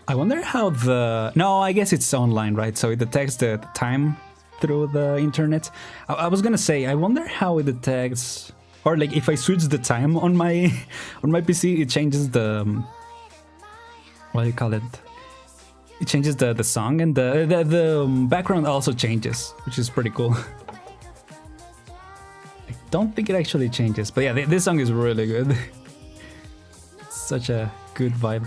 Speaker 1: I wonder how the... No, I guess it's online, right? So it detects the time through the internet. I was gonna say, I wonder how it detects... Or like if I switch the time on my on my PC, it changes the... what do you call it? It changes the song, and the background also changes, which is pretty cool. I don't think it actually changes, but yeah, this song is really good. Such a good vibe.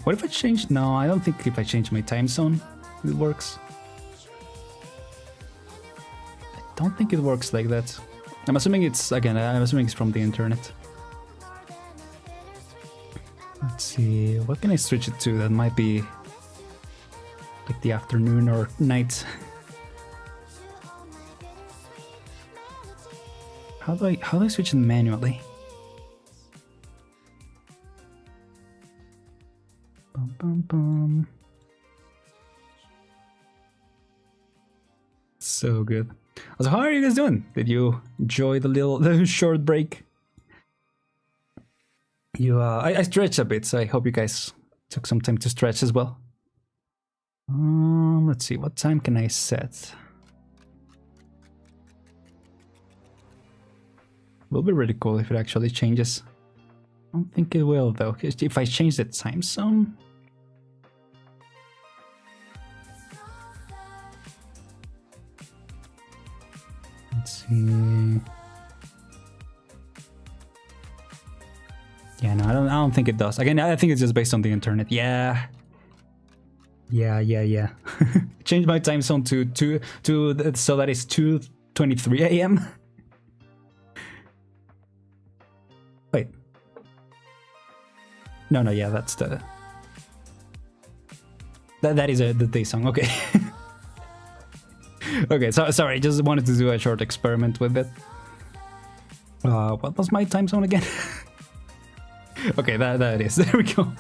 Speaker 1: What if I change? No, I don't think if I change my time zone, it works. I don't think it works like that. I'm assuming it's, again, I'm assuming it's from the internet. Let's see, what can I switch it to? That might be like the afternoon or night. How do I switch it manually? Bum, bum, bum. So good. So how are you guys doing? Did you enjoy the short break? I stretched a bit, so I hope you guys took some time to stretch as well. Let's see, what time can I set? Will be really cool if it actually changes. I don't think it will though. If I change the time zone. Let's see. Yeah, no, I don't think it does. Again, I think it's just based on the internet. Yeah. Change my time zone to so that it's 2:23 a.m. Wait. No, yeah, that's the... That is the day song, okay. Okay, so sorry, just wanted to do a short experiment with it. What was my time zone again? Okay, that is. There we go.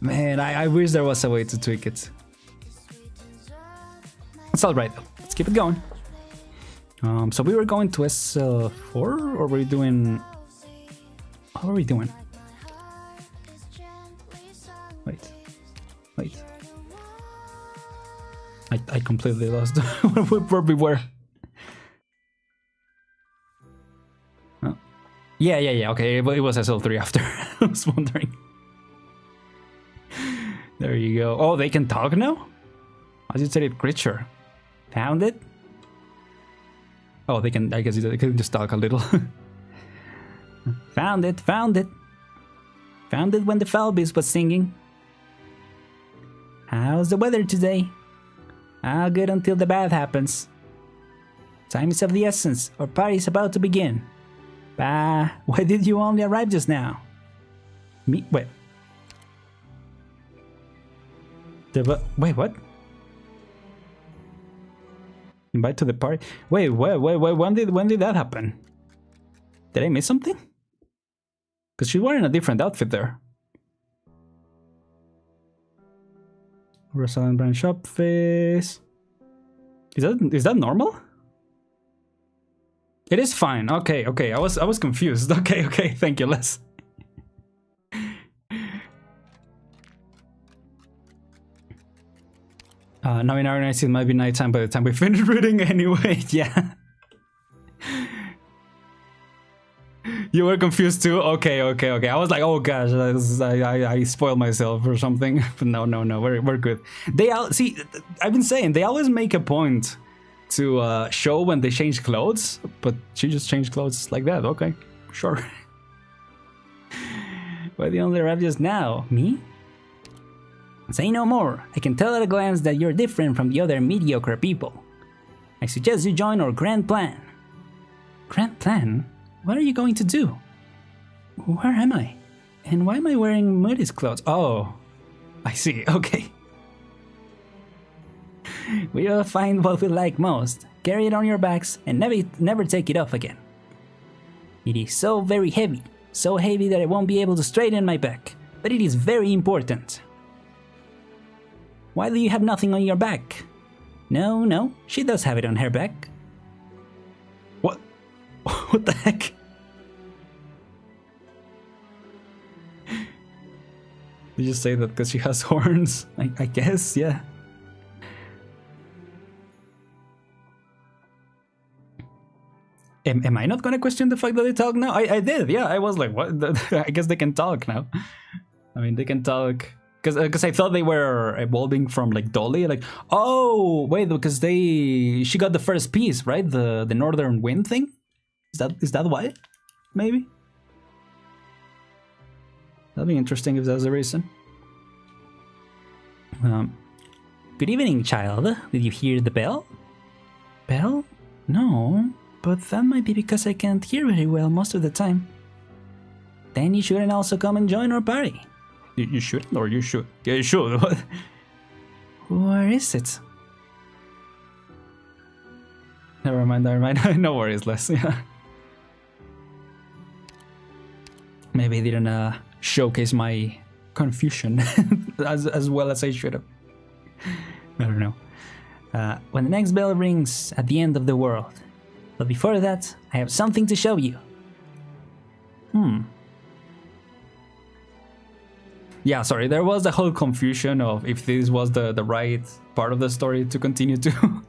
Speaker 1: Man, I wish there was a way to tweak it. It's alright though. Let's keep it going. So we were going to SL4, or were we doing... What were we doing? Wait. I completely lost where we were. Oh. Yeah, okay, but it was SL3 after. I was wondering. There you go. Oh, they can talk now? As you said it, creature. Found it? Oh, they can, I guess they can just talk a little. Found it. Found it when the Falbis was singing. How's the weather today? I'll good until the bath happens. Time is of the essence, our party's about to begin. Bah, why did you only arrive just now? Me? Wait. Wait, what? Invite to the party? Wait, when did that happen? Did I miss something? Because she's wearing a different outfit there. Rosalind branch up face. Is that normal? It is fine. Okay. I was confused. Okay. Thank you, Les. Now in Arknights it might be nighttime by the time we finish reading anyway. Yeah. You were confused too? Okay. I was like, oh gosh, I spoiled myself or something. But no, we're good. They all see. I've been saying they always make a point to show when they change clothes, but she just changed clothes like that. Okay, sure. Why the only arrived just now? Me? Say no more. I can tell at a glance that you're different from the other mediocre people. I suggest you join our grand plan. Grand plan? What are you going to do? Where am I? And why am I wearing Moody's clothes? Oh, I see, okay. We'll find what we like most, carry it on your backs, and never take it off again. It is so very heavy that I won't be able to straighten my back, but it is very important. Why do you have nothing on your back? No, she does have it on her back. What? What the heck? Did you say that because she has horns? I guess, yeah. Am I not gonna question the fact that they talk now? I did, yeah. I was like, what? I guess they can talk now. I mean, they can talk. Because I thought they were evolving from like Dolly. Like, oh, wait, because she got the first piece, right? The Northern Wind thing? Is that why? Maybe? That'd be interesting if that's the reason. Good evening, child. Did you hear the bell? Bell? No, but that might be because I can't hear very well most of the time. Then you shouldn't also come and join our party. You shouldn't, or you should? Yeah, you should. Where is it? Never mind. No worries, Les. Yeah. Maybe I didn't showcase my confusion as well as I should have. I don't know. When the next bell rings at the end of the world. But before that, I have something to show you. Yeah, sorry, there was the whole confusion of if this was the right part of the story to continue to.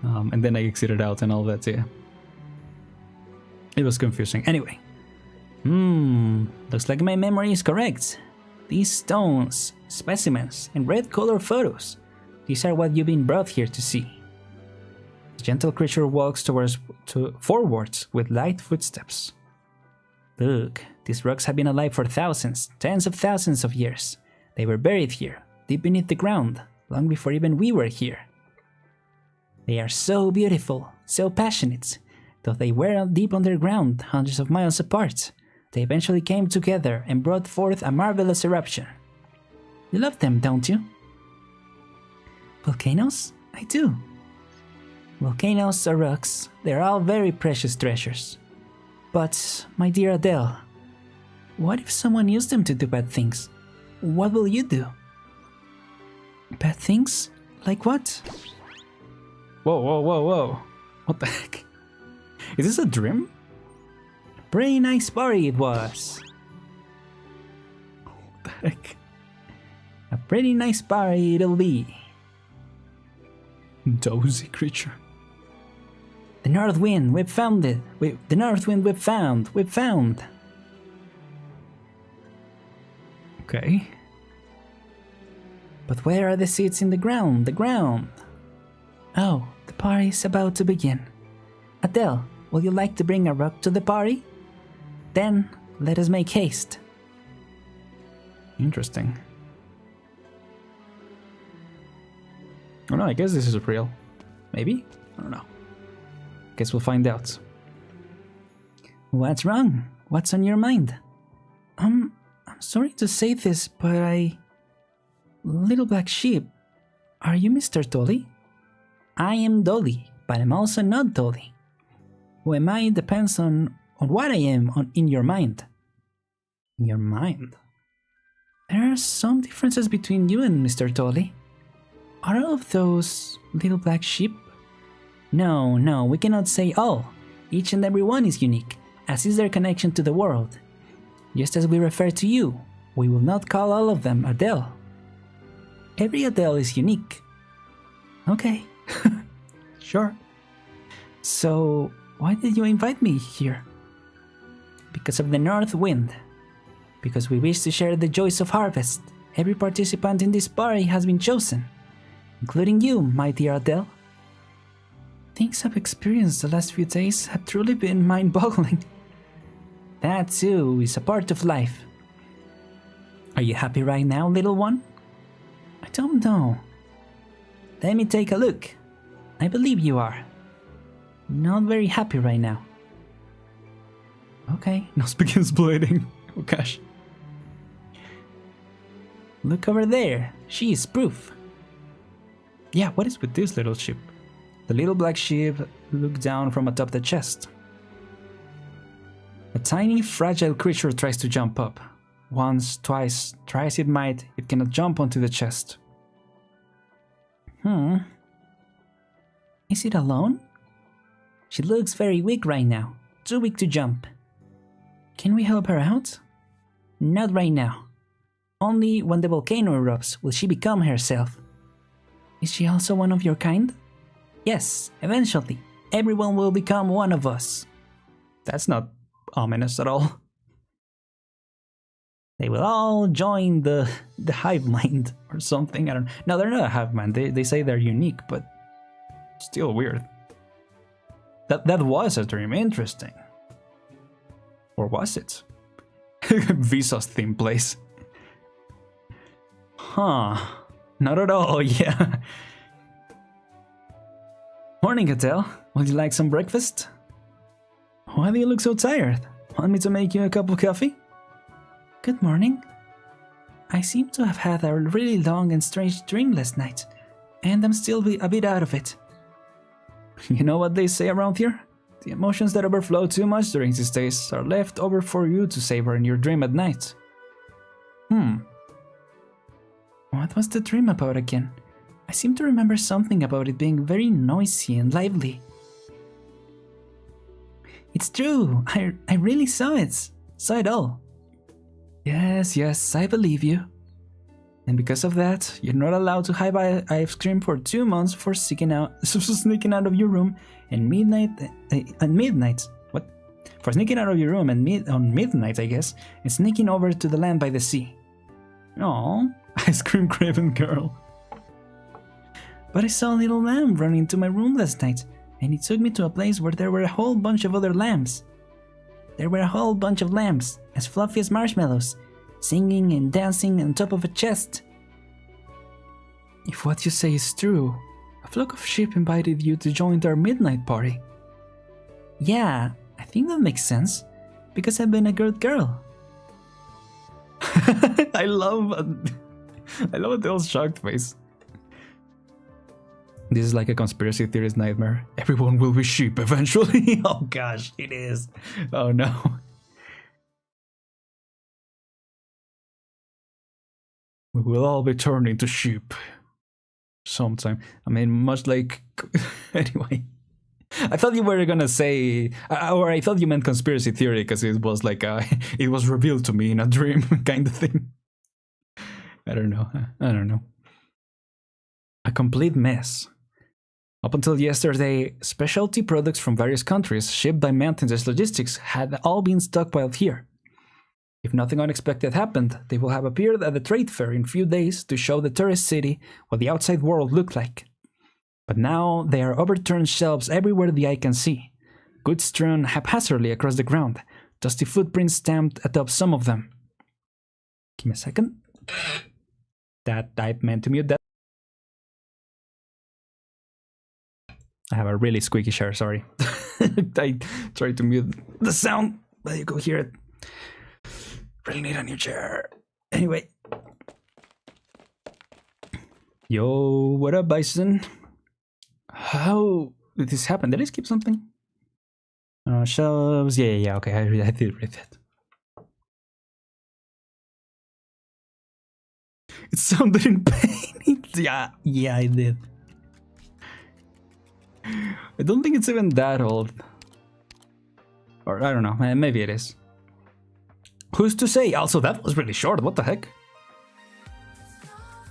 Speaker 1: And then I exited out and all that, yeah. It was confusing. Anyway. Looks like my memory is correct. These stones, specimens, and red color photos. These are what you've been brought here to see. The gentle creature walks forwards with light footsteps. Look, these rocks have been alive for thousands, tens of thousands of years. They were buried here, deep beneath the ground, long before even we were here. They are so beautiful, so passionate. Though they were deep underground, hundreds of miles apart, they eventually came together and brought forth a marvelous eruption. You love them, don't you? Volcanoes? I do. Volcanoes or rocks, they're all very precious treasures. But, my dear Adele, what if someone used them to do bad things? What will you do? Bad things? Like what? Whoa. What the heck? Is this a dream? A pretty nice party it was. What the heck? A pretty nice party it'll be. Dozy creature. The North Wind, we've found it. The North Wind we've found. Okay. But where are the seeds in the ground? Oh, the party is about to begin. Adele, would you like to bring a rock to the party? Then, let us make haste. Interesting. Oh no, I guess this is real. Maybe? I don't know. Guess we'll find out. What's wrong? What's on your mind? I'm sorry to say this, but Little Black Sheep, are you Mr. Dolly? I am Dolly, but I'm also not Dolly. Who am I depends on what I am in your mind. In your mind? There are some differences between you and Mr. Dolly. Are all of those little black sheep? No, we cannot say all. Each and every one is unique, as is their connection to the world. Just as we refer to you, we will not call all of them Adele. Every Adele is unique. Okay, sure. So, why did you invite me here? Because of the North Wind. Because we wish to share the joys of harvest. Every participant in this party has been chosen, including you, my dear Adele. Things I've experienced the last few days have truly been mind-boggling. That too is a part of life. Are you happy right now, little one? I don't know. Let me take a look. I believe you are. Not very happy right now. Okay, nose begins bleeding. Oh gosh. Look over there. She is proof. Yeah, what is with this little sheep? The little black sheep looked down from atop the chest. A tiny, fragile creature tries to jump up. Once, twice, try as it might, it cannot jump onto the chest. Is it alone? She looks very weak right now. Too weak to jump. Can we help her out? Not right now. Only when the volcano erupts will she become herself. Is she also one of your kind? Yes, eventually. Everyone will become one of us. That's not ominous at all. They will all join the hive mind or something. I don't know. No, they're not a hive mind. They say they're unique, but still weird. That was a dream. Interesting. Or was it? Visa's theme place. Huh. Not at all, yeah. Morning, Adele. Would you like some breakfast? Why do you look so tired? Want me to make you a cup of coffee? Good morning. I seem to have had a really long and strange dream last night, and I'm still a bit out of it. You know what they say around here? The emotions that overflow too much during these days are left over for you to savor in your dream at night. What was the dream about again? I seem to remember something about it being very noisy and lively. It's true, I really saw it all. Yes, I believe you. And because of that, you're not allowed to have ice cream for 2 months for sneaking out of your room and midnight. What? For sneaking out of your room and on midnight, I guess, and sneaking over to the land by the sea. Aww, ice cream craving girl. But I saw a little lamb run into my room last night, and it took me to a place where there were a whole bunch of other lambs. There were a whole bunch of lambs, as fluffy as marshmallows, singing and dancing on top of a chest. If what you say is true, a flock of sheep invited you to join their midnight party. Yeah, I think that makes sense, because I've been a good girl. I love Adele's shocked face. This is like a conspiracy theorist nightmare. Everyone will be sheep eventually. Oh gosh, it is. Oh no. We will all be turned into sheep. Sometime. I mean, much like... Anyway. I thought you were gonna say... or I thought you meant conspiracy theory, because it was like... it was revealed to me in a dream kind of thing. I don't know. A complete mess. Up until yesterday, specialty products from various countries shipped by Mountains Logistics had all been stockpiled here. If nothing unexpected happened, they will have appeared at the trade fair in a few days to show the tourist city what the outside world looked like. But now there are overturned shelves everywhere the eye can see, goods strewn haphazardly across the ground, dusty footprints stamped atop some of them. Give me a second. That I meant to mute that. I have a really squeaky chair, sorry. I tried to mute the sound, but you could hear it. Really need a new chair. Anyway. Yo, what up, Bison? How did this happen? Did I skip something? Shelves. Yeah, okay, I did read that. It sounded in pain. yeah, I did. I don't think it's even that old. Or I don't know, maybe it is. Who's to say? Also, that was really short. What the heck?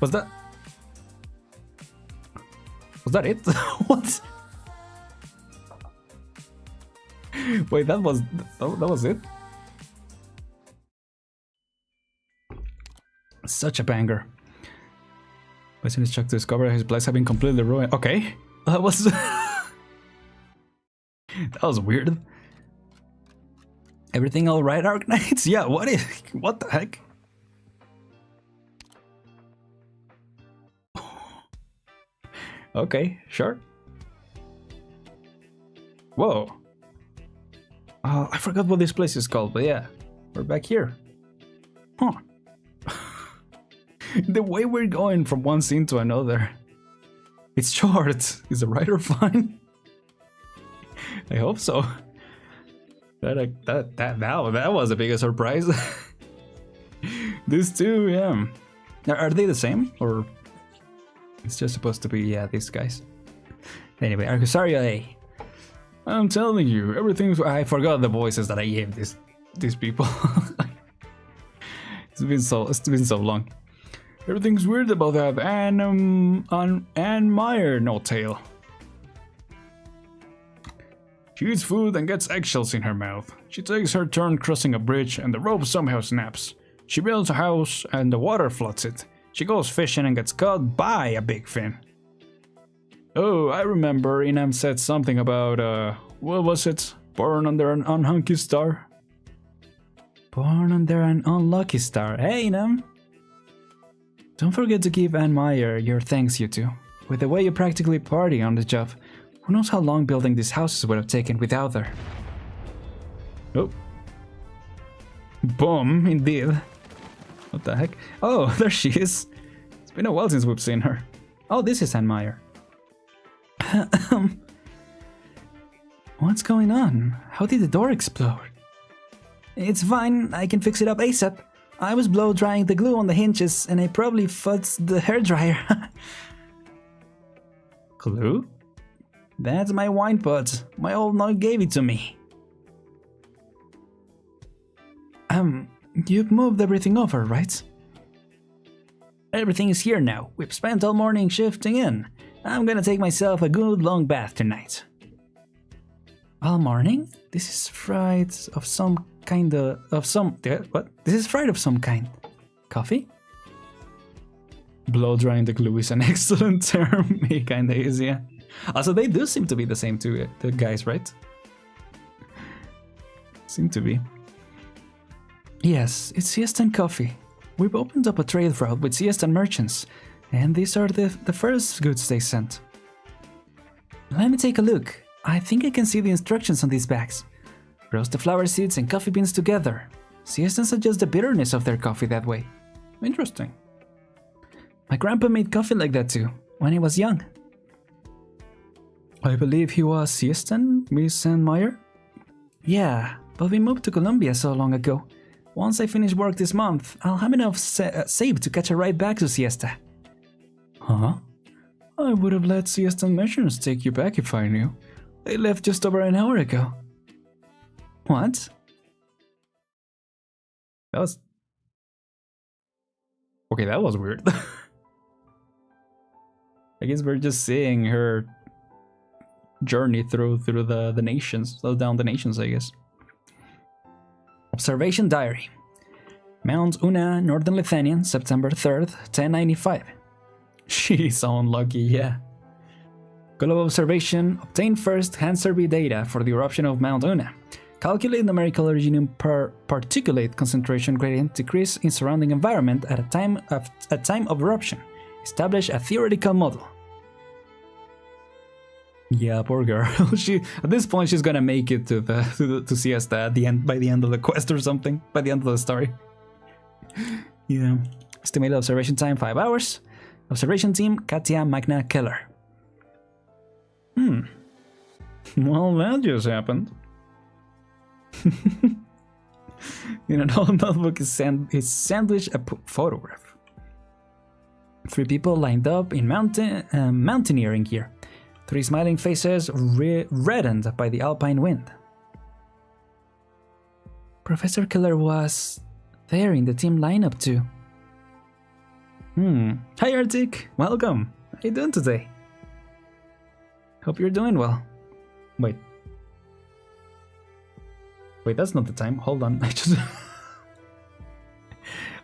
Speaker 1: Was that it? What? Wait, that was it? Such a banger. Bison is shocked to discover his place have been completely ruined. Okay. That was that was weird. Everything all right, Arknights? Yeah, what the heck? Okay, sure. Whoa. I forgot what this place is called, but yeah, we're back here. Huh. The way we're going from one scene to another. It's short. Is the writer fine? I hope so. That was a big surprise. These two, yeah. Are they the same? Or it's just supposed to be, yeah, these guys. Anyway, Arcusaria, I'm telling you, everything's... I forgot the voices that I gave these people. It's been so long. Everything's weird about that Anne Meyer no tail. She eats food and gets eggshells in her mouth. She takes her turn crossing a bridge and the rope somehow snaps. She builds a house and the water floods it. She goes fishing and gets caught by a big fin. Oh, I remember Inam said something about, what was it? Born under an unlucky star? Born under an unlucky star. Hey, Inam! Don't forget to give Anne Meyer your thanks, you two. With the way you practically party on the job, who knows how long building these houses would have taken without her. Oh. Boom, indeed. What the heck? Oh, there she is. It's been a while since we've seen her. Oh, this is Anne Meyer. What's going on? How did the door explode? It's fine, I can fix it up ASAP. I was blow drying the glue on the hinges and I probably futzed the hairdryer. Glue? That's my wine pot. My old nog gave it to me. You've moved everything over, right? Everything is here now. We've spent all morning shifting in. I'm gonna take myself a good long bath tonight. All morning? This is fried of some kind what? This is fried of some kind. Coffee? Blow drying the glue is an excellent term. It kinda is, yeah. Also, they do seem to be the same two the guys, right? Seem to be. Yes, it's siesta and coffee. We've opened up a trade route with siesta merchants, and these are the first goods they sent. Let me take a look. I think I can see the instructions on these bags. Roast the flower seeds and coffee beans together. Siestans adjust the bitterness of their coffee that way. Interesting. My grandpa made coffee like that too, when he was young. I believe he was siestan, Miss Anne Meyer? Yeah, but we moved to Colombia so long ago. Once I finish work this month, I'll have enough saved to catch a ride back to siesta. Huh? I would have let siesta merchants take you back if I knew. They left just over an hour ago. What? That was... Okay, that was weird. I guess we're just seeing her journey through the nations, slow down the nations, I guess. Observation Diary. Mount Una, Northern Lithuania, September 3rd, 1095. She's so unlucky, yeah. Goal of observation: obtain first-hand survey data for the eruption of Mount Una. Calculate numerical originium per particulate concentration gradient decrease in surrounding environment at a time of eruption. Establish a theoretical model. Yeah, poor girl. At this point she's gonna make it to siesta at the end, by the end of the quest or something, by the end of the story. Yeah. Estimated observation time 5 hours. Observation team Katia Magna Keller. Well, that just happened. In an old notebook is sandwiched a photograph. 3 people lined up in mountaineering gear. 3 smiling faces reddened by the alpine wind. Professor Keller was there in the team lineup too. Hi Arctic, welcome. How you doing today? Hope you're doing well. Wait, that's not the time. Hold on, I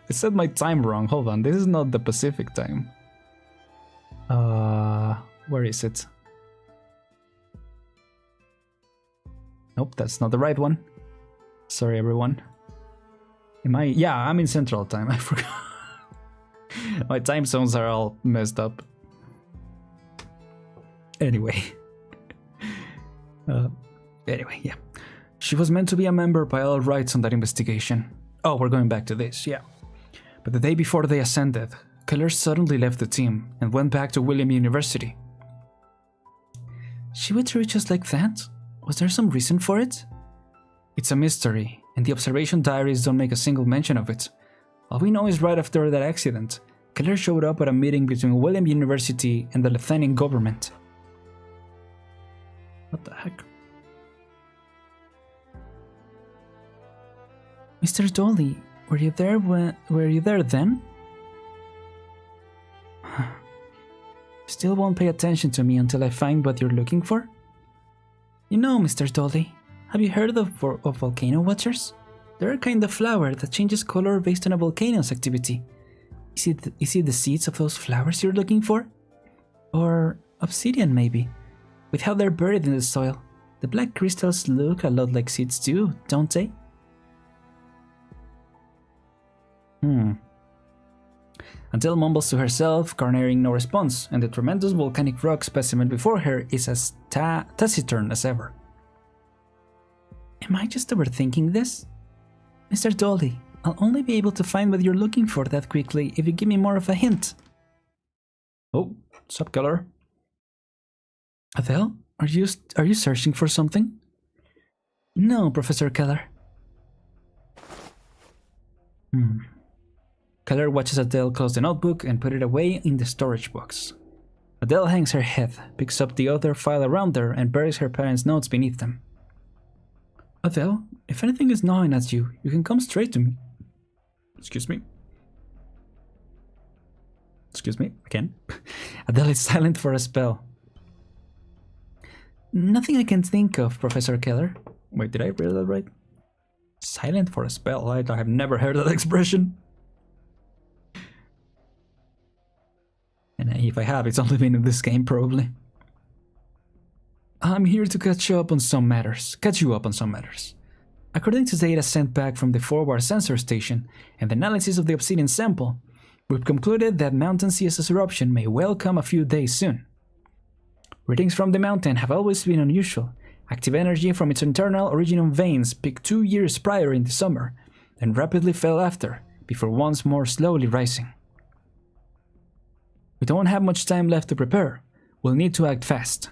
Speaker 1: said my time wrong. Hold on, this is not the Pacific time. Where is it? Nope, that's not the right one. Sorry, everyone. Yeah, I'm in Central Time. I forgot. My time zones are all messed up. Anyway. Anyway, yeah. She was meant to be a member by all rights on that investigation. Oh, we're going back to this, yeah. But the day before they ascended, Keller suddenly left the team and went back to William University. She withdrew just like that? Was there some reason for it? It's a mystery, and the observation diaries don't make a single mention of it. All we know is right after that accident, Keller showed up at a meeting between William University and the Lithuanian government. What the heck? Mr. Dolly, Were you there then? Still won't pay attention to me until I find what you're looking for? You know, Mr. Dolly, have you heard of volcano watchers? They're a kind of flower that changes color based on a volcano's activity. Is it the seeds of those flowers you're looking for? Or obsidian, maybe? With how they're buried in the soil, the black crystals look a lot like seeds too, don't they? Adele mumbles to herself, garnering no response, and the tremendous volcanic rock specimen before her is as taciturn as ever. Am I just overthinking this? Mr. Dolly, I'll only be able to find what you're looking for that quickly if you give me more of a hint. Oh, sup, Keller? Adele, are you searching for something? No, Professor Keller. Keller watches Adele close the notebook and put it away in the storage box. Adele hangs her head, picks up the other file around her, and buries her parents' notes beneath them. Adele, if anything is gnawing at you, you can come straight to me. Excuse me? Excuse me, again? Adele is silent for a spell. Nothing I can think of, Professor Keller. Wait, did I read that right? Silent for a spell? I have never heard that expression. And if I have, it's only been in this game, probably. I'm here to catch you up on some matters. According to data sent back from the forward sensor station and the analysis of the obsidian sample, we've concluded that Mountain CS's eruption may well come a few days soon. Readings from the mountain have always been unusual. Active energy from its internal original veins peaked 2 years prior in the summer, and rapidly fell after, before once more slowly rising. We don't have much time left to prepare. We'll need to act fast.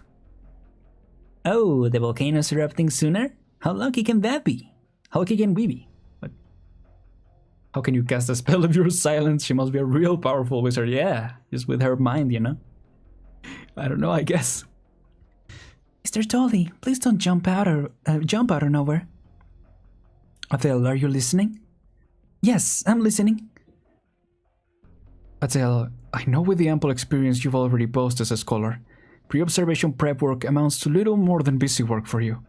Speaker 1: Oh, the volcano's erupting sooner? How lucky can that be? How lucky can we be? What? How can you cast a spell if you're silent? She must be a real powerful wizard. Yeah, just with her mind, you know? I don't know, I guess. Mr. Dolly, please don't jump out of nowhere. Adele, are you listening? Yes, I'm listening. Adele, I know with the ample experience you've already boasted as a scholar, pre-observation prep work amounts to little more than busy work for you.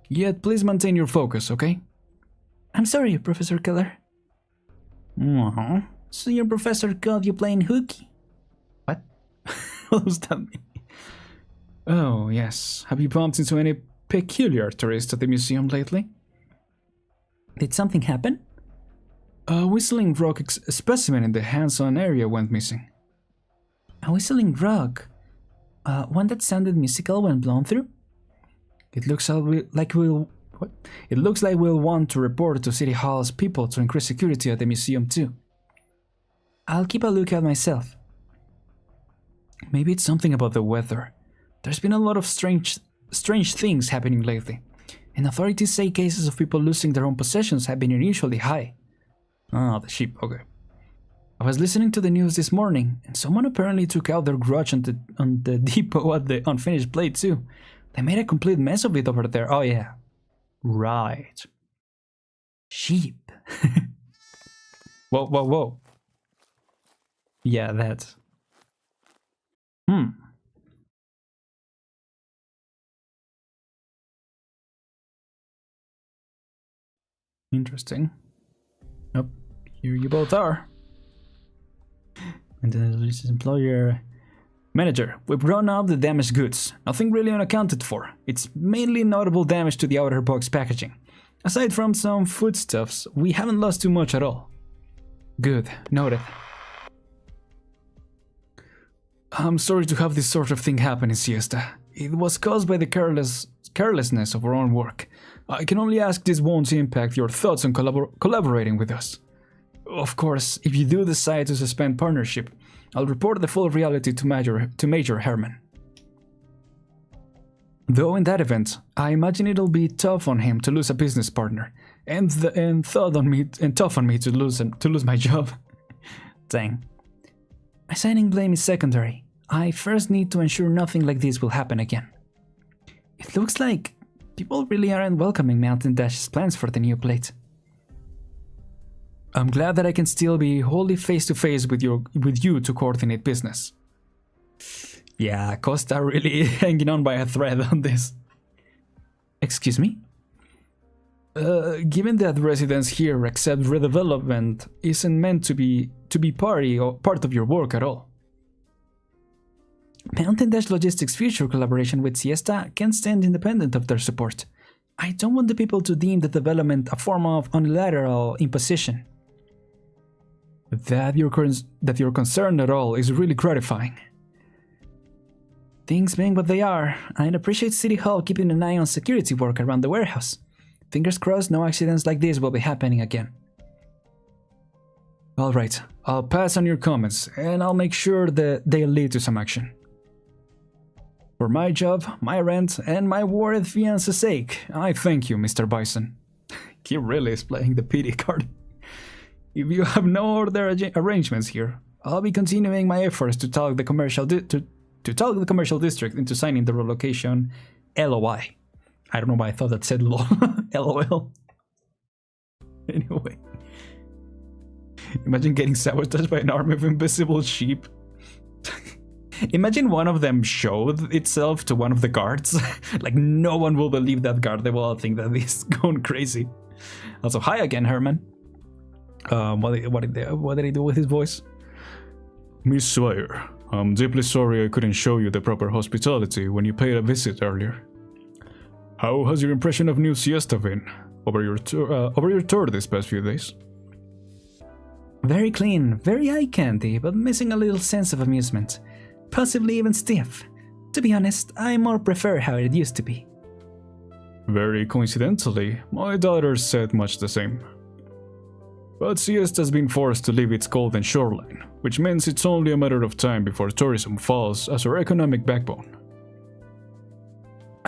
Speaker 1: Yet, please maintain your focus, okay? I'm sorry, Professor Keller. So your professor called you playing hooky? What? What does that mean? Oh, yes. Have you bumped into any peculiar tourists at the museum lately? Did something happen? A whistling rock specimen in the hands-on area went missing. A whistling rock? One that sounded musical when blown through? It looks like we'll want to report to City Hall's people to increase security at the museum too. I'll keep a lookout myself. Maybe it's something about the weather. There's been a lot of strange things happening lately, and authorities say cases of people losing their own possessions have been unusually high. Ah, the sheep, okay. I was listening to the news this morning, and someone apparently took out their grudge on the depot at the unfinished plate too. They made a complete mess of it over there. Oh yeah. Right. Sheep. Whoa, whoa, whoa. Yeah, that. Interesting. Nope. Here you both are. And then this is employer. Manager, we've run out the damaged goods. Nothing really unaccounted for. It's mainly notable damage to the outer box packaging. Aside from some foodstuffs, we haven't lost too much at all. Good. Noted. I'm sorry to have this sort of thing happen in Siesta. It was caused by the carelessness of our own work. I can only ask this won't impact your thoughts on collaborating with us. Of course, if you do decide to suspend partnership, I'll report the full reality to Major Herman. Though in that event, I imagine it'll be tough on him to lose a business partner, and tough on me to lose my job. Dang. Assigning blame is secondary. I first need to ensure nothing like this will happen again. It looks like people really aren't welcoming Mountain Dash's plans for the new plate. I'm glad that I can still be wholly face to face with you to coordinate business. Yeah, Costa really hanging on by a thread on this. Excuse me? Given that residents here accept redevelopment isn't meant to be part of your work at all. Mountain Dash Logistics' future collaboration with Siesta can stand independent of their support. I don't want the people to deem the development a form of unilateral imposition. That you're concerned at all is really gratifying. Things being what they are, I'd appreciate City Hall keeping an eye on security work around the warehouse. Fingers crossed no accidents like this will be happening again. Alright, I'll pass on your comments, and I'll make sure that they lead to some action. For my job, my rent, and my worried fiancé's sake, I thank you, Mr. Bison. He really is playing the pity card. If you have no other arrangements here, I'll be continuing my efforts to talk the commercial district into signing the relocation LOI. I don't know why I thought that said LOL. Anyway. Imagine getting sabotaged by an army of invisible sheep. Imagine one of them showed itself to one of the guards. Like, no one will believe that guard. They will all think that he's going crazy. Also, hi again, Herman. What did he do with his voice?
Speaker 2: Miss Swire, I'm deeply sorry I couldn't show you the proper hospitality when you paid a visit earlier. How has your impression of New Siesta been over your tour this past few days?
Speaker 1: Very clean, very eye candy, but missing a little sense of amusement. Possibly even stiff. To be honest, I more prefer how it used to be.
Speaker 2: Very coincidentally, my daughter said much the same. But Siesta has been forced to leave its golden shoreline, which means it's only a matter of time before tourism falls as our economic backbone.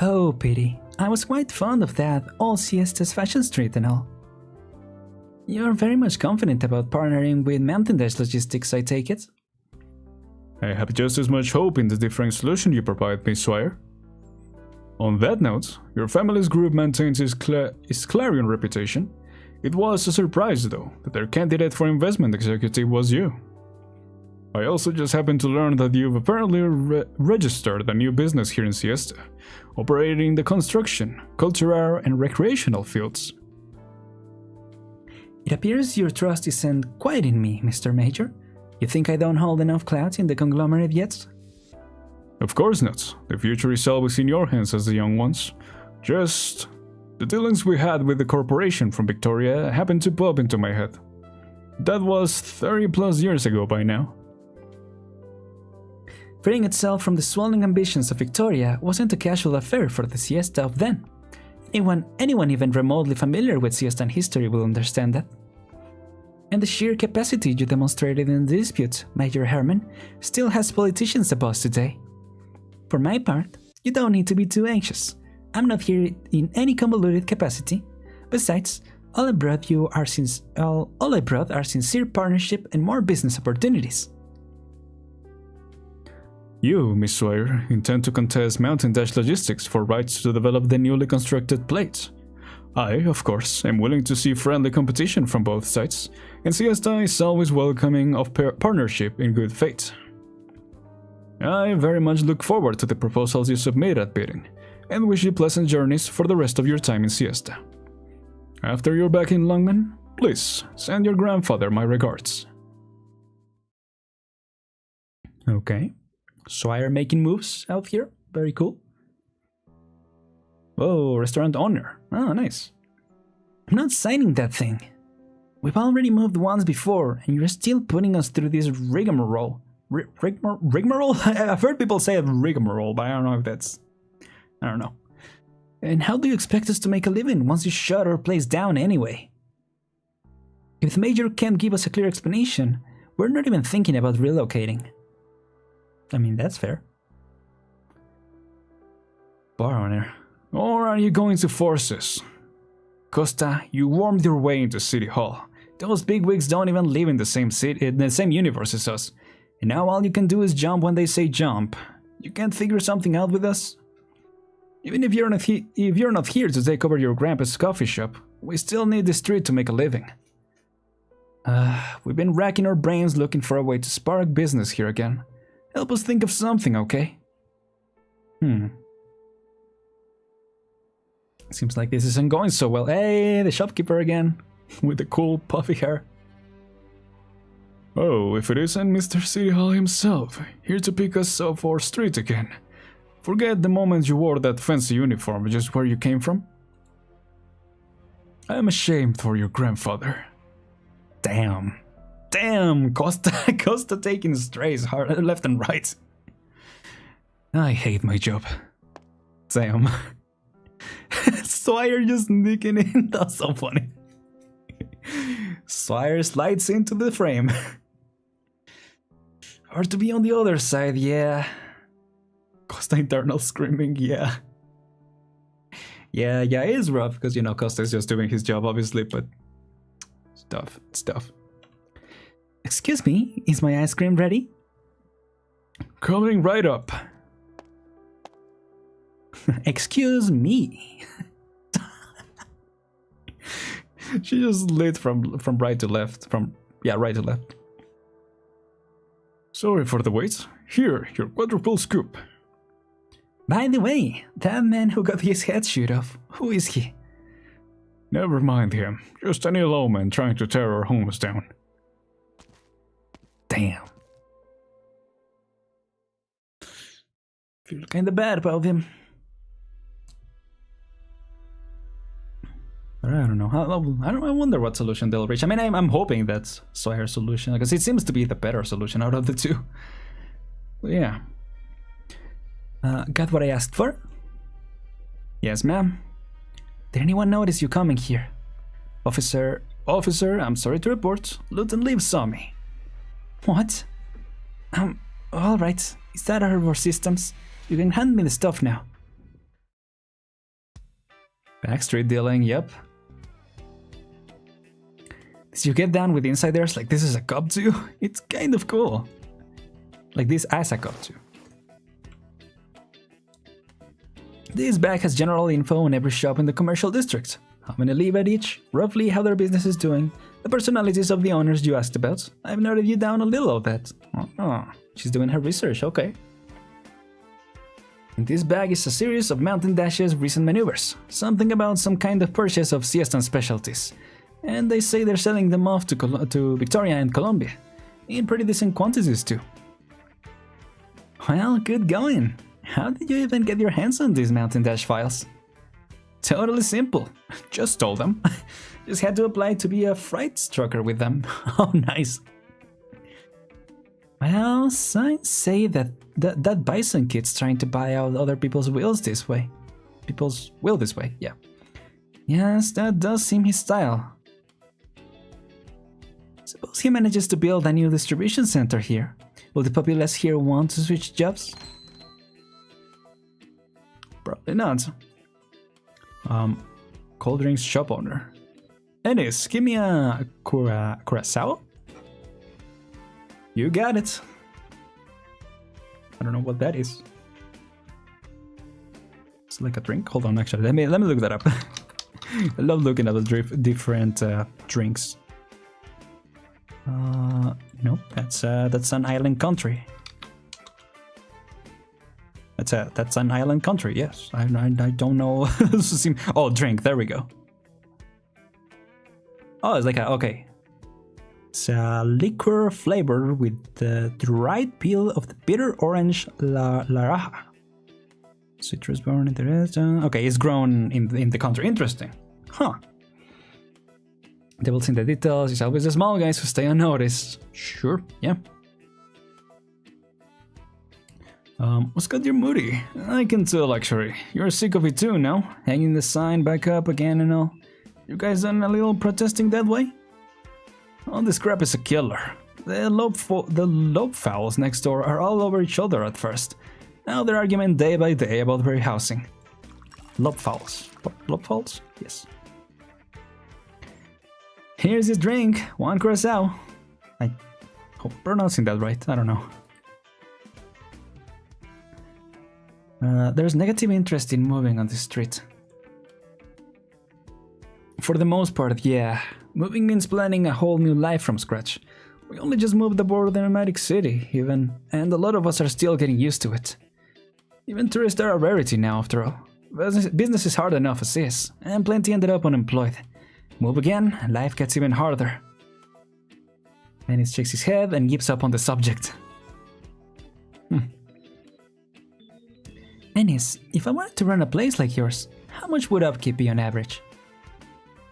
Speaker 1: Oh, pity. I was quite fond of that old Siesta's fashion street and all. You're very much confident about partnering with Mountain Dash Logistics, I take it?
Speaker 2: I have just as much hope in the different solution you provide, Miss Swire. On that note, your family's group maintains its clarion reputation. It was a surprise, though, that their candidate for investment executive was you. I also just happened to learn that you've apparently registered a new business here in Siesta, operating in the construction, cultural, and recreational fields.
Speaker 1: It appears your trust isn't quite in me, Mr. Major. You think I don't hold enough clout in the conglomerate yet?
Speaker 2: Of course not. The future is always in your hands as the young ones. Just... the dealings we had with the corporation from Victoria happened to pop into my head. That was 30 plus years ago by now.
Speaker 1: Freeing itself from the swelling ambitions of Victoria wasn't a casual affair for the Siesta of then. Anyone even remotely familiar with Siestan history will understand that. And the sheer capacity you demonstrated in the dispute, Major Herman, still has politicians abuzz today. For my part, you don't need to be too anxious. I'm not here in any convoluted capacity. Besides, all I brought are sincere partnership and more business opportunities.
Speaker 2: You, Miss Swire, intend to contest Mountain Dash Logistics for rights to develop the newly constructed plate. I, of course, am willing to see friendly competition from both sides, and Siesta is always welcoming of partnership in good faith. I very much look forward to the proposals you submit at bidding, and wish you pleasant journeys for the rest of your time in Siesta. After you're back in Longman, please send your grandfather my regards.
Speaker 1: Okay. Swire making moves out here. Very cool. Oh, restaurant owner. Oh, nice. I'm not signing that thing. We've already moved once before, and you're still putting us through this rigmarole. Rigmarole? I've heard people say rigmarole, but I don't know if that's... I don't know. And how do you expect us to make a living once you shut our place down anyway? If the Major can't give us a clear explanation, we're not even thinking about relocating. I mean, that's fair.
Speaker 2: Bar owner. Or are you going to force us? Costa, you wormed your way into City Hall.
Speaker 1: Those bigwigs don't even live in the same city, in the same universe as us. And now all you can do is jump when they say jump. You can't figure something out with us? Even if you're not here to take over your grandpa's coffee shop, we still need the street to make a living. We've been racking our brains looking for a way to spark business here again. Help us think of something, okay? Seems like this isn't going so well. Hey, the shopkeeper again, with the cool puffy hair.
Speaker 2: Oh, if it isn't Mr. City Hall himself, here to pick us off our street again. Forget the moment you wore that fancy uniform, just where you came from? I am ashamed for your grandfather.
Speaker 1: Damn. Damn, Costa taking strays hard, left and right. I hate my job. Damn. Swire just sneaking in, that's so funny. Swire slides into the frame. Hard to be on the other side, yeah. Costa internal screaming, yeah. Yeah, it is rough, because, you know, Costa's just doing his job, obviously, but... It's tough. Excuse me, is my ice cream ready?
Speaker 2: Coming right up.
Speaker 1: Excuse me.
Speaker 2: She just lit from right to left. Right to left. Sorry for the wait. Here, your quadruple scoop.
Speaker 1: By the way, that man who got his head shot off, who is he?
Speaker 2: Never mind him. Just any lawman trying to tear our homes down.
Speaker 1: Damn. Feel kinda bad about him. But I don't know. I wonder what solution they'll reach. I mean, I'm hoping that's Sawyer's solution, because it seems to be the better solution out of the two. But yeah. Got what I asked for? Yes, ma'am. Did anyone notice you coming here? Officer, I'm sorry to report. Lieutenant Leaf saw me. What? Alright. Is that out of our systems? You can hand me the stuff now. Backstreet dealing, yep. Did you get down with the insiders like this is a cop too? It's kind of cool. Like this as a cop too. This bag has general info on every shop in the commercial district. How many live at each, roughly how their business is doing, the personalities of the owners you asked about. I've noted you down a little of that. Oh, she's doing her research, okay. In this bag is a series of Mountain Dash's recent maneuvers. Something about some kind of purchase of siestan specialties. And they say they're selling them off to Victoria and Colombia. In pretty decent quantities too. Well, good going. How did you even get your hands on these Mountain Dash files? Totally simple. Just stole them. Just had to apply to be a freight trucker with them. Oh, nice. Well, signs say that Bison kid's trying to buy out other people's wills this way. People's will this way, yeah. Yes, that does seem his style. Suppose he manages to build a new distribution center here. Will the populace here want to switch jobs? Probably not. Cold drinks shop owner. Ennis, give me a curacao? You got it. I don't know what that is. It's like a drink? Hold on, actually, let me look that up. I love looking at the different drinks. Nope, that's an island country. That's an island country. Yes, I don't know. Oh, drink. There we go. Oh, it's like okay. It's a liquor flavor with the dried peel of the bitter orange laraja. Citrus born in the rest. Okay, it's grown in the country. Interesting. Huh. Devil's in the details. It's always the small guys who stay unnoticed. Sure. Yeah. What's got you moody? I can tell, actually. You're sick of it too, no? Hanging the sign back up again and all. You guys done a little protesting that way? All this crap is a killer. The lobe fowls next door are all over each other at first. Now they're arguing day by day about very housing. Lobe fowls. Lobe fowls? Yes. Here's his drink. One curacao. I hope I'm pronouncing that right. I don't know. There's negative interest in moving on the street. For the most part, yeah. Moving means planning a whole new life from scratch. We only just moved aboard the nomadic city, even, and a lot of us are still getting used to it. Even tourists are a rarity now, after all. Business is hard enough as is, and plenty ended up unemployed. Move again, and life gets even harder. Dennis shakes his head and gives up on the subject. Ennis, if I wanted to run a place like yours, how much would upkeep be on average?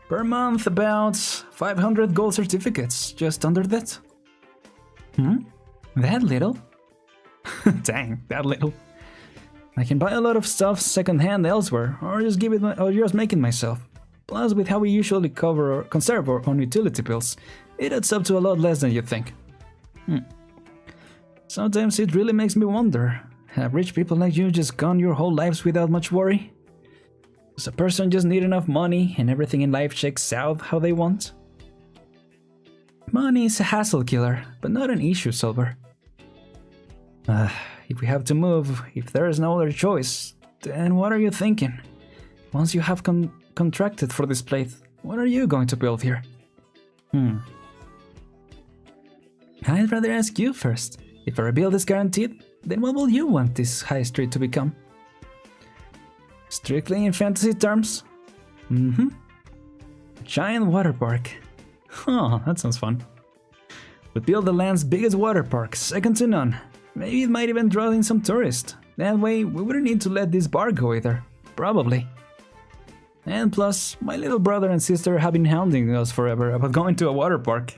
Speaker 1: Per month, about 500 gold certificates, just under that. That little? Dang, that little. I can buy a lot of stuff secondhand elsewhere, or just make it myself. Plus, with how we usually conserve our own utility bills, it adds up to a lot less than you think. Sometimes it really makes me wonder, have rich people like you just gone your whole lives without much worry? Does a person just need enough money and everything in life checks out how they want? Money is a hassle killer, but not an issue solver. If we have to move, if there is no other choice, then what are you thinking? Once you have contracted for this place, what are you going to build here? I'd rather ask you first. If a rebuild is guaranteed, then what will you want this high street to become? Strictly in fantasy terms? A giant water park. Huh, that sounds fun. We'd build the land's biggest water park, second to none. Maybe it might even draw in some tourists. That way, we wouldn't need to let this bar go either. Probably. And plus, my little brother and sister have been hounding us forever about going to a water park.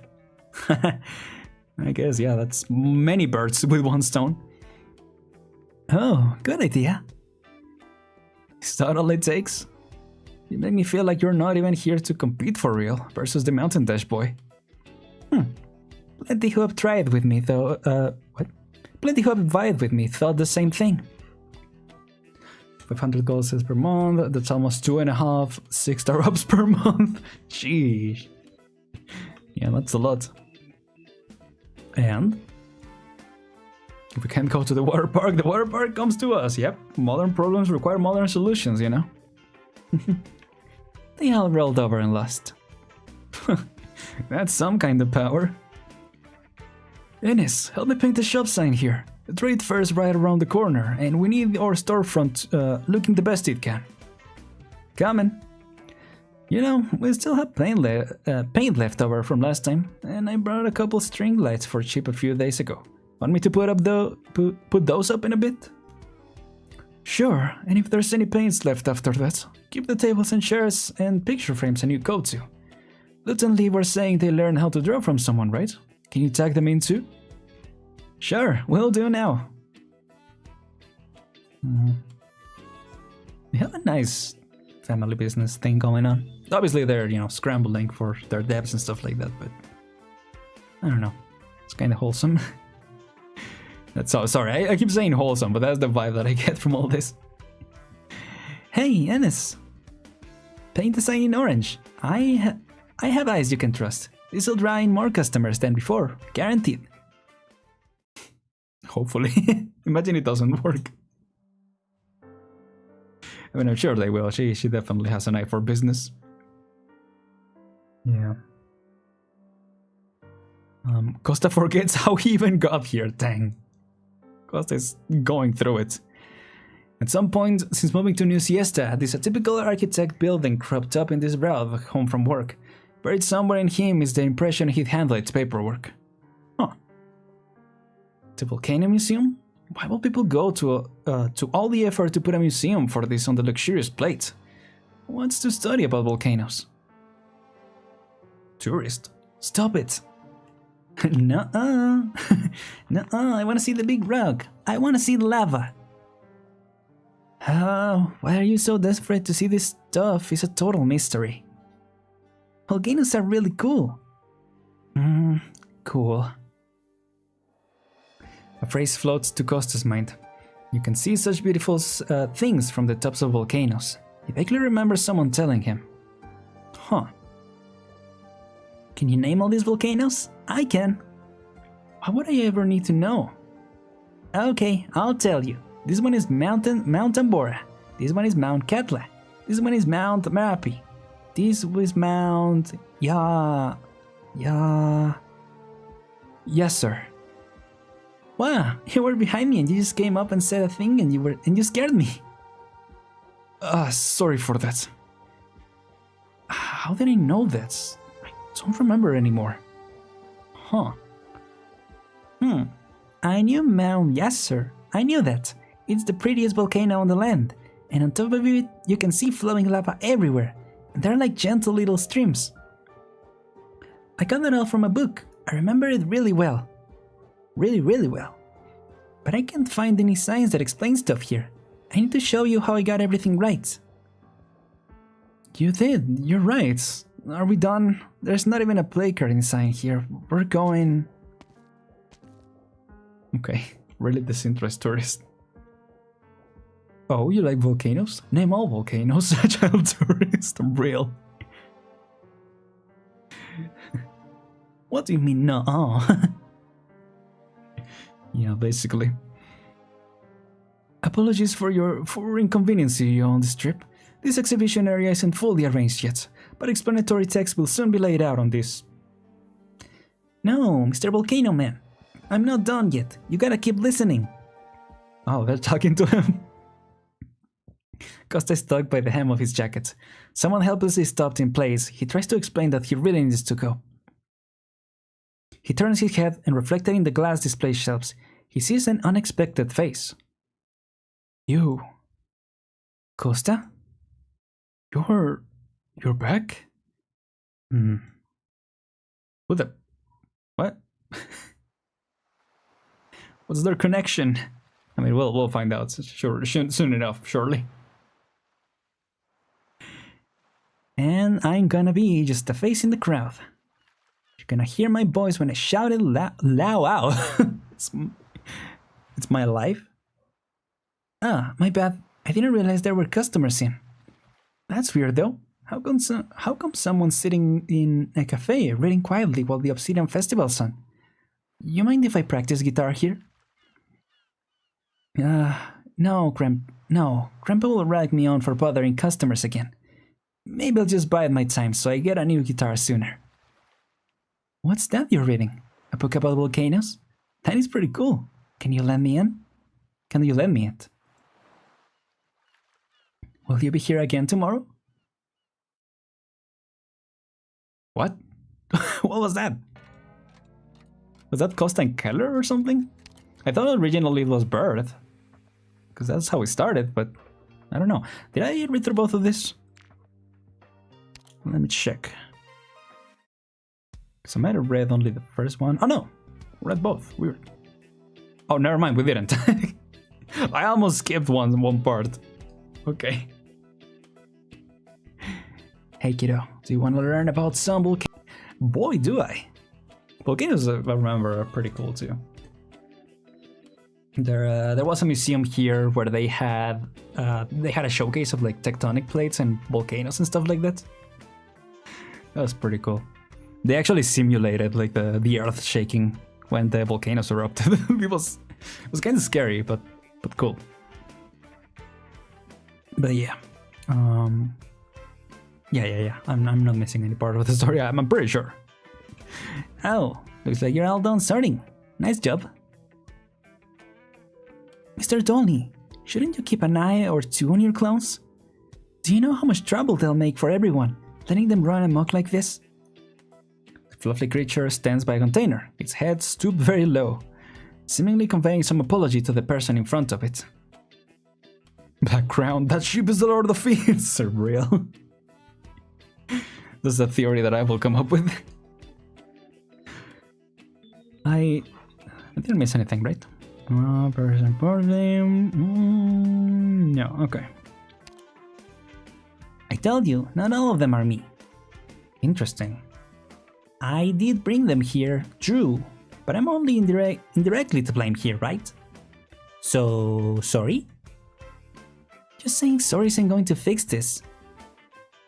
Speaker 1: I guess, yeah, that's many birds with one stone. Oh, good idea. Is that all it takes? You make me feel like you're not even here to compete for real versus the Mountain Dash boy. Plenty who have tried with me though, Plenty who have vied with me thought the same thing. 500 gold sales per month, that's almost 2.5 6-star ups per month. Sheesh. Yeah, that's a lot. And if we can't go to the water park comes to us. Yep, modern problems require modern solutions, you know? They all rolled over and lost. That's some kind of power. Ennis, help me paint the shop sign here. The trade fair is right around the corner, and we need our storefront looking the best it can. Coming. You know, we still have paint left over from last time, and I brought a couple string lights for cheap a few days ago. Want me to put those up in a bit? Sure, and if there's any paints left after that, give the tables and chairs and picture frames a new coat too. Lutz and Lee were saying they learned how to draw from someone, right? Can you tag them in too? Sure, will do now. They have a nice family business thing going on. Obviously they're, you know, scrambling for their debts and stuff like that, but I don't know. It's kind of wholesome. That's so sorry, I keep saying wholesome, but that's the vibe that I get from all this. Hey, Ennis. Paint the sign in orange. I have eyes you can trust. This'll draw in more customers than before, guaranteed. Hopefully. Imagine it doesn't work. I mean, I'm sure they will. She definitely has an eye for business. Yeah. Costa forgets how he even got here, dang. Costa is going through it. At some point, since moving to New Siesta, this a typical architect building cropped up in this route home from work. Buried somewhere in him is the impression he'd handle its paperwork. Huh. The Volcano Museum? Why will people go to all the effort to put a museum for this on the luxurious plate? Who wants to study about volcanoes? Tourist? Stop it! Nuh-uh! Nuh-uh, I wanna see the big rock! I wanna see the lava! Oh, why are you so desperate to see this stuff? It's a total mystery. Volcanoes are really cool. Cool. A phrase floats to Costa's mind. You can see such beautiful things from the tops of volcanoes. He vaguely remembers someone telling him. Huh. Can you name all these volcanoes? I can. Why would I ever need to know? Okay, I'll tell you. This one is Mount Tambora. This one is Mount Katla. This one is Mount Marapi. This was Mount. Yeah. Yes, sir. Wow, you were behind me and you just came up and said a thing and you scared me. Sorry for that. How did I know that? I don't remember anymore. Huh. I knew Mount Yasser. I knew that. It's the prettiest volcano on the land. And on top of it, you can see flowing lava everywhere. And they're like gentle little streams. I got that all from a book. I remember it really well. Really, really well. But I can't find any signs that explain stuff here. I need to show you how I got everything right. You did. You're right. Are we done? There's not even a play card sign here. We're going... Okay, really disinterested tourist. Oh, you like volcanoes? Name all volcanoes. Child tourist. Real. What do you mean, no? Yeah, basically. Apologies for inconveniencing you on this trip. This exhibition area isn't fully arranged yet, but explanatory text will soon be laid out on this. No, Mr. Volcano Man. I'm not done yet. You gotta keep listening. Oh, they're talking to him. Costa is stuck by the hem of his jacket. Someone helplessly stopped in place. He tries to explain that he really needs to go. He turns his head and, reflected in the glass display shelves, he sees an unexpected face. You... Costa? You're back? Who the... What? What's their connection? I mean, we'll find out soon enough, surely. And I'm gonna be just a face in the crowd. You're gonna hear my voice when I shout it loud. It's my life. Ah, my bad. I didn't realize there were customers in. That's weird though. How come someone's sitting in a cafe reading quietly while the Obsidian Festival's on? You mind if I practice guitar here? No, Grandpa will rag me on for bothering customers again. Maybe I'll just bide my time so I get a new guitar sooner. What's that you're reading? A book about volcanoes? That is pretty cool. Can you let me in? Can you let me in? Will you be here again tomorrow? What? What was that? Was that Costa and Keller or something? I thought originally it was Bird. Because that's how it started, but I don't know. Did I read through both of this? Let me check. Because I might have read only the first one. Oh no! Read both. Weird. Oh, never mind, we didn't. I almost skipped one part. Okay. Hey kiddo, do you want to learn about some volcanoes? Boy, do I! Volcanoes, I remember, are pretty cool too. There was a museum here where they had a showcase of like tectonic plates and volcanoes and stuff like that. That was pretty cool. They actually simulated like the earth shaking when the volcanoes erupted. It was kind of scary, but cool. But yeah, yeah. I'm not missing any part of the story. I'm pretty sure. Oh, looks like you're all done sorting. Nice job. Mr. Dolny, shouldn't you keep an eye or two on your clones? Do you know how much trouble they'll make for everyone, letting them run amok like this? The fluffy creature stands by a container, its head stooped very low, seemingly conveying some apology to the person in front of it. Background, that ship is the Lord of Fiends, surreal. That's a theory that I will come up with. I didn't miss anything, right? Person no, okay. I told you, not all of them are me. Interesting. I did bring them here, true, but I'm only indirectly to blame here, right? So, sorry? Just saying sorry isn't going to fix this.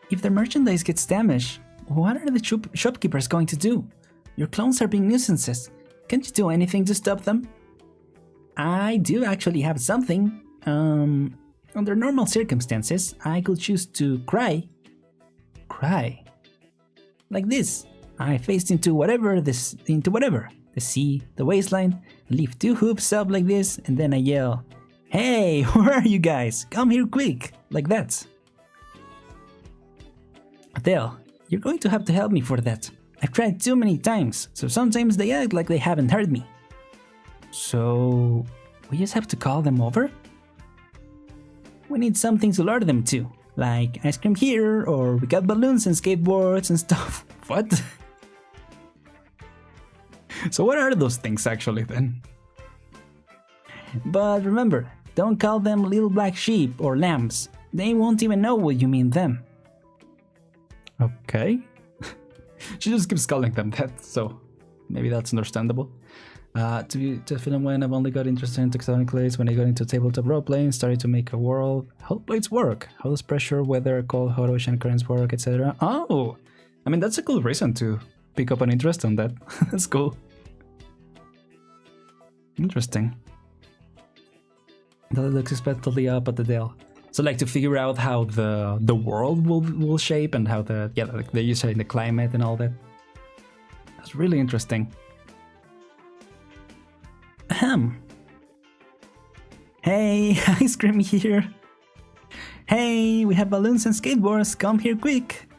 Speaker 1: If the merchandise gets damaged, what are the shopkeepers going to do? Your clones are being nuisances. Can't you do anything to stop them? I do actually have something. Under normal circumstances, I could choose to cry. cry. Like this. I faced into whatever, the sea, the waistline, lift 2 hoops up like this, and then I yell, "Hey, where are you guys? Come here quick!" Like that. Adele, you're going to have to help me for that. I've tried too many times, so sometimes they act like they haven't heard me. So, we just have to call them over? We need something to lure them to, like ice cream here, or we got balloons and skateboards and stuff. What? So what are those things actually then? But remember, don't call them little black sheep or lambs. They won't even know what you mean them. Okay. She just keeps calling them that, so maybe that's understandable. To film when I've only got interested in tectonic plates, when I got into tabletop role playing, started to make a world. How do plates work? How does pressure, weather, cold, hot ocean currents work, etc.? Oh! I mean, that's a cool reason to pick up an interest on that. That's cool. Interesting. That looks expectantly up at Adele. So like to figure out how the world will shape and how like they're usually the climate and all that. That's really interesting. Ahem. Hey, ice cream here. Hey, we have balloons and skateboards. Come here quick.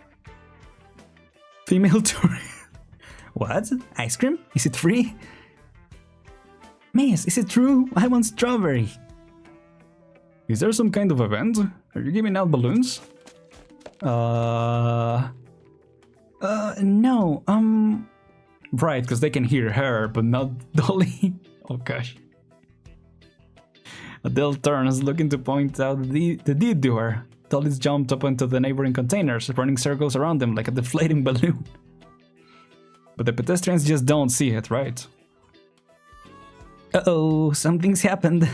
Speaker 1: Female tourist. What? Ice cream? Is it free? Miss, is it true? I want strawberry.
Speaker 2: Is there some kind of event? Are you giving out balloons?
Speaker 1: No,
Speaker 2: Right, because they can hear her, but not Dolly. Oh gosh.
Speaker 1: Adele turns, looking to point out the deed to her. Dolly's jumped up into the neighboring containers, running circles around them like a deflating balloon.
Speaker 2: But the pedestrians just don't see it, right?
Speaker 1: Uh-oh, something's happened.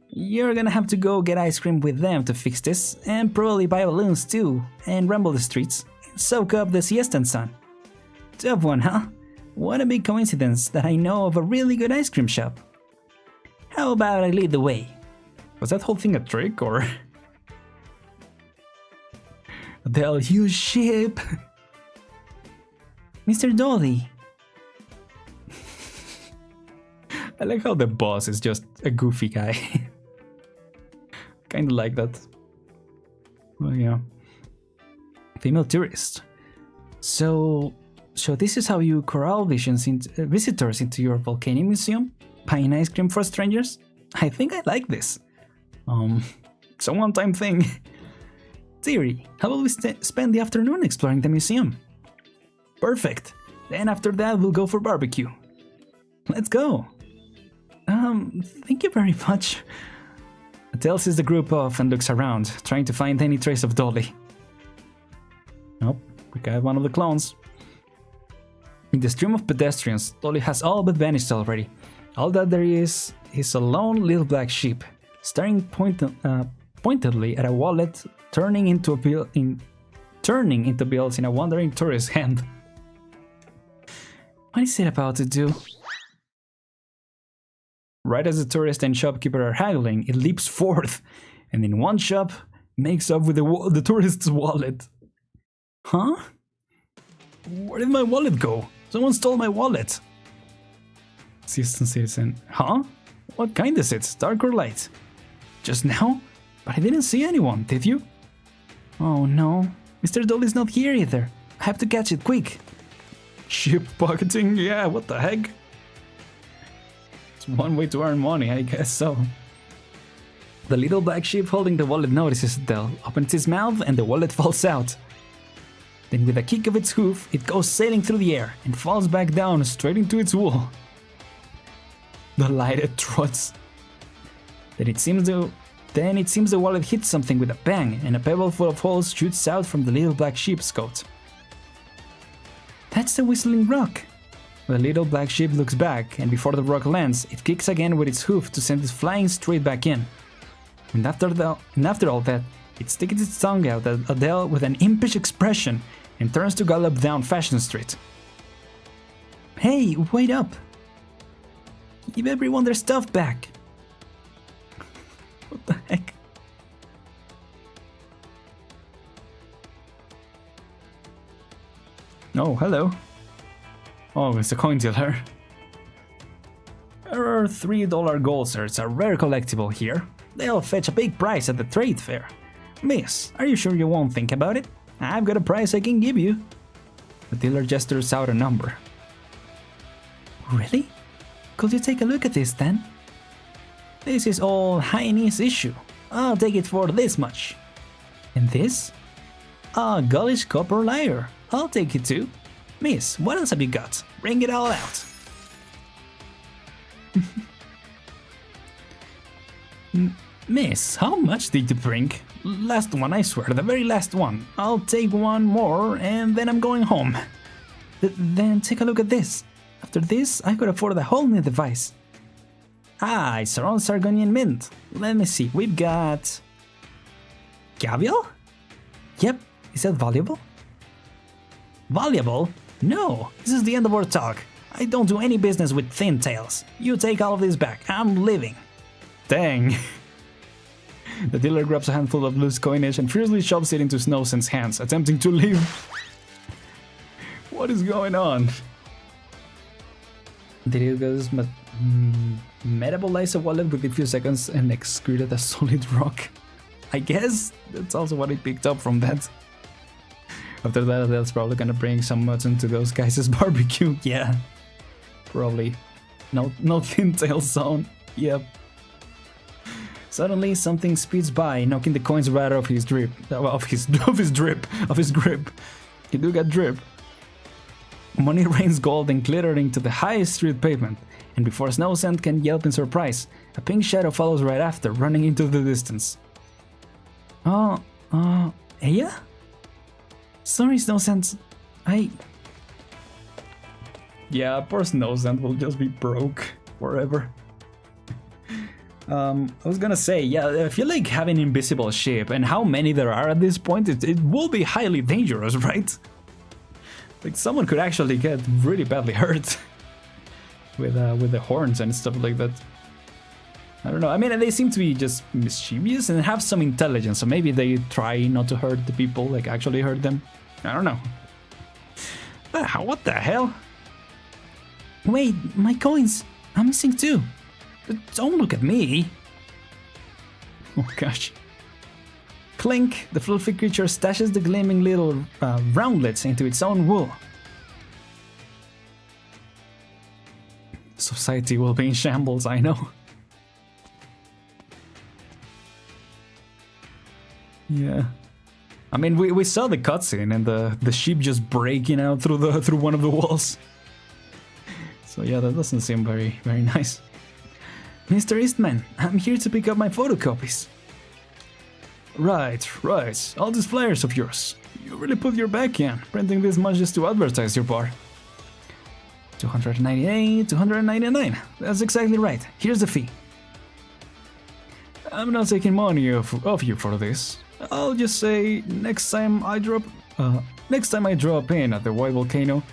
Speaker 1: You're gonna have to go get ice cream with them to fix this, and probably buy balloons too, and ramble the streets, and soak up the siesta sun. Tough one, huh? What a big coincidence that I know of a really good ice cream shop. How about I lead the way?
Speaker 2: Was that whole thing a trick, or...?
Speaker 1: Adele, you ship! Mr. Dolly!
Speaker 2: I like how the boss is just a goofy guy. Kinda like that. Well, yeah.
Speaker 1: Female tourist. So this is how you corral visitors into your volcano museum? Buying ice cream for strangers? I think I like this.
Speaker 2: It's a one-time thing.
Speaker 1: Theory, how about we spend the afternoon exploring the museum? Perfect. Then after that we'll go for barbecue. Let's go. Thank you very much. Adele sees the group off and looks around, trying to find any trace of Dolly. Nope, we got one of the clones. In the stream of pedestrians, Dolly has all but vanished already. All that there is a lone little black sheep, staring pointedly at a wallet, turning into bills in a wandering tourist's hand. What is it about to do? Right as the tourist and shopkeeper are haggling, it leaps forth, and in one shop, makes up with the tourist's wallet. Huh? Where did my wallet go? Someone stole my wallet. Assistant citizen. Huh? What kind is it? Dark or light? Just now? But I didn't see anyone, did you? Oh no. Mr. Dolly's not here either. I have to catch it quick.
Speaker 2: Ship pocketing? Yeah, what the heck? It's one way to earn money, I guess so.
Speaker 1: The little black sheep holding the wallet notices Adele, opens its mouth, and the wallet falls out. Then with a kick of its hoof, it goes sailing through the air and falls back down straight into its wool. Delighted trots. Then it seems the wallet hits something with a bang, and a pebble full of holes shoots out from the little black sheep's coat. That's the whistling rock. The little black sheep looks back, and before the rock lands, it kicks again with its hoof to send it flying straight back in. And after all that, it sticks its tongue out at Adele with an impish expression and turns to gallop down Fashion Street. Hey, wait up! Give everyone their stuff back! What the heck? Oh, hello. Oh, it's a coin dealer. Our $3 gold certs are rare collectible here. They'll fetch a big price at the trade fair. Miss, are you sure you won't think about it? I've got a price I can give you. The dealer gestures out a number. Really? Could you take a look at this then? This is all Heine's issue. I'll take it for this much. And this? A Gaulish copper lyre. I'll take it too. Miss, what else have you got? Bring it all out. Miss, how much did you bring? Last one, I swear, the very last one. I'll take one more and then I'm going home. Then take a look at this. After this, I could afford a whole new device. Ah, it's our own Sargonian mint. Let me see, we've got... Gavial? Yep, is that valuable? Valuable? No, this is the end of our talk. I don't do any business with thin tails. You take all of this back, I'm leaving. Dang. The dealer grabs a handful of loose coinage and fiercely shoves it into Snowsen's hands, attempting to leave. What is going on? The dealer goes metabolize a wallet within a few seconds and excreted a solid rock. I guess that's also what I picked up from that. After that, Adele's probably gonna bring some mutton to those guys' barbecue. Yeah, probably. No thin tail zone. Yep. Suddenly, something speeds by, knocking the coins right off his grip. You do get drip. Money rains gold and glittering to the highest street pavement, and before Snowsen can yelp in surprise, a pink shadow follows right after, running into the distance. Aya? Sorry, Snowsen. Yeah, poor Snowsen will just be broke forever. I was gonna say, yeah, I feel like having invisible ship and how many there are at this point, it will be highly dangerous, right? Like someone could actually get really badly hurt with the horns and stuff like that. I don't know. I mean, they seem to be just mischievous and have some intelligence, so maybe they try not to hurt the people, like actually hurt them. I don't know. What the hell? Wait, my coins! I'm missing too. Don't look at me. Oh gosh. Clink, the fluffy creature stashes the gleaming little roundlets into its own wool. Society will be in shambles, I know. Yeah. I mean, we saw the cutscene and the sheep just breaking out through one of the walls. So yeah, that doesn't seem very nice. Mr. Eastman, I'm here to pick up my photocopies. Right. All these flyers of yours. You really put your back in, printing this much just to advertise your bar. 298, 299. That's exactly right. Here's the fee. I'm not taking money off you for this. I'll just say next time I drop in at the White Volcano,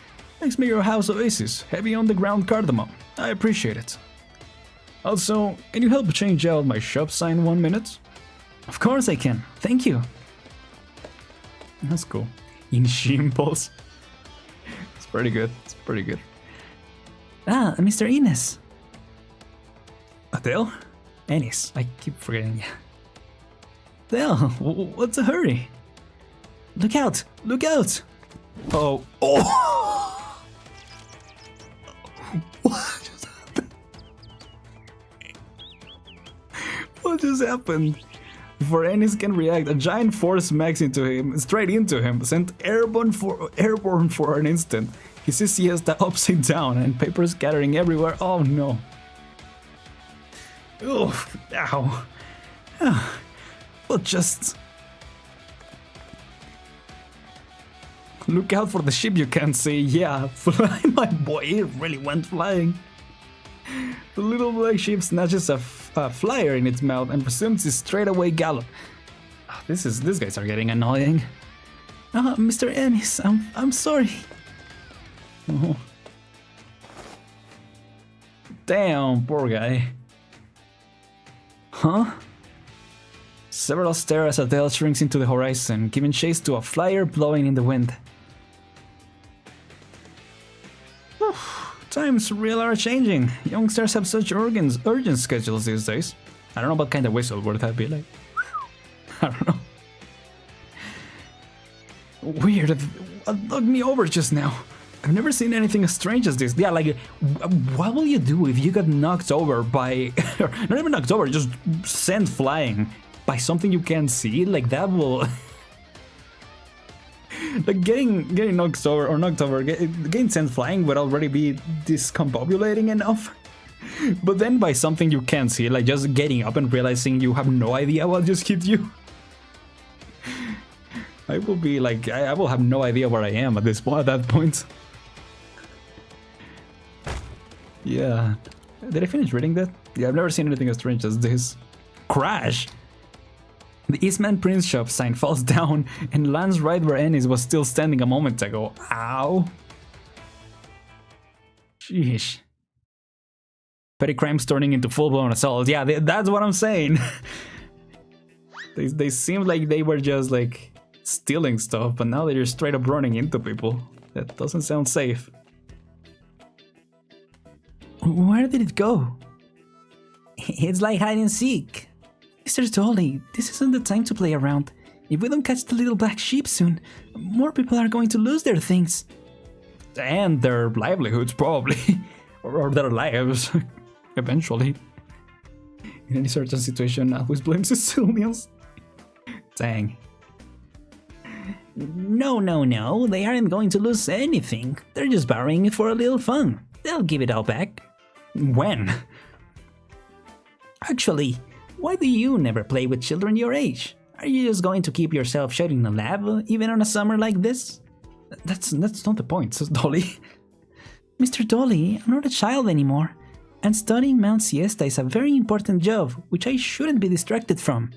Speaker 1: make me your house oasis, heavy on the ground cardamom. I appreciate it. Also, can you help change out my shop sign 1 minute? Of course I can, thank you. That's cool. In shimples. It's pretty good, Ah, Mr. Ines. Adele? Ennis, I keep forgetting. Adele, what's the hurry? Look out! Oh. What just happened? What just happened? Before Ennis can react, a giant force smacks straight into him, sent airborne for an instant. He sees Siesta upside down and paper scattering everywhere. Oh no. Oof, ow. Well, just... Look out for the ship, you can't see. Yeah, fly, my boy, it really went flying. The little black ship snatches a flyer in its mouth and resumes its straightaway gallop. These guys are getting annoying. Mr. Ennis, I'm sorry. Oh. Damn, poor guy. Huh? Several stare as Adele shrinks into the horizon, giving chase to a flyer blowing in the wind. times really are changing. Youngsters have such urgent schedules these days. I don't know what kind of whistle would that be like. I don't know. Weird. It knocked me over just now. I've never seen anything as strange as this. Yeah, like, what will you do if you got knocked over by... not even knocked over, just sent flying by something you can't see? Like, that will... like, getting knocked over, getting sent flying would already be discombobulating enough. But then by something you can't see, like just getting up and realizing you have no idea what just hit you. I will be like, I will have no idea where I am at that point. Yeah. Did I finish reading that? Yeah, I've never seen anything as strange as this. Crash! The Eastman Prince shop sign falls down and lands right where Ennis was still standing a moment ago. Ow. Sheesh. Petty crimes turning into full-blown assault. Yeah, that's what I'm saying. They seemed like they were just like stealing stuff, but now they're just straight up running into people. That doesn't sound safe. Where did it go? It's like hide and seek. Mr. Dolly, this isn't the time to play around. If we don't catch the little black sheep soon, more people are going to lose their things. And their livelihoods, probably. or their lives, eventually. In any certain situation, always blames his Sicilians. Dang. No, they aren't going to lose anything. They're just borrowing it for a little fun. They'll give it all back. When? Actually, why do you never play with children your age? Are you just going to keep yourself shut in a lab, even on a summer like this? That's not the point, says Dolly. Mr. Dolly, I'm not a child anymore, and studying Mount Siesta is a very important job, which I shouldn't be distracted from.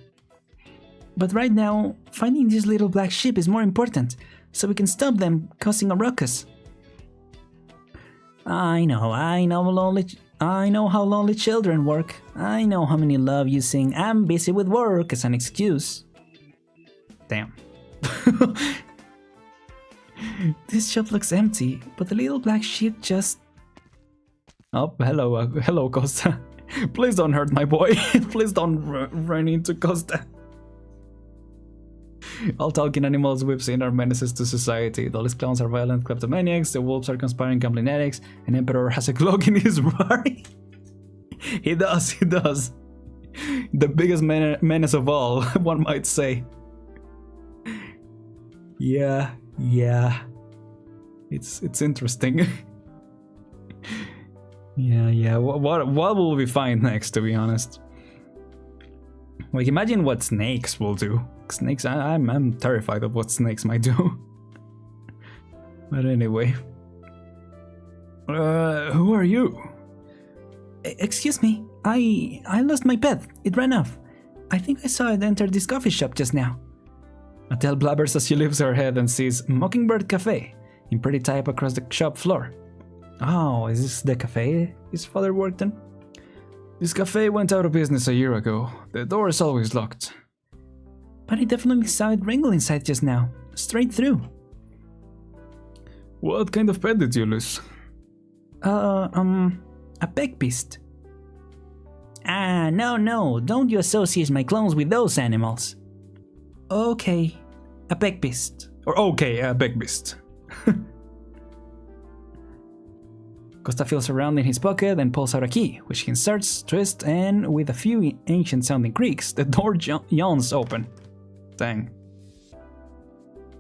Speaker 1: But right now, finding this little black sheep is more important, so we can stop them causing a ruckus. I know how lonely children work. I know how many love using "I'm busy with work" as an excuse. Damn. This shop looks empty, but the little black sheep just... Oh, hello Costa. Please don't hurt my boy. Please don't run into Costa. All talking animals we've seen are menaces to society. Dolly's clowns are violent kleptomaniacs, the wolves are conspiring gambling addicts, an emperor has a clock in his bar. He does. The biggest menace of all, one might say. Yeah. It's interesting. Yeah. What will we find next, to be honest? Like, imagine what snakes will do. Snakes, I'm terrified of what snakes might do. But anyway. Who are you? Excuse me, I lost my pet. It ran off. I think I saw it enter this coffee shop just now. Adele blabbers as she lifts her head and sees Mockingbird Cafe in pretty type across the shop floor. Oh, is this the cafe his father worked in? This cafe went out of business a year ago. The door is always locked. But I definitely saw it wrangle inside just now. Straight through. What kind of pet did you lose? A peg beast. Ah, no, don't you associate my clones with those animals. Okay, a peg beast. Or okay, a peg beast. Costa feels around in his pocket and pulls out a key, which he inserts, twists, and with a few ancient-sounding creaks, the door yawns open. Dang.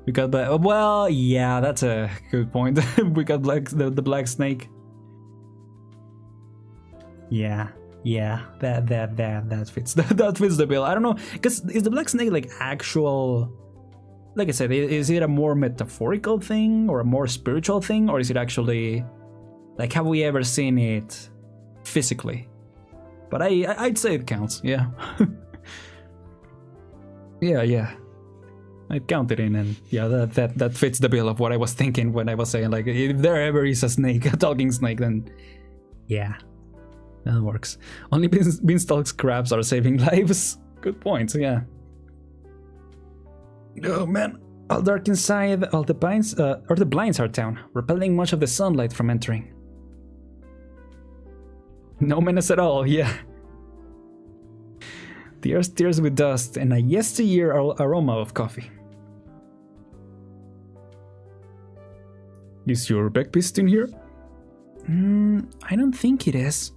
Speaker 1: We got well, yeah, that's a good point. We got the black snake. Yeah, that fits. That fits the bill. I don't know, because is the black snake like actual? Like I said, is it a more metaphorical thing or a more spiritual thing, or is it actually? Like, have we ever seen it physically? But I'd say it counts, yeah. yeah. I counted in, and yeah, that fits the bill of what I was thinking when I was saying, like, if there ever is a snake, a talking snake, then yeah, that works. Only beanstalk crabs are saving lives. Good point, yeah. Oh man, all dark inside, all the blinds are down, repelling much of the sunlight from entering. No menace at all, yeah. The air stirs with dust and a yesteryear aroma of coffee.
Speaker 2: Is your backbeast in here?
Speaker 1: I don't think it is.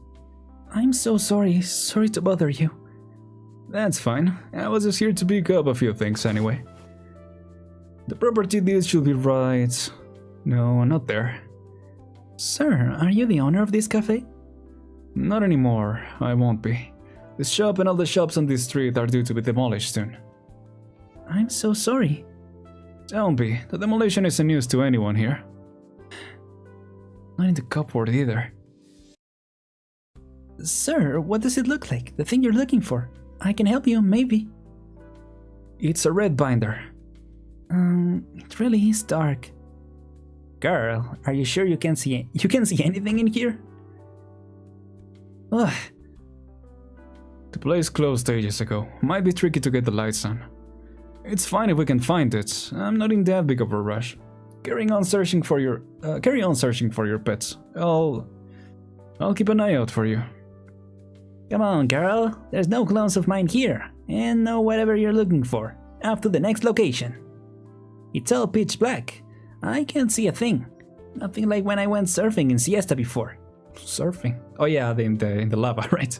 Speaker 1: I'm so sorry. Sorry to bother you.
Speaker 2: That's fine. I was just here to pick up a few things anyway. The property deed should be right. No, not there.
Speaker 1: Sir, are you the owner of this cafe?
Speaker 2: Not anymore. I won't be. This shop and all the shops on this street are due to be demolished soon.
Speaker 1: I'm so sorry.
Speaker 2: Don't be. The demolition isn't news to anyone here. Not in the cupboard either.
Speaker 1: Sir, what does it look like? The thing you're looking for? I can help you, maybe.
Speaker 2: It's a red binder.
Speaker 1: It really is dark. Girl, are you sure you can see anything in here? Ugh.
Speaker 2: The place closed ages ago. Might be tricky to get the lights on. It's fine if we can find it. I'm not in that big of a rush. Carry on searching for your pets. I'll keep an eye out for you.
Speaker 1: Come on, girl. There's no clones of mine here, and no whatever you're looking for. Off to the next location. It's all pitch black. I can't see a thing. Nothing like when I went surfing in Siesta before.
Speaker 2: Surfing? Oh yeah, in the lava, right?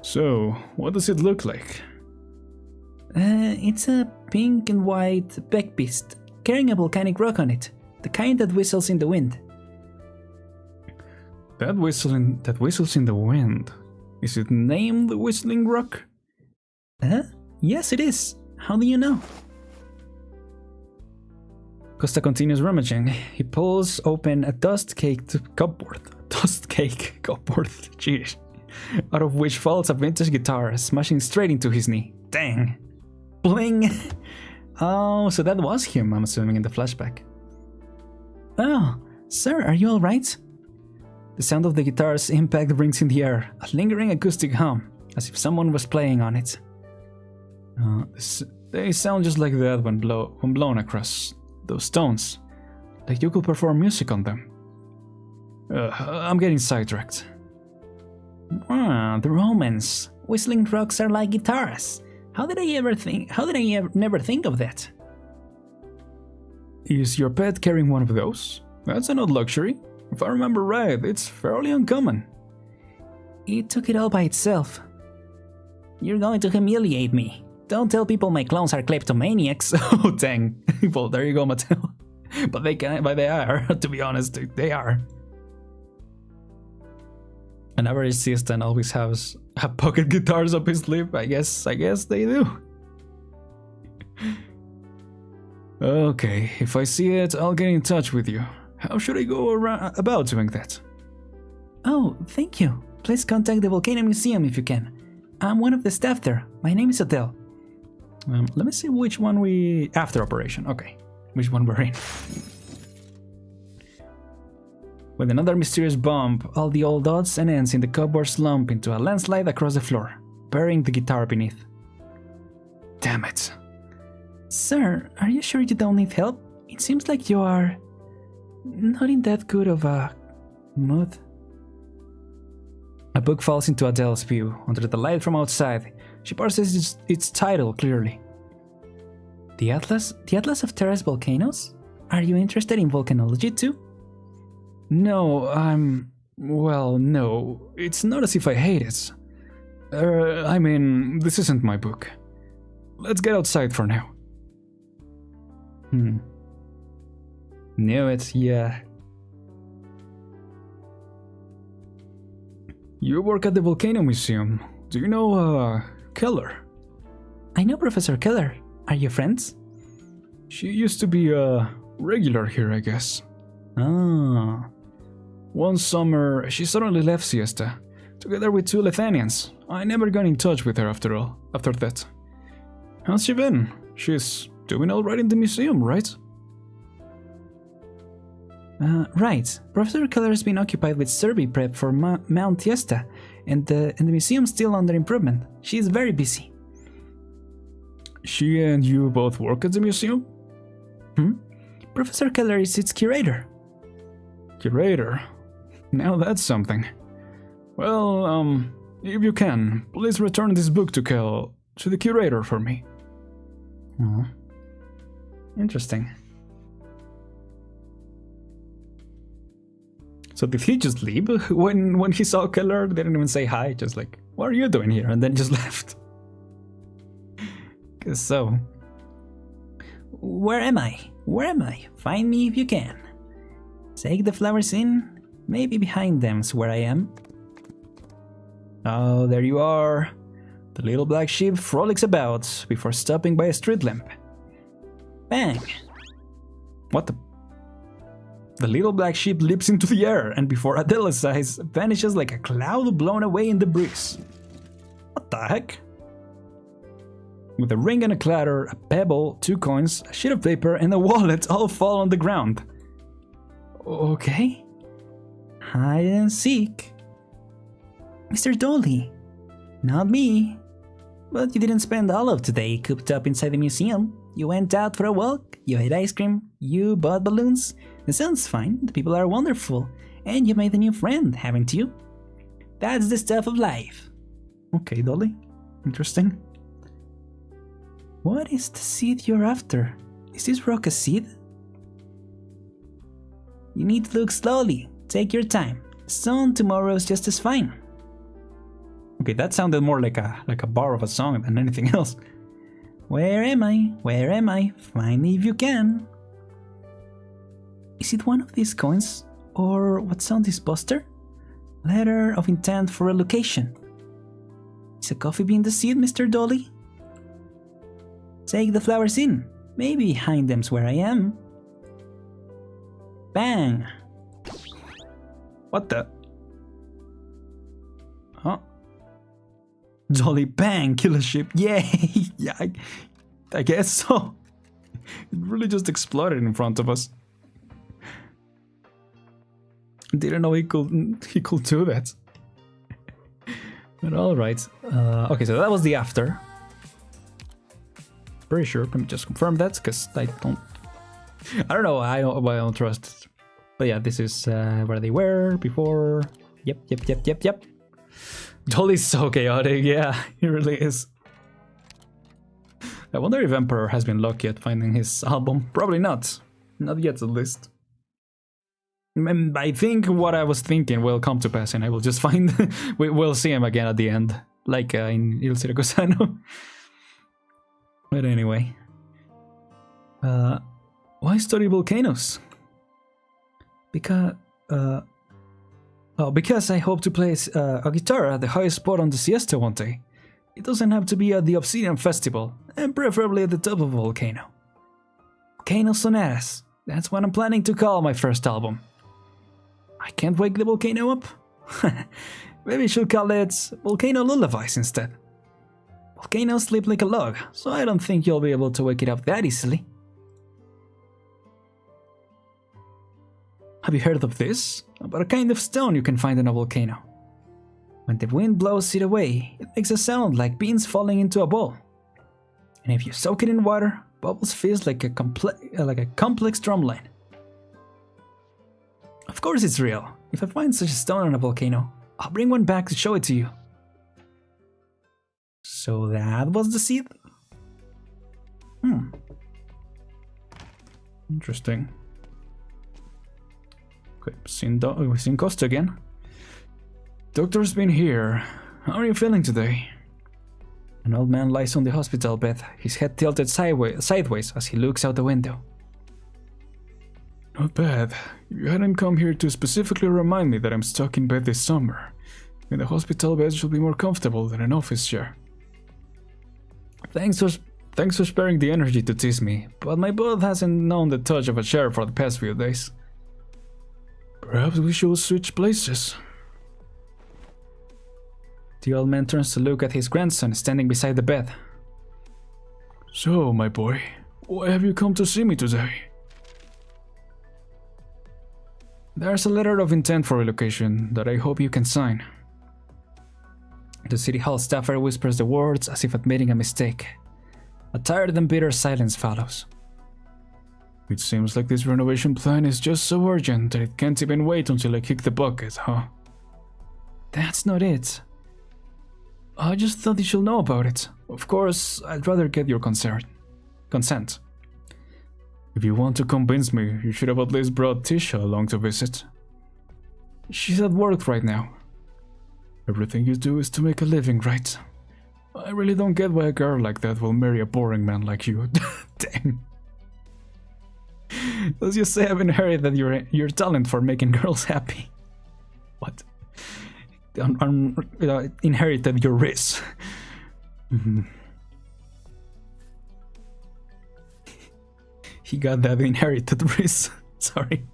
Speaker 2: So, what does it look like?
Speaker 1: It's a pink and white backbeast, carrying a volcanic rock on it, the kind that whistles in the wind.
Speaker 2: That whistles in the wind. Is it named the Whistling Rock?
Speaker 1: Yes, it is. How do you know?
Speaker 2: Costa continues rummaging. He pulls open a dust-caked cupboard. Dust-cake cupboard, jeez. Out of which falls a vintage guitar, smashing straight into his knee. Dang.
Speaker 1: Bling!
Speaker 2: Oh, so that was him, I'm assuming, in the flashback.
Speaker 1: Oh, sir, are you alright?
Speaker 2: The sound of the guitar's impact rings in the air, a lingering acoustic hum, as if someone was playing on it. They sound just like that when blown across those stones, like you could perform music on them. I'm getting sidetracked.
Speaker 1: The Romans. Whistling rocks are like guitars. How did I never think of that?
Speaker 2: Is your pet carrying one of those? That's an odd luxury. If I remember right, it's fairly uncommon.
Speaker 1: It took it all by itself. You're going to humiliate me. Don't tell people my clones are kleptomaniacs.
Speaker 2: Oh dang. Well, there you go, Mattel. But they are, to be honest, they are. An average assistant always have pocket guitars up his sleeve. I guess they do. Okay, if I see it, I'll get in touch with you. How should I go about doing that?
Speaker 1: Oh, thank you. Please contact the Volcano Museum if you can. I'm one of the staff there. My name is Adele.
Speaker 2: Let me see which one after operation. Okay, which one we're in. With another mysterious bump, all the old odds and ends in the cupboard slump into a landslide across the floor, burying the guitar beneath. Damn it.
Speaker 1: Sir, are you sure you don't need help? It seems like you are not in that good of a mood.
Speaker 2: A book falls into Adele's view. Under the light from outside, she parses its title clearly.
Speaker 1: The Atlas of Terrace Volcanoes? Are you interested in volcanology too?
Speaker 2: No, well, no. It's not as if I hate it. I mean, this isn't my book. Let's get outside for now.
Speaker 1: Knew it, yeah.
Speaker 2: You work at the Volcano Museum. Do you know, Keller?
Speaker 1: I know Professor Keller. Are you friends?
Speaker 2: She used to be a regular here, I guess.
Speaker 1: Ah.
Speaker 2: One summer, she suddenly left Siesta, together with 2 Lethanians. I never got in touch with her after that. How's she been? She's doing alright in the museum, right?
Speaker 1: Right. Professor Keller has been occupied with survey prep for Mount Tiesta, and the museum's still under improvement. She's very busy.
Speaker 2: She and you both work at the museum?
Speaker 1: Professor Keller is its curator.
Speaker 2: Curator? Now that's something. Well, if you can, please return this book to the curator for me.
Speaker 1: Oh. Interesting. So did he just leave when he saw Keller? Didn't even say hi, just like, what are you doing here? And then just left. Guess so. Where am I? Where am I? Find me if you can. Take the flowers in. Maybe behind them's where I am. Oh, there you are. The little black sheep frolics about before stopping by a street lamp. Bang! What the? The little black sheep leaps into the air and before Adele's eyes vanishes like a cloud blown away in the breeze. What the heck? With a ring and a clatter, a pebble, 2 coins, a sheet of paper, and a wallet all fall on the ground. Okay. Hide and seek. Mr. Dolly. Not me. But you didn't spend all of today cooped up inside the museum. You went out for a walk, you ate ice cream, you bought balloons. The sounds fine, the people are wonderful, and you made a new friend, haven't you? That's the stuff of life. Okay, Dolly. Interesting. What is the seed you're after? Is this rock a seed? You need to look slowly. Take your time. Soon tomorrow's just as fine. Okay, that sounded more like a bar of a song than anything else. Where am I? Where am I? Find me if you can. Is it one of these coins? Or what's on this poster? Letter of intent for a location. Is a coffee bean the seed, Mr. Dolly? Take the flowers in. Maybe behind them's where I am. Bang! What the? Huh? Dolly bang, kill a ship. Yay! Yeah, I guess so. It really just exploded in front of us. Didn't know he could do that. But alright. Okay, so that was the after. Pretty sure. Let me just confirm that, because I don't know. I don't trust it. But yeah, this is where they were before. Yep. Dolly's so chaotic. Yeah, he really is. I wonder if Emperor has been lucky at finding his album. Probably not. Not yet, at least. I think what I was thinking will come to pass, and I will just find. We'll see him again at the end, like in Il Siracusano. But anyway, why study volcanoes? Because I hope to play a guitar at the highest spot on the siesta one day. It doesn't have to be at the Obsidian Festival, and preferably at the top of a volcano. Volcano Sonatas. That's what I'm planning to call my first album. I can't wake the volcano up? Maybe I should call it Volcano Lullabies instead. Volcanoes sleep like a log, so I don't think you'll be able to wake it up that easily. Have you heard of this? About a kind of stone you can find in a volcano. When the wind blows it away, it makes a sound like beans falling into a bowl. And if you soak it in water, bubbles fizz like a complex drumline. Of course it's real. If I find such a stone on a volcano, I'll bring one back to show it to you. So that was the seed? Interesting. Okay, we've seen Costa again. Doctor's been here. How are you feeling today? An old man lies on the hospital bed, his head tilted sideways as he looks out the window.
Speaker 2: Not bad. You hadn't come here to specifically remind me that I'm stuck in bed this summer. And the hospital bed should be more comfortable than an office chair.
Speaker 1: Thanks for sparing the energy to tease me, but my butt hasn't known the touch of a chair for the past few days.
Speaker 2: Perhaps we should switch places.
Speaker 1: The old man turns to look at his grandson standing beside the bed.
Speaker 2: So, my boy, why have you come to see me today?
Speaker 1: There's a letter of intent for relocation that I hope you can sign. The city hall staffer whispers the words as if admitting a mistake. A tired and bitter silence follows.
Speaker 2: It seems like this renovation plan is just so urgent that it can't even wait until I kick the bucket, huh?
Speaker 1: That's not it.
Speaker 2: I just thought you should know about it. Of course, I'd rather get your consent. If you want to convince me, you should have at least brought Tisha along to visit. She's at work right now. Everything you do is to make a living, right? I really don't get why a girl like that will marry a boring man like you. Dang. As you say, I've inherited your talent for making girls happy. What? Inherited your risk. He got that inherited risk. Sorry.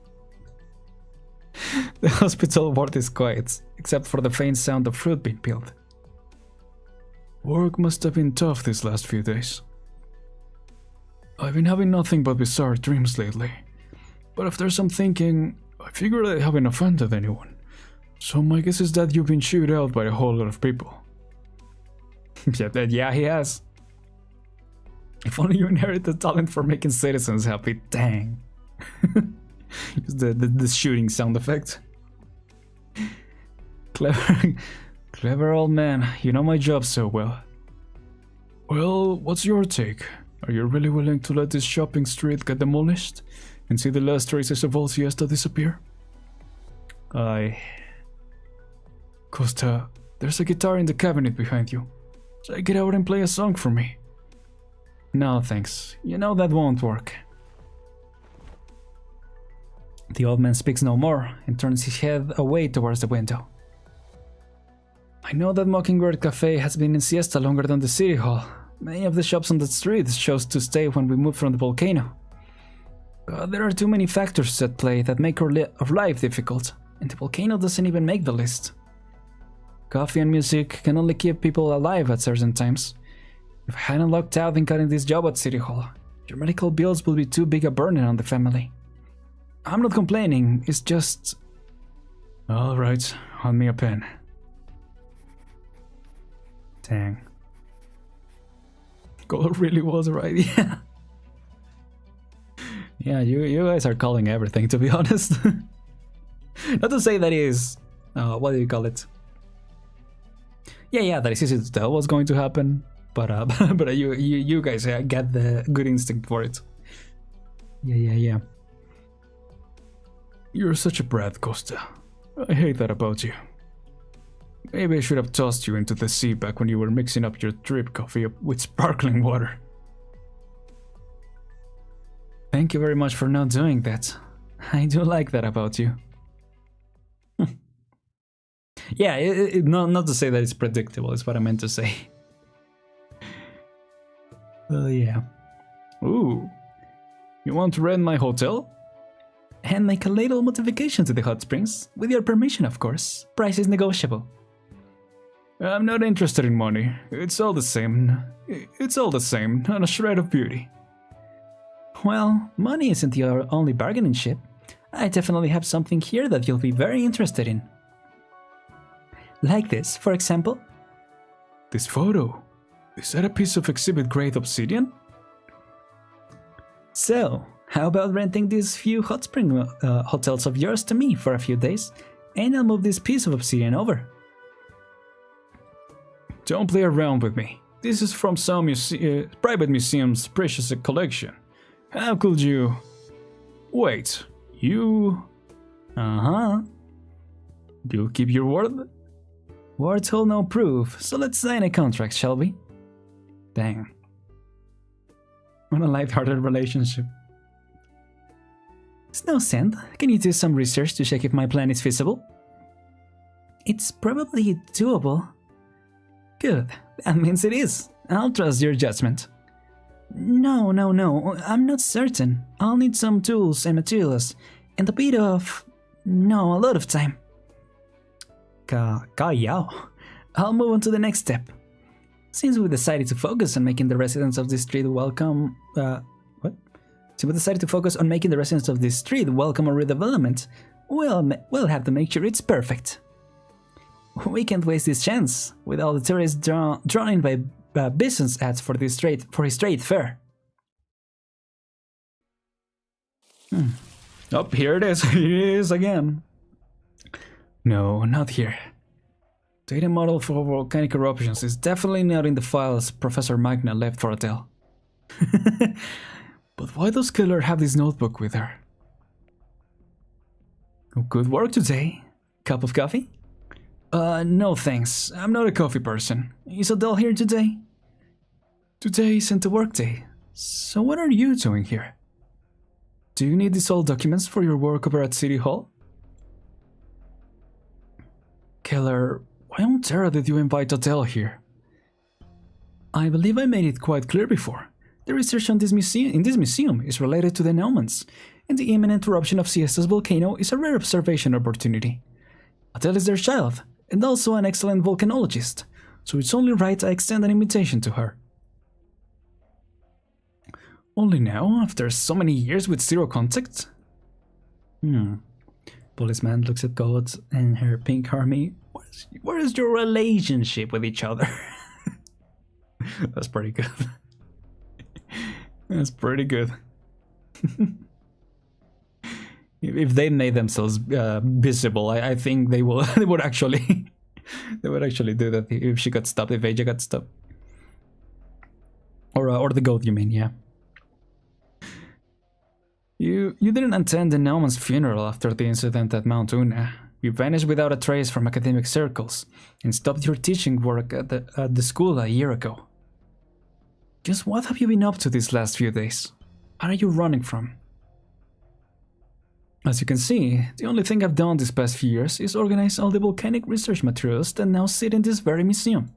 Speaker 2: The hospital ward is quiet, except for the faint sound of fruit being peeled. Work must have been tough these last few days. I've been having nothing but bizarre dreams lately. But after some thinking, I figured I haven't offended anyone. So my guess is that you've been chewed out by a whole lot of people. Yeah, he has. If only you inherit the talent for making citizens happy, dang. the shooting sound effect. Clever old man, you know my job so well. Well, what's your take? Are you really willing to let this shopping street get demolished and see the last traces of old Siesta disappear? Costa, there's a guitar in the cabinet behind you. Take it out and play a song for me. No, thanks. You know that won't work. The old man speaks no more and turns his head away towards the window. I know that Mockingbird Cafe has been in siesta longer than the city hall. Many of the shops on the street chose to stay when we moved from the volcano. But there are too many factors at play that make our life difficult, and the volcano doesn't even make the list. Coffee and music can only keep people alive at certain times. If I hadn't locked out and gotten this job at City Hall, your medical bills would be too big a burden on the family. I'm not complaining, it's just... Alright, hand me a pen. Dang. Color really was right, yeah. Yeah, you guys are calling everything, to be honest. Not to say that is... what do you call it? Yeah, that is easy to tell what's going to happen. But you guys get the good instinct for it. Yeah. You're such a brat, Costa. I hate that about you. Maybe I should have tossed you into the sea back when you were mixing up your drip coffee with sparkling water. Thank you very much for not doing that. I do like that about you. Yeah, not to say that it's predictable, is what I meant to say. Yeah. Ooh. You want to rent my hotel? And make a little modification to the hot springs, with your permission, of course. Price is negotiable. I'm not interested in money. It's all the same. It's all the same, not a shred of beauty. Well, money isn't your only bargaining chip. I definitely have something here that you'll be very interested in. Like this, for example. This photo. Is that a piece of exhibit-grade obsidian? So, how about renting these few hot spring hotels of yours to me for a few days, and I'll move this piece of obsidian over. Don't play around with me. This is from some private museum's precious collection. How could you... Wait, you... Uh-huh. You'll keep your word? Words hold no proof, so let's sign a contract, shall we? Dang. What a light-hearted relationship. Snow Sand, can you do some research to check if my plan is feasible? It's probably doable. Good, that means it is. I'll trust your judgment. No, I'm not certain. I'll need some tools and materials, and a bit of... no, a lot of time. I'll move on to the next step. Since we decided to focus on making the residents of this street welcome... Since we decided to focus on making the residents of this street welcome a redevelopment, we'll have to make sure it's perfect. We can't waste this chance, with all the tourists drawn in by business ads for his trade fair. Oh, here it is. Here it is again. No, not here. Data model for volcanic eruptions is definitely not in the files Professor Magna left for Adele. But why does Keller have this notebook with her? Oh, good work today. Cup of coffee? No thanks. I'm not a coffee person. Is Adele here today? Today isn't a work day. So what are you doing here? Do you need these old documents for your work over at City Hall? Keller, why on terra did you invite Adele here? I believe I made it quite clear before. The research on this museum is related to the Noumans, and the imminent eruption of Siesta's volcano is a rare observation opportunity. Adele is their child, and also an excellent volcanologist, so it's only right I extend an invitation to her. Only now, after so many years with zero contact? Policeman looks at God and her pink army. What is your relationship with each other? That's pretty good. That's pretty good. If they made themselves visible, I think they will. They would actually. They would actually do that if she got stopped. If AJ got stopped, or the goat, you mean? Yeah. You didn't attend the Nauman's funeral after the incident at Mount Una. You vanished without a trace from academic circles and stopped your teaching work at the school a year ago. Just what have you been up to these last few days? What are you running from? As you can see, the only thing I've done these past few years is organize all the volcanic research materials that now sit in this very museum.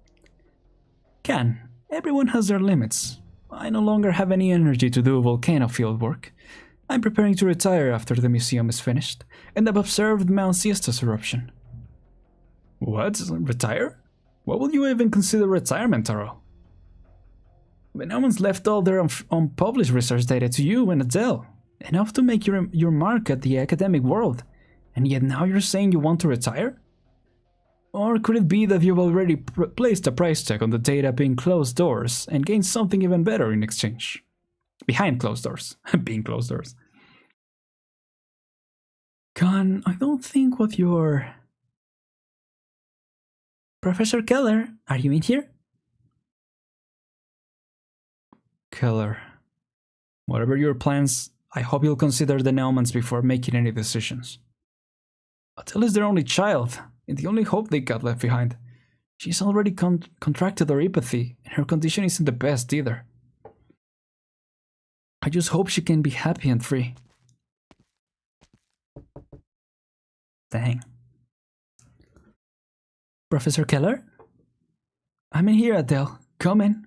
Speaker 2: Everyone has their limits. I no longer have any energy to do volcano field work. I'm preparing to retire after the museum is finished, and I've observed Mount Siesta's eruption. What? Retire? What will you even consider retirement, Taro? The Noumans left all their unpublished research data to you and Adele, enough to make your mark at the academic world, and yet now you're saying you want to retire? Or could it be that you've already placed a price tag on the data being closed doors and gained something even better in exchange? Behind closed doors. Being closed doors. Khan, I don't think what you're... Professor Keller, are you in here? Keller, whatever your plans, I hope you'll consider the Noumans before making any decisions. Adele is their only child, and the only hope they got left behind. She's already contracted neuropathy, and her condition isn't the best either. I just hope she can be happy and free. Dang. Professor Keller? I'm in here, Adele. Come in.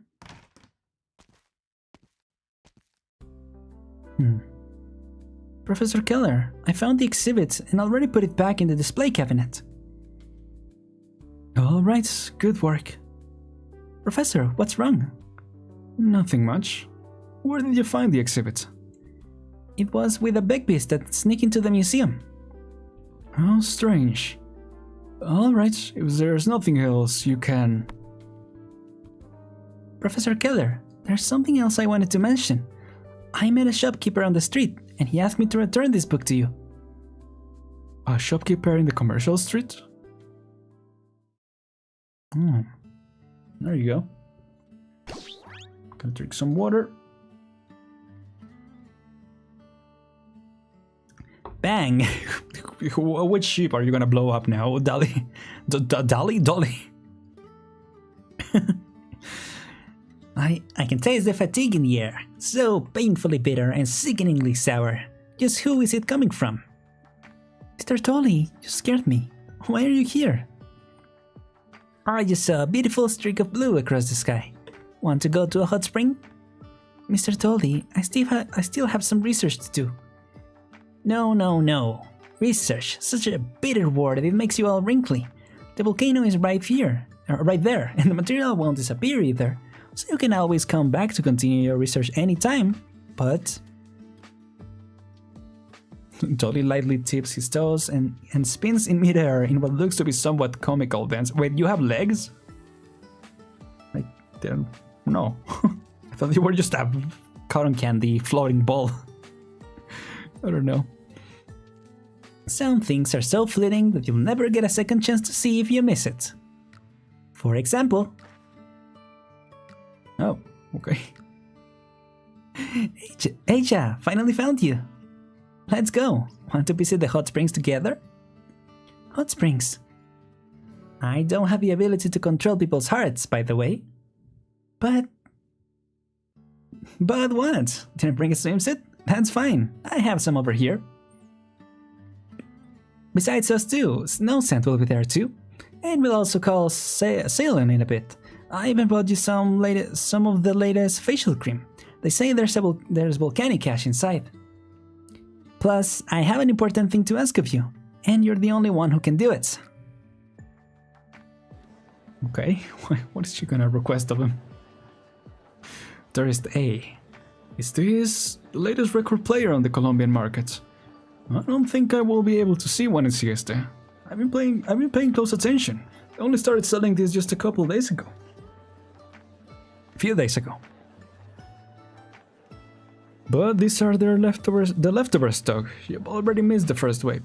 Speaker 2: Professor Keller, I found the exhibit and already put it back in the display cabinet. Alright, good work. Professor, what's wrong? Nothing much. Where did you find the exhibit? It was with a big beast that sneaked into the museum. How strange. Alright, if there's nothing else, you can... Professor Keller, there's something else I wanted to mention. I met a shopkeeper on the street, and he asked me to return this book to you. A shopkeeper in the commercial street? There you go. Gonna drink some water. Bang! Which sheep are you gonna blow up now? Dolly? Dolly? I can taste the fatigue in the air. So painfully bitter and sickeningly sour. Just who is it coming from? Mr. Dolly, you scared me. Why are you here? I just saw a beautiful streak of blue across the sky. Want to go to a hot spring? Mr. Dolly, I still have some research to do. No. Research, such a bitter word, it makes you all wrinkly. The volcano is right here, right there, and the material won't disappear either. So you can always come back to continue your research anytime, but... Dolly lightly tips his toes and spins in midair in what looks to be somewhat comical dance. Wait, you have legs? I don't know. I thought you were just a cotton candy floating ball. I don't know.
Speaker 1: Some things are so fleeting that you'll never get a second chance to see if you miss it. For example...
Speaker 2: Oh, okay.
Speaker 1: Asia, finally found you. Let's go. Want to visit the hot springs together? Hot springs. I don't have the ability to control people's hearts, by the way. But what? Didn't bring a swimsuit? That's fine. I have some over here. Besides us two, Snow Scent will be there too. And we'll also call sailing in a bit. I even bought you some of the latest facial cream. They say there's volcanic ash inside. Plus, I have an important thing to ask of you, and you're the only one who can do it.
Speaker 2: Okay, what is she gonna request of him? Tourist A. Is this the latest record player on the Colombian market? I don't think I will be able to see one in Siesta. I've been paying close attention. I only started selling this just a couple days ago.
Speaker 1: A few days ago.
Speaker 2: But these are the leftover stock. You've already missed the first wave.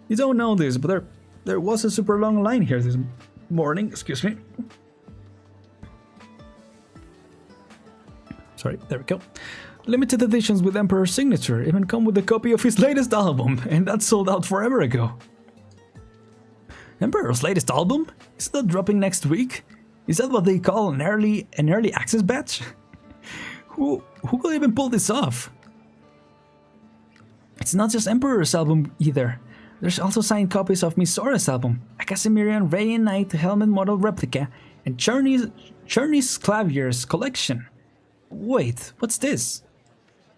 Speaker 2: You don't know this, but there was a super long line here this morning. Excuse me.
Speaker 1: Sorry, there we go.
Speaker 2: Limited editions with Emperor's signature even come with a copy of his latest album, and that sold out forever ago.
Speaker 1: Emperor's latest album? Is that dropping next week? Is that what they call an early access batch?
Speaker 2: Who will even pull this off?
Speaker 1: It's not just Emperor's album either. There's also signed copies of Misora's album, a Casimirian Radiant Knight helmet model replica, and Cherney's Clavier's collection. Wait, what's this?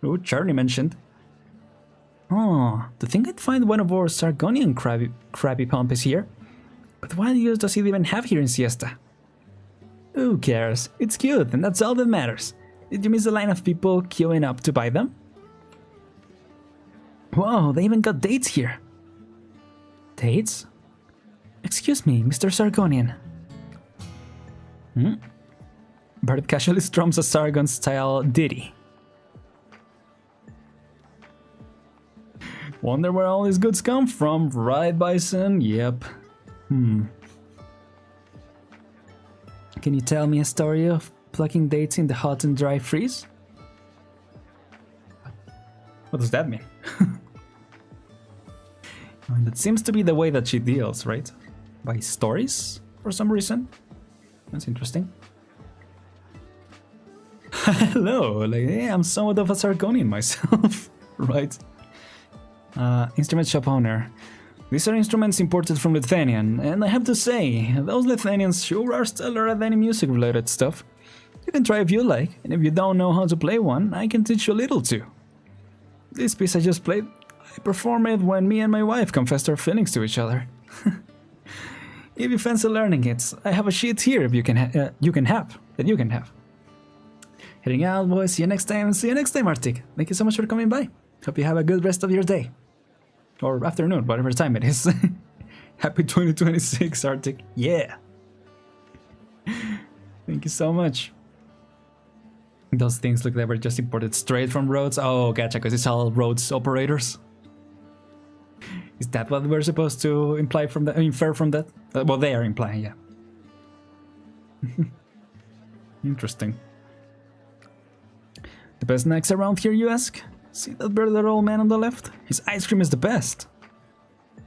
Speaker 2: Oh, Charlie mentioned.
Speaker 1: Oh, to think I'd find one of our Sargonian crabby pompous here. But what use does it even have here in Siesta? Who cares? It's cute, and that's all that matters. Did you miss the line of people queuing up to buy them? Whoa, they even got dates here. Dates? Excuse me, Mr. Sargonian.
Speaker 2: Bart casually strums a Sargon-style ditty. Wonder where all these goods come from, right, Bison? Yep.
Speaker 1: Can you tell me a story of plucking dates in the hot and dry freeze?
Speaker 2: What does that mean?
Speaker 1: I mean, that seems to be the way that she deals, right? By stories, for some reason. That's interesting.
Speaker 2: Hello, yeah, I'm somewhat of a Sargonian myself, right?
Speaker 1: Instrument shop owner.
Speaker 2: These are instruments imported from Lithuania, and I have to say, those Lithuanians sure are stellar at any music-related stuff. You can try if you like, and if you don't know how to play one, I can teach you a little too. This piece I just played, I perform it when me and my wife confessed our feelings to each other. If you fancy learning it, I have a sheet here if you can have.
Speaker 1: Heading out, boys. See you next time. See you next time, Arctic. Thank you so much for coming by. Hope you have a good rest of your day.
Speaker 2: Or afternoon, whatever time it is. Happy 2026, Arctic.
Speaker 1: Yeah.
Speaker 2: Thank you so much.
Speaker 1: Those things look like they were just imported straight from Rhodes. Oh, gotcha, because it's all Rhodes operators. Is that what we're supposed to infer from that? Well, they are implying, yeah.
Speaker 2: Interesting.
Speaker 1: The best snacks around here, you ask? See that burly old man on the left? His ice cream is the best.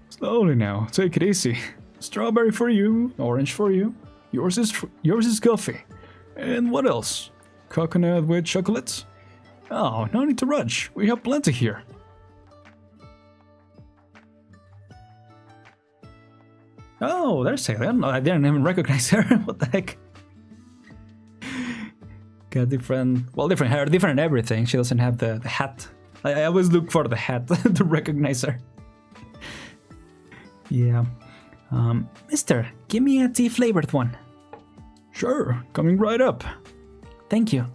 Speaker 2: Slowly now, take it easy. Strawberry for you, orange for you. Yours is coffee. And what else? Coconut with chocolate? Oh, no need to rush. We have plenty here.
Speaker 1: Oh, there's Helen. I didn't even recognize her. What the heck? Got different hair, different everything. She doesn't have the hat. I always look for the hat to recognize her. Yeah. Mister, give me a tea-flavored one.
Speaker 2: Sure, coming right up.
Speaker 1: Thank you.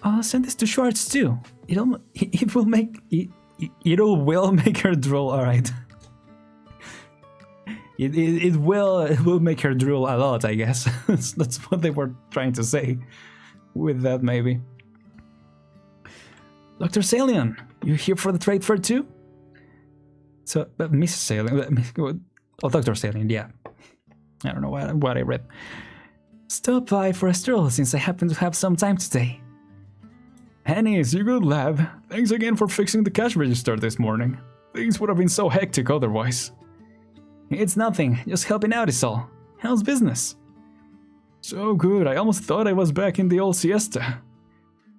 Speaker 1: I'll send this to Schwartz too. It will make her drool. All right. It will make her drool a lot, I guess. That's what they were trying to say with that, maybe. Dr. Salian, you here for the trade fair too? So, Mrs. Salian, Dr. Salian, yeah. I don't know what I read. Stop by for a stroll since I happen to have some time today.
Speaker 2: Hennis, you good lad. Thanks again for fixing the cash register this morning. Things would have been so hectic otherwise.
Speaker 1: It's nothing, just helping out is all. How's business?
Speaker 2: So good, I almost thought I was back in the old siesta.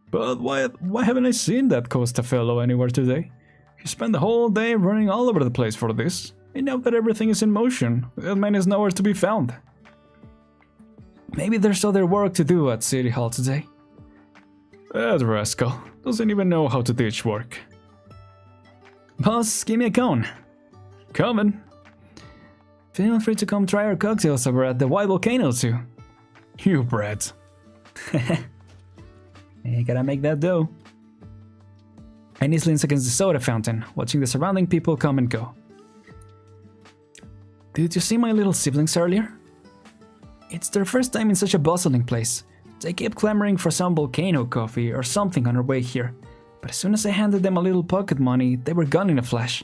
Speaker 2: But why haven't I seen that Costa fellow anywhere today? He spent the whole day running all over the place for this. And now that everything is in motion, that man is nowhere to be found.
Speaker 1: Maybe there's other work to do at City Hall today.
Speaker 2: That rascal doesn't even know how to ditch work.
Speaker 1: Boss, give me a cone.
Speaker 2: Coming.
Speaker 1: Feel free to come try our cocktails over at the White Volcano too.
Speaker 2: You brat.
Speaker 1: You gotta make that dough. Ennis leans against the soda fountain, watching the surrounding people come and go. Did you see my little siblings earlier? It's their first time in such a bustling place. They kept clamoring for some volcano coffee or something on our way here, but as soon as I handed them a little pocket money, they were gone in a flash.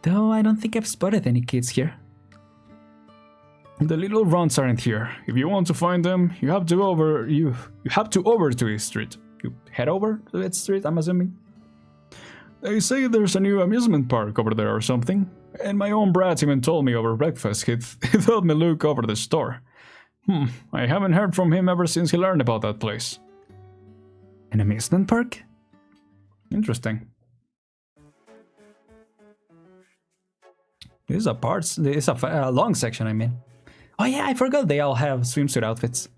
Speaker 1: Though I don't think I've spotted any kids here.
Speaker 2: The little runs aren't here. If you want to find them, you have to over to East Street. You head over to East Street, I'm assuming. They say there's a new amusement park over there or something, and my own brat even told me over breakfast he thought me look over the store. I haven't heard from him ever since he learned about that place.
Speaker 1: An amusement park?
Speaker 2: Interesting.
Speaker 1: This is a long section, I mean. Oh yeah, I forgot they all have swimsuit outfits.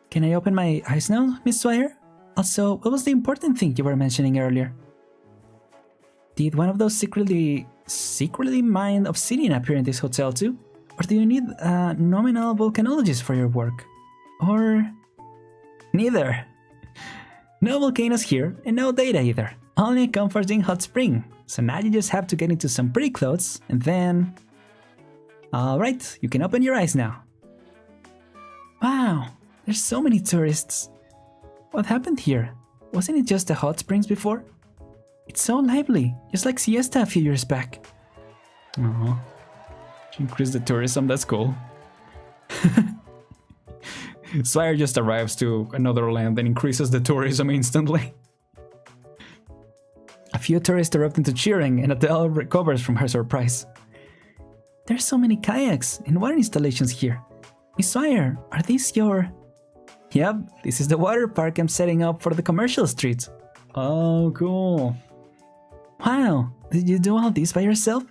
Speaker 1: Can I open my eyes now, Miss Swire? Also, what was the important thing you were mentioning earlier? Did one of those secretly mined obsidian appear in this hotel too? Or do you need a nominal volcanologist for your work? Or... neither. No volcanoes here, and no data either. Only a comforting hot spring. So now you just have to get into some pretty clothes, and then... Alright, you can open your eyes now. Wow, there's so many tourists. What happened here? Wasn't it just the hot springs before? It's so lively, just like Siesta a few years back.
Speaker 2: Aww. Increase the tourism, that's cool.
Speaker 1: Swire just arrives to another land and increases the tourism instantly. A few tourists erupt into cheering and Adele recovers from her surprise. There's so many kayaks and water installations here. Miss Swire, are these your... Yep, this is the water park I'm setting up for the commercial street.
Speaker 2: Oh, cool.
Speaker 1: Wow, did you do all this by yourself?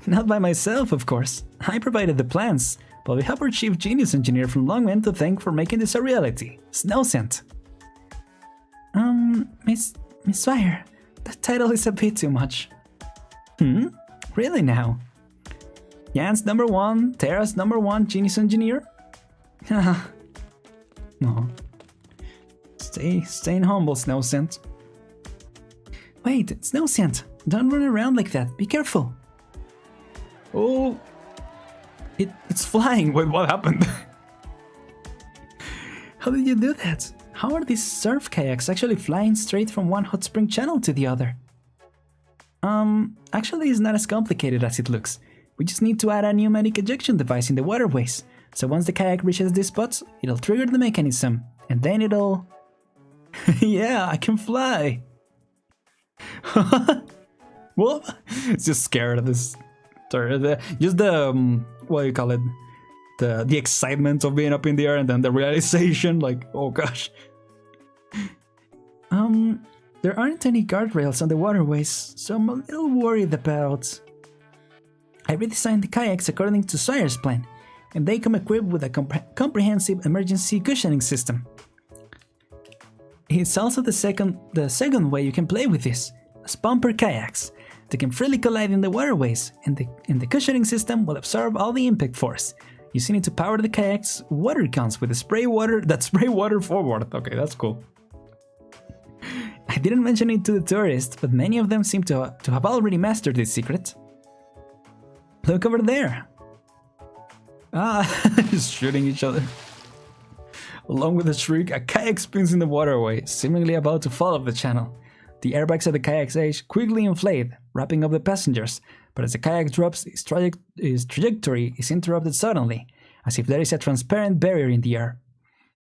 Speaker 1: Not by myself, of course. I provided the plans, but we have our chief genius engineer from Longman to thank for making this a reality. Snowscent. Miss Swire, that title is a bit too much. Really now? Jan's #1, Terra's #1 genius engineer? No. Staying humble, Snowscent. Wait, Snowscent, don't run around like that, be careful.
Speaker 2: Oh,
Speaker 1: it's flying.
Speaker 2: Wait, what happened?
Speaker 1: How did you do that? How are these surf kayaks actually flying straight from one hot spring channel to the other? Actually it's not as complicated as it looks. We just need to add a pneumatic ejection device in the waterways. So once the kayak reaches this spot, it'll trigger the mechanism, and then it'll... Yeah, I can fly!
Speaker 2: What?
Speaker 1: It's just scared of this... Just the... what do you call it? The excitement of being up in the air and then the realization, like, oh gosh. There aren't any guardrails on the waterways, so I'm a little worried about... I redesigned the kayaks according to Swire's plan, and they come equipped with a comprehensive emergency cushioning system. It's also the second way you can play with this, as bumper kayaks. They can freely collide in the waterways, and the cushioning system will absorb all the impact force. You still need to power the kayak's water guns with the spray water forward. Okay, that's cool. I didn't mention it to the tourists, but many of them seem to have already mastered this secret. Look over there! Ah, just shooting each other. Along with a shriek, a kayak spins in the waterway, seemingly about to fall off the channel. The airbags at the kayak's edge quickly inflate, wrapping up the passengers, but as the kayak drops, its trajectory is interrupted suddenly, as if there is a transparent barrier in the air.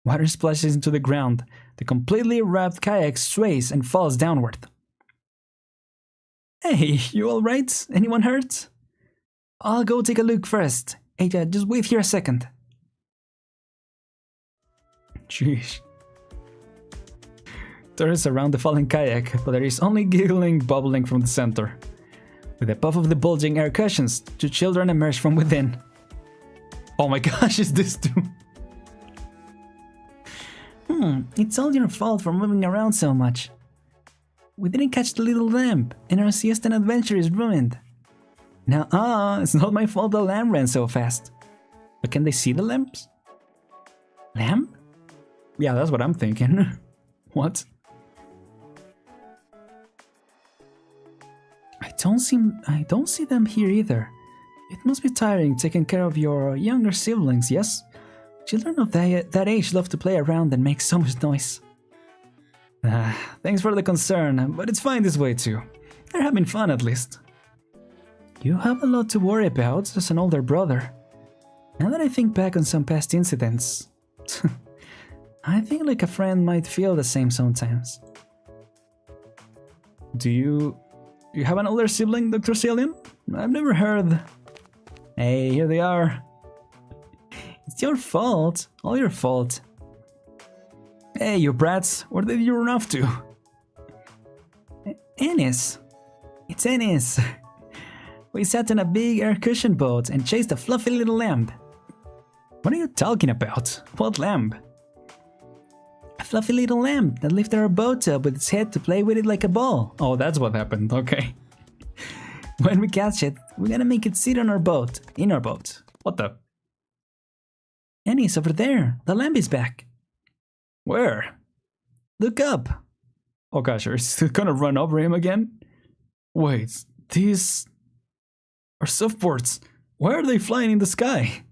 Speaker 1: Water splashes into the ground. The completely wrapped kayak sways and falls downward. Hey, you alright? Anyone hurt? I'll go take a look first. Hey, just wait here a second. Jeez. Turns around the falling kayak, but there is only giggling bubbling from the center. With a puff of the bulging air cushions, two children emerge from within. Oh my gosh, is this too? It's all your fault for moving around so much. We didn't catch the little lamb, and our siesta adventure is ruined. It's not my fault the lamb ran so fast. But can they see the lambs? Lamb? Yeah, that's what I'm thinking. What? I don't see them here either. It must be tiring taking care of your younger siblings, yes? Children of that age love to play around and make so much noise. Thanks for the concern, but it's fine this way too. They're having fun at least. You have a lot to worry about as an older brother. Now that I think back on some past incidents, I think like a friend might feel the same sometimes. Do you have an older sibling, Dr. Cillian? I've never heard. Hey, here they are. It's your fault, all your fault. Hey, you brats, where did you run off to? Ennis. It's Ennis. We sat on a big air cushion boat and chased a fluffy little lamb. What are you talking about? What lamb? A fluffy little lamb that lifted our boat up with its head to play with it like a ball. Oh, that's what happened, okay. When we catch it, we're gonna make it sit on our boat, in our boat. What the? Ennis, over there, the lamb is back. Where? Look up. Oh gosh, are you gonna run over him again? Wait, these are surfboards. Why are they flying in the sky?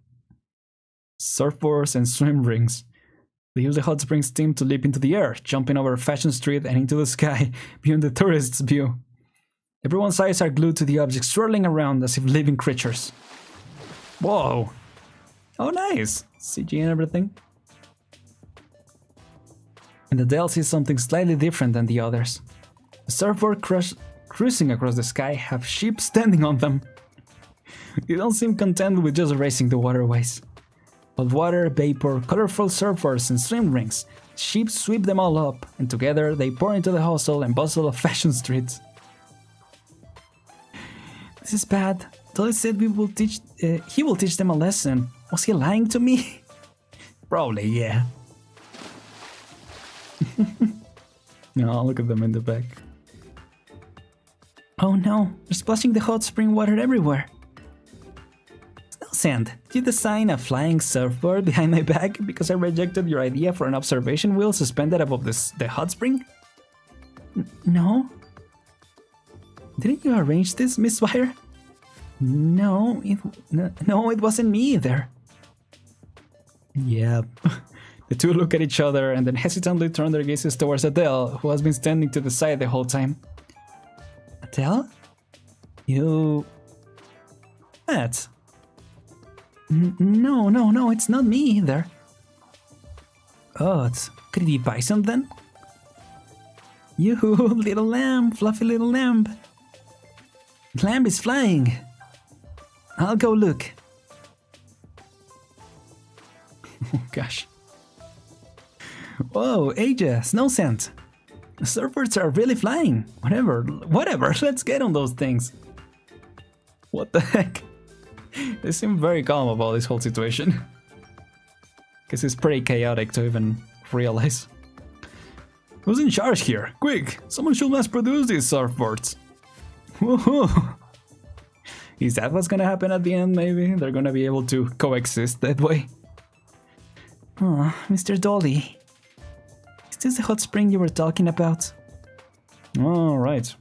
Speaker 1: Surfboards and swim rings. They use the hot spring steam to leap into the air, jumping over Fashion Street and into the sky beyond the tourist's view. Everyone's eyes are glued to the objects swirling around as if living creatures. Whoa! Oh nice! CG and everything. And Adele sees something slightly different than the others. The surfboard cruising across the sky have sheep standing on them. They don't seem content with just racing the waterways. But water, vapor, colorful surfboards and swim rings, sheep sweep them all up, and together they pour into the hustle and bustle of Fashion Street. This is bad. Dolly said he will teach them a lesson. Was he lying to me? Probably, yeah. No, look at them in the back. Oh no, they're splashing the hot spring water everywhere. Snowsand, did you design a flying surfboard behind my back because I rejected your idea for an observation wheel suspended above the hot spring? No. Didn't you arrange this, Miss Wire? No, it wasn't me either. Yeah. The two look at each other and then hesitantly turn their gazes towards Adele, who has been standing to the side the whole time. Adele? You... What? No, it's not me either. Oh, could it be Bison then? You little lamb, fluffy little lamb. The lamb is flying. I'll go look. Oh gosh. Whoa, Aja, Snowsand. The surfboards are really flying. Whatever, let's get on those things. What the heck? They seem very calm about this whole situation. Guess it's pretty chaotic to even realize. Who's in charge here? Quick, someone should mass produce these surfboards. Woohoo! Is that what's gonna happen at the end, maybe? They're gonna be able to coexist that way. Oh, Mr. Dolly. Is this the hot spring you were talking about? Oh, right.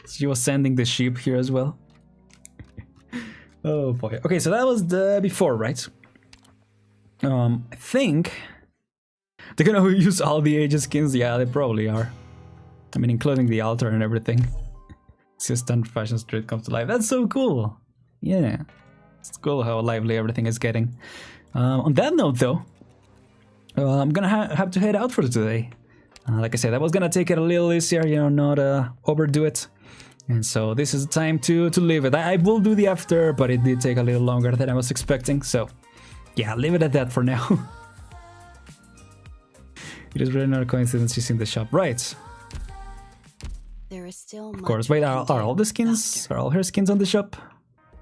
Speaker 1: She was sending the sheep here as well. Oh boy. Okay, so that was the before, right? I think they're gonna use all the ages skins. Yeah, they probably are. I mean, including the altar and everything. Assistant Fashion Street comes to life. That's so cool. Yeah, it's cool how lively everything is getting. On that note, though, I'm gonna have to head out for today. Like I said, I was gonna take it a little easier, you know, not overdo it. And so this is the time to leave it. I will do the after, but it did take a little longer than I was expecting. So yeah, leave it at that for now. It is really not a coincidence she's in the shop, right?
Speaker 3: There is still
Speaker 1: Of course. Wait, are all the skins? Are all her skins on the shop?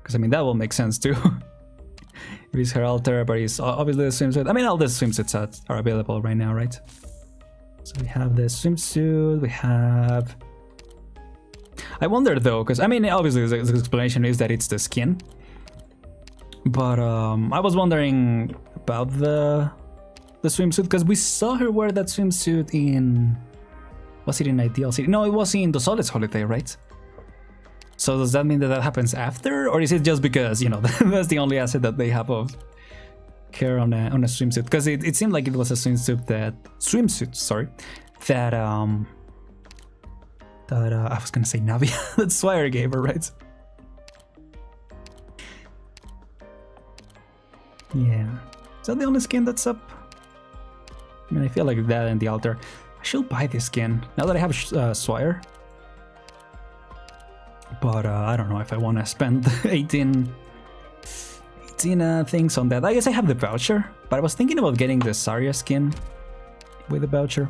Speaker 1: Because I mean that will make sense too. If it's her altar, but it's obviously the swimsuit. I mean, all the swimsuits are available right now, right? So we have the swimsuit. We have. I wonder though, because I mean, obviously the explanation is that it's the skin. But I was wondering about the swimsuit because we saw her wear that swimsuit in. Was it in Ideal City? No, it was in the Solace Holiday, right? So does that mean that that happens after, or is it just because, you know, that's the only asset that they have of care on a swimsuit? Because it seemed like it was a swimsuit that I was gonna say Navi that Swire gave her, right? Yeah, is that the only skin that's up? I mean, I feel like that and the altar. I should buy this skin now that I have Swire. But I don't know if I want to spend 18 things on that. I guess I have the voucher, but I was thinking about getting the Zarya skin with the voucher.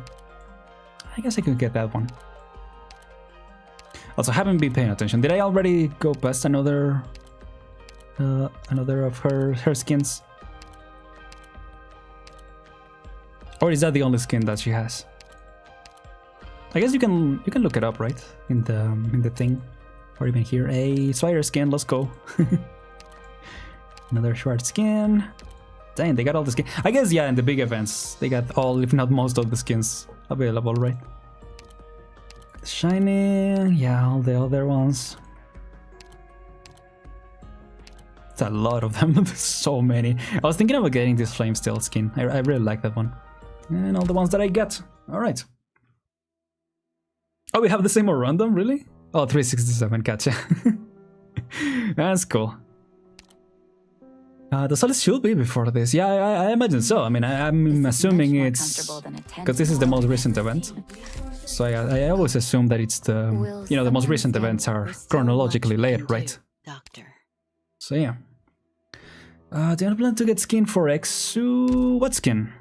Speaker 1: I guess I could get that one. Also, haven't been paying attention. Did I already go past another of her skins? Or is that the only skin that she has? I guess you can look it up, right? In the thing. Or even here, a Swire skin, let's go. Another short skin. Dang, they got all the skins. I guess, yeah, in the big events, they got all, if not most of the skins available, right? Shiny, yeah, all the other ones. It's a lot of them, there's so many. I was thinking about getting this Flame Steel skin. I really like that one. And all the ones that I get. Alright. Oh, we have the same or random, really? Oh, 367, gotcha. That's cool. The Solace should be before this. Yeah, I imagine so. I mean, I'm assuming it's... Because this is the most recent event. So I always assume that it's the... You know, the most recent events are chronologically later, right? So yeah. Do you plan to get skin for Exu? What skin?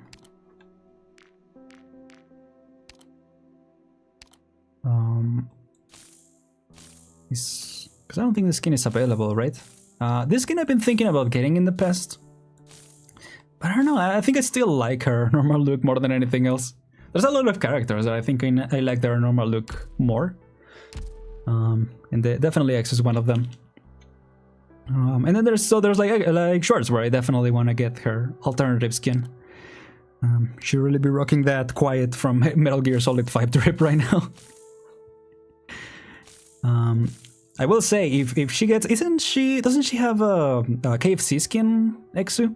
Speaker 1: Because I don't think the skin is available, right? This skin I've been thinking about getting in the past. But I don't know, I think I still like her normal look more than anything else. There's a lot of characters that I think I like their normal look more. And definitely X is one of them. And then there's like shorts where I definitely want to get her alternative skin. She'll really be rocking that quiet from Metal Gear Solid 5 drip right now. I will say if she gets, doesn't she have a KFC skin, Exu?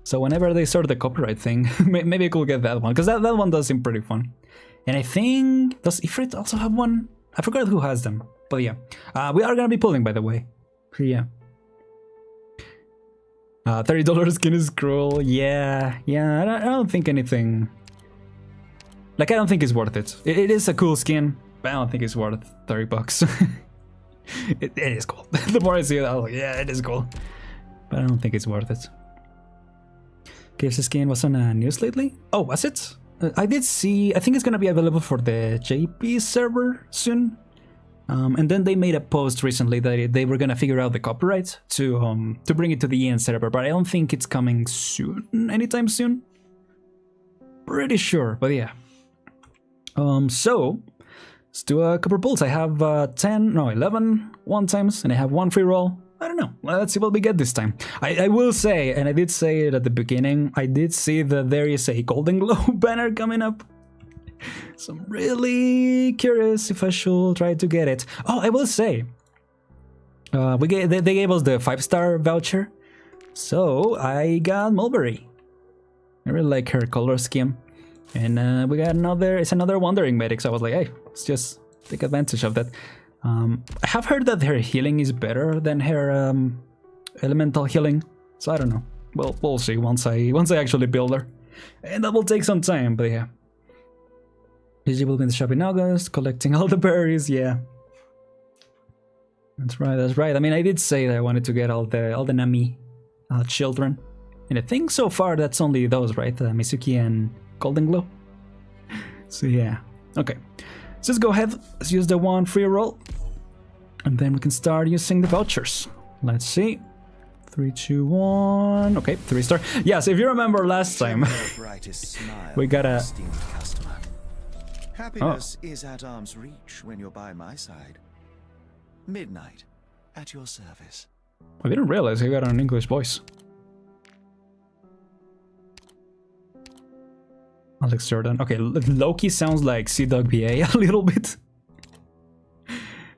Speaker 1: So whenever they start the copyright thing, maybe I could get that one, because that one does seem pretty fun. And I think, does Ifrit also have one? I forgot who has them, but yeah. We are gonna be pulling, by the way. Yeah. $30 skin is cruel. Yeah. I don't think anything. Like, I don't think it's worth it. It is a cool skin, but I don't think it's worth 30 bucks. It is cool. The more I see it, I'm like, yeah, it is cool. But I don't think it's worth it. KFC skin was on news lately? Oh, was it? I did see, I think it's gonna be available for the JP server soon. And then they made a post recently that they were gonna figure out the copyright to bring it to the EN server, but I don't think it's coming soon, anytime soon. Pretty sure, but yeah. So let's do a couple pulls. I have 11 one times, and I have one free roll. I don't know. Let's see what we get this time. I will say, and I did say it at the beginning, I did see that there is a Golden Globe banner coming up. So I'm really curious if I should try to get it. Oh, I will say, They gave us the 5-star voucher, so I got Mulberry. I really like her color scheme, and we got another Wandering Medic. So I was like, hey, let's just take advantage of that. I have heard that her healing is better than her elemental healing, so I don't know. Well, we'll see once I actually build her, and that will take some time. But yeah, Gigi will be in the shop in August, collecting all the berries. Yeah, that's right. That's right. I mean, I did say that I wanted to get all the Nami children, and I think so far that's only those, right? Mizuki and Golden Glow. So yeah, okay. Let's just go ahead. Let's use the one free roll, and then we can start using the vouchers. Let's see. 3, 2, 1. Okay, 3-star. Yes, if you remember last time, we got a.
Speaker 4: Happiness is at arm's reach when you're by my side. Midnight, at your service.
Speaker 1: I didn't realize he got an English voice. Alex Jordan. Okay, Loki sounds like CWBA a little bit.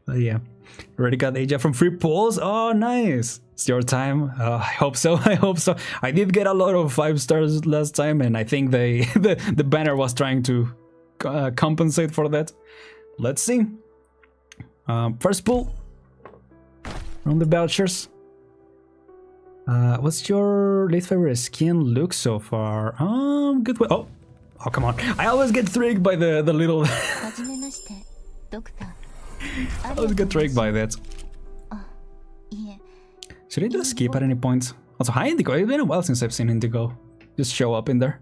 Speaker 1: But yeah. Already got Aja from Free Pulls. Oh, nice. It's your time. I hope so. I hope so. I did get a lot of 5 stars last time, and I think the banner was trying to compensate for that. Let's see. First pull from the vouchers. What's your least favorite skin look so far? Good way. Oh, come on. I always get tricked by the little. I always get tricked by that. Should I just skip at any point? Also, hi Indigo. It's been a while since I've seen Indigo just show up in there.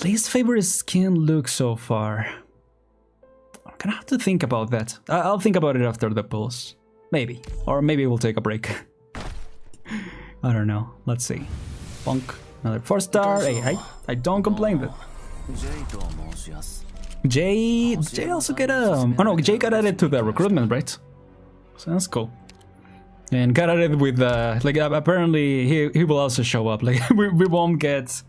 Speaker 1: Least favorite skin look so far. I'm gonna have to think about that. I'll think about it after the pulls. Maybe. Or maybe we'll take a break. I don't know. Let's see. Bonk. Another 4-star. Hey, I don't complain that. Jay also get a. Oh no, Jay got added to the recruitment, right? So that's cool. And got added with like apparently he will also show up. Like we won't get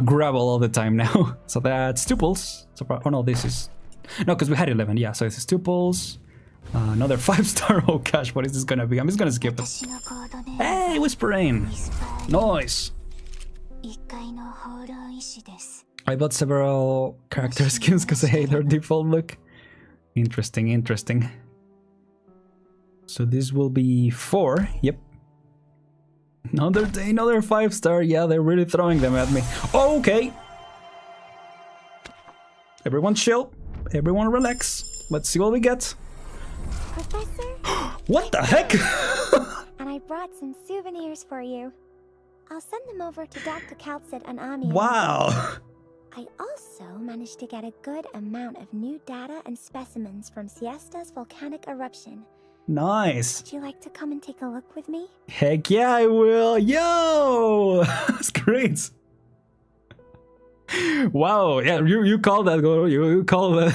Speaker 1: gravel all the time now. So that's 2 pulls. So oh no, this is no, because we had 11. Yeah, so this is 2 pulls. Another 5-star. Oh gosh, what is this gonna be? I'm just gonna skip it. Hey, Whispering. Nice. I bought several character skins because I hate their default look. Interesting, interesting. So this will be 4. Yep. Another 5-star. Yeah, they're really throwing them at me. Okay. Everyone chill. Everyone relax. Let's see what we get.
Speaker 5: Professor?
Speaker 1: What the heck?
Speaker 5: And I brought some souvenirs for you. I'll send them over to Dr. Kaltsid and Ami.
Speaker 1: Wow.
Speaker 5: I also managed to get a good amount of new data and specimens from Siesta's volcanic eruption.
Speaker 1: Nice.
Speaker 5: Would you like to come and take a look with me?
Speaker 1: Heck yeah, I will. Yo, that's great. Wow, yeah, you call that, Goro. You call that.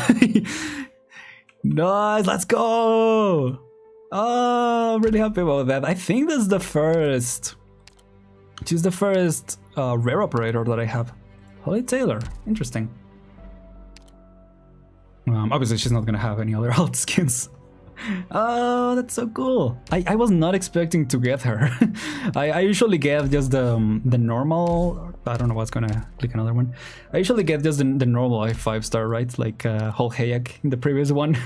Speaker 1: Nice, let's go. Oh, I'm really happy about that. I think that's the first. She's the first rare operator that I have. Holly Taylor, interesting. Obviously, she's not gonna have any other alt skins. Oh, that's so cool. I was not expecting to get her. I usually get just the normal. I don't know what's gonna click another one. I usually get just the normal 5-star, right? Like Hulk Hayek in the previous one.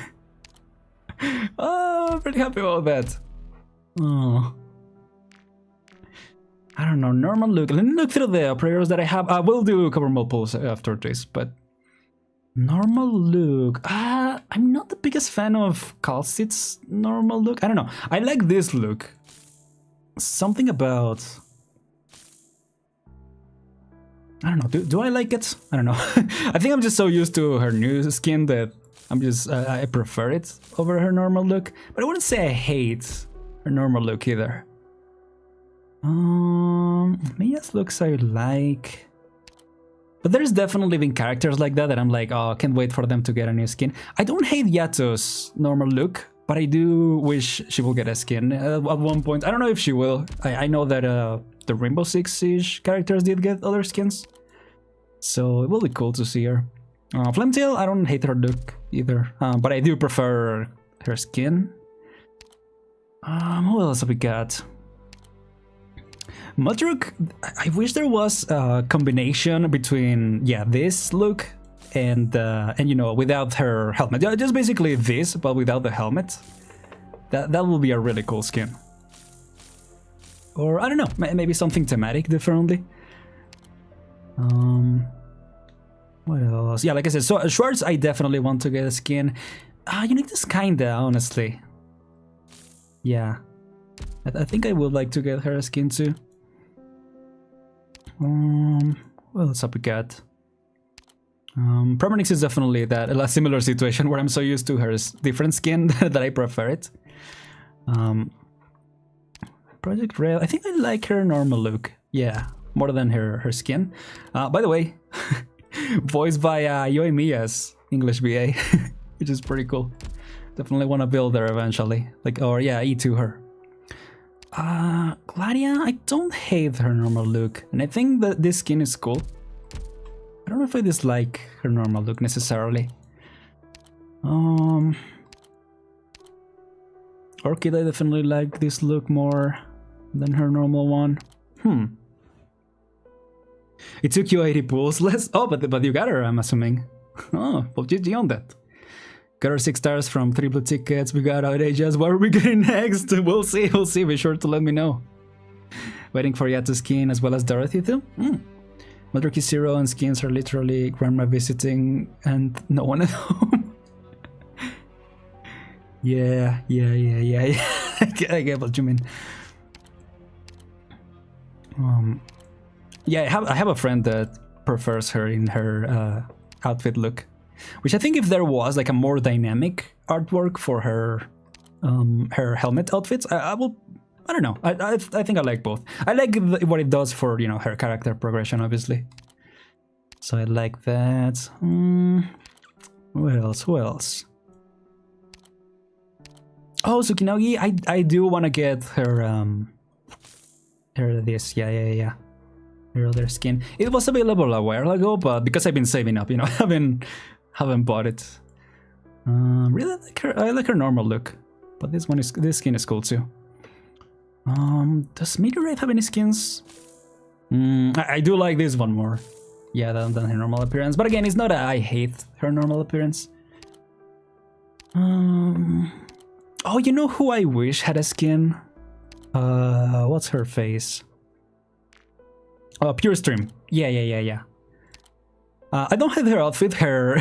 Speaker 1: Oh, I'm pretty happy about that. Oh. I don't know, normal look. Let me look through the operators that I have. I will do a couple more pulls after this, but normal look. I'm not the biggest fan of Kaltsid's normal look. I don't know. I like this look. Something about. I don't know. Do I like it? I don't know. I think I'm just so used to her new skin that I'm just I prefer it over her normal look. But I wouldn't say I hate her normal look either. Mia's looks I like. But there's definitely been characters like that I'm like, oh, can't wait for them to get a new skin. I don't hate Yato's normal look, but I do wish she will get a skin at one point. I don't know if she will. I know that the Rainbow Six Siege characters did get other skins, so it will be cool to see her. Flametail, I don't hate her look either, but I do prefer her skin. What else have we got? Mudrook, I wish there was a combination between, yeah, this look and you know, without her helmet. Yeah, just basically this, but without the helmet. That will be a really cool skin. Or, I don't know, maybe something thematic differently. What else? Yeah, like I said, so Schwartz, I definitely want to get a skin. Unique is kinda, honestly. Yeah. I think I would like to get her a skin too. What else have we got? Permanix is definitely a similar situation where I'm so used to her different skin that I prefer it. Project Rail, I think I like her normal look. Yeah, more than her skin. By the way, voiced by Yoimiya's English VA, which is pretty cool. Definitely want to build her eventually. Like, or yeah, E2 her. Gladia, I don't hate her normal look, and I think that this skin is cool. I don't know if I dislike her normal look necessarily. Orchid, I definitely like this look more than her normal one. It took you 80 pulls less. Oh, but you got her, I'm assuming. Oh, well, GG on that. Got her 6 stars from 3 blue tickets. We got outrageous. What are we getting next? We'll see. Be sure to let me know. Waiting for Yatu's skin as well as Dorothy too. Madruki Zero and skins are literally grandma visiting and no one at home. Yeah. I get what you mean. Yeah, I have a friend that prefers her in her outfit look, which I think if there was like a more dynamic artwork for her her helmet outfits, I don't know. I think I like both. I like what it does for, you know, her character progression, obviously. So I like that. Who else? Oh, Tsukinogi, I do want to get her this, yeah. Her other skin. It was available a while ago, but because I've been saving up, you know, haven't bought it. Really like her. I like her normal look, but this skin is cool too. Does Meteorite have any skins? I do like this one more, yeah, than her normal appearance. But again, it's not I hate her normal appearance. Oh, you know who I wish had a skin? What's her face? Oh, Pure Stream. Yeah. I don't have her outfit. Her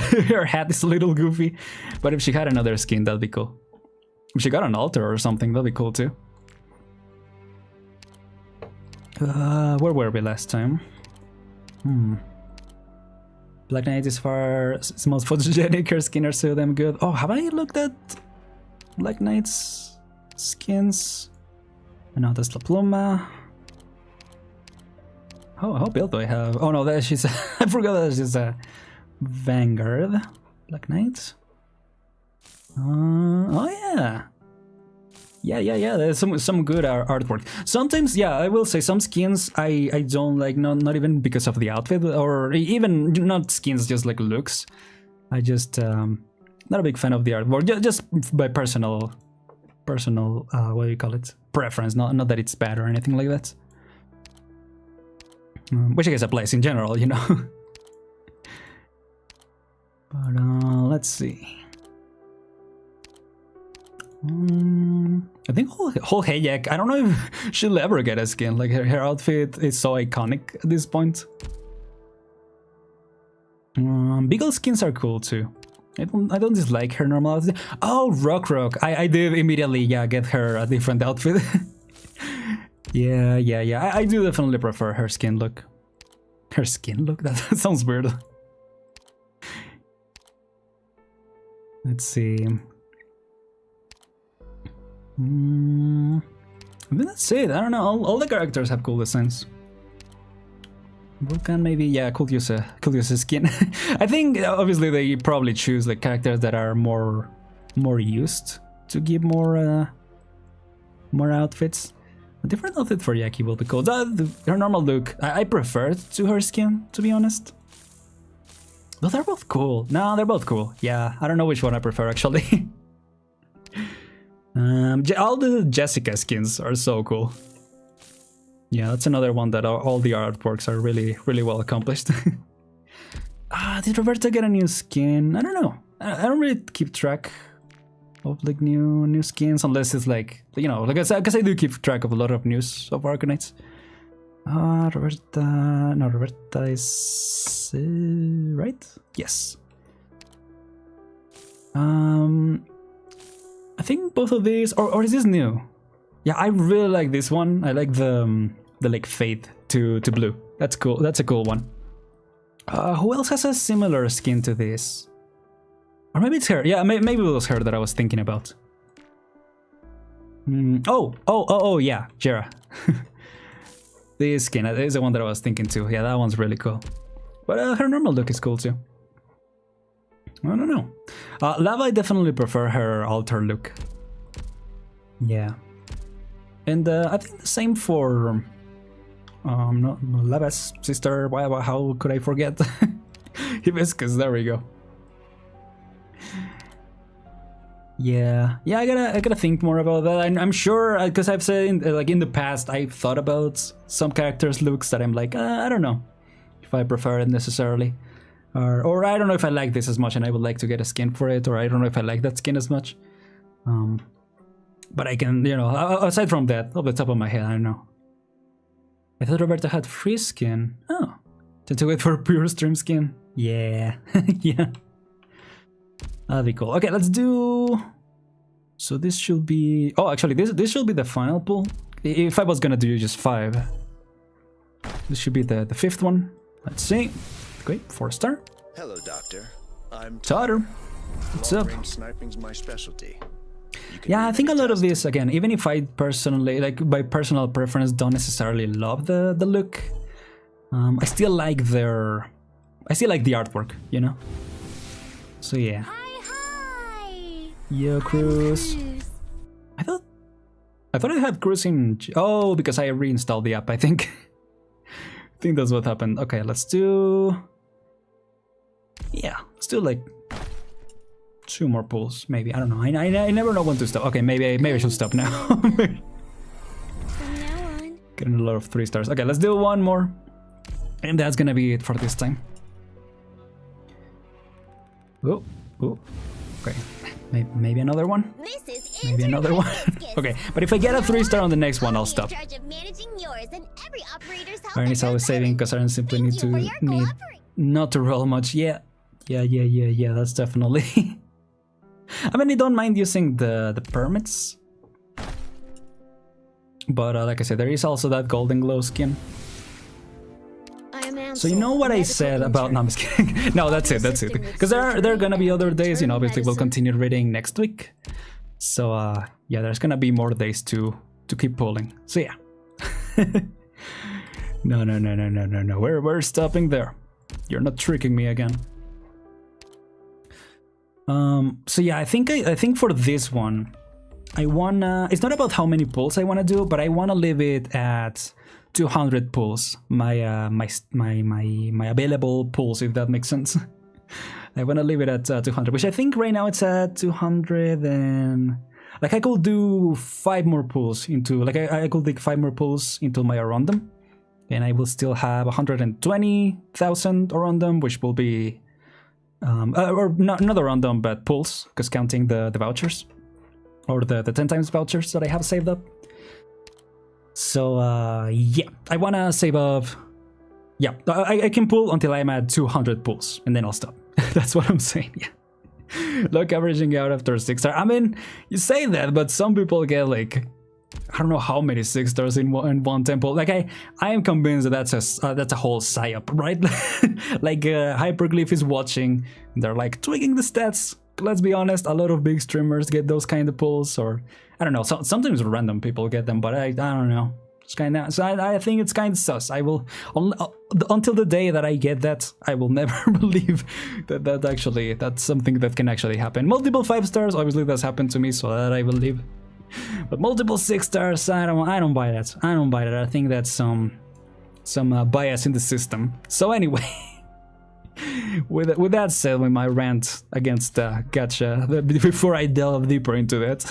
Speaker 1: hat is a little goofy, but if she had another skin, that'd be cool. If she got an altar or something, that'd be cool too. Where were we last time? Black Knight is far most photogenic. Her skin are so damn good. Oh, have I looked at Black Knight's skins? I know that's La Pluma. Oh, how build do I have? Oh no, she's I forgot that she's a Vanguard. Black Knight. Oh yeah. Yeah. There's some good artwork. Sometimes, yeah, I will say some skins I don't like, not even because of the outfit, or even not skins, just like looks. I just not a big fan of the artwork, just by personal what do you call it? Preference. Not that it's bad or anything like that. Which I guess applies in general, you know. But let's see. I think whole Hayek, I don't know if she'll ever get a skin. Like her outfit is so iconic at this point. Beagle skins are cool too. I don't dislike her normal outfit. Oh, Rock. I did immediately, yeah, get her a different outfit. Yeah. I do definitely prefer her skin look. Her skin look? That sounds weird. Let's see. I mean, that's it. I don't know. All the characters have cool designs. Vulcan maybe, yeah, could use a skin. I think obviously they probably choose the characters that are more used to give more outfits. A different outfit for Yaki will be cool. Her normal look, I prefer to her skin, to be honest. But they're both cool. No, they're both cool. Yeah, I don't know which one I prefer actually. All the Jessica skins are so cool. Yeah, that's another one that all the artworks are really, really well accomplished. Did Roberta get a new skin? I don't know. I don't really keep track of like new skins unless it's like, you know, like because I do keep track of a lot of news of Arknights. Roberta is right? Yes. I think both of these, or is this new? Yeah, I really like this one. I like the like fade to blue. That's cool. That's a cool one. Who else has a similar skin to this? Or maybe it's her. Yeah, maybe it was her that I was thinking about. Oh, yeah, Jera. This skin is the one that I was thinking too. Yeah, that one's really cool. But her normal look is cool too. I don't know. Lava, I definitely prefer her altar look. Yeah. And I think the same for Lava's sister. How could I forget? Hibiscus, there we go. Yeah, I gotta think more about that. I'm sure, because I've said like in the past, I've thought about some characters' looks that I'm like, I don't know if I prefer it necessarily, or I don't know if I like this as much and I would like to get a skin for it, or I don't know if I like that skin as much. But I can, you know, aside from that, off the top of my head, I don't know. I thought Roberta had free skin. Oh, to wait for pure stream skin. Yeah, yeah. That'd be cool. Okay, let's do. So this should be. Oh, actually, this should be the final pull. If I was gonna do just 5, this should be the 5th one. Let's see. Great, 4-star.
Speaker 6: Hello, Doctor. I'm
Speaker 1: Totter. What's up?
Speaker 6: Sniping's my specialty.
Speaker 1: Yeah, I think a lot of this, again, even if I personally, like by personal preference, don't necessarily love the look, I still like the artwork, you know. So yeah. Yo, Cruz. I thought I had Cruz in. Oh, because I reinstalled the app, I think. I think that's what happened. Okay, let's do. Yeah, let's do like 2 more pulls, maybe. I don't know. I never know when to stop. Okay, maybe I should stop now.
Speaker 5: From now on.
Speaker 1: Getting a lot of 3 stars. Okay, let's do 1 more, and that's gonna be it for this time. Oh. Okay. Maybe another one? Maybe another one? Okay, but if I get a 3-star on the next one, I'll stop. Aren is always saving because Aren simply need not to roll much. Yeah, that's definitely... I mean, I don't mind using the permits. But like I said, there is also that golden glow skin. So you know what I said about... No, I'm just kidding. No, that's it. Because there are gonna be other days, you know, obviously we'll continue reading next week. So yeah, there's gonna be more days to keep pulling. So yeah. No. We're stopping there. You're not tricking me again. So yeah, I think for this one, I wanna... It's not about how many pulls I wanna do, but I wanna leave it at 200 pulls, my available pulls, if that makes sense. I want to leave it at 200, which I think right now it's at 200, and like I could do 5 more pulls into, like I could dig 5 more pulls into my Arondum, and I will still have 120,000 Arondum, which will be or not Arondum, but pulls, because counting the vouchers, or the 10 times vouchers that I have saved up. So yeah, I wanna save up. Yeah, I can pull until I'm at 200 pulls, and then I'll stop. That's what I'm saying. Yeah, look, averaging out after 6-star. I mean, you say that, but some people get like, I don't know how many 6-stars in one temple. Like I am convinced that that's a whole psyop, right? Like Hyperglyph is watching, and they're like tweaking the stats. Let's be honest, a lot of big streamers get those kind of pulls, or I don't know. Sometimes random people get them, but I don't know. It's kind of, so I think it's kind of sus. I will until the day that I get that, I will never believe that actually that's something that can actually happen. Multiple 5-stars, obviously that's happened to me, so that I believe. But multiple 6-stars, I don't buy that. I don't buy that. I think that's some bias in the system. So anyway. With that said, with my rant against Gacha, before I delve deeper into that,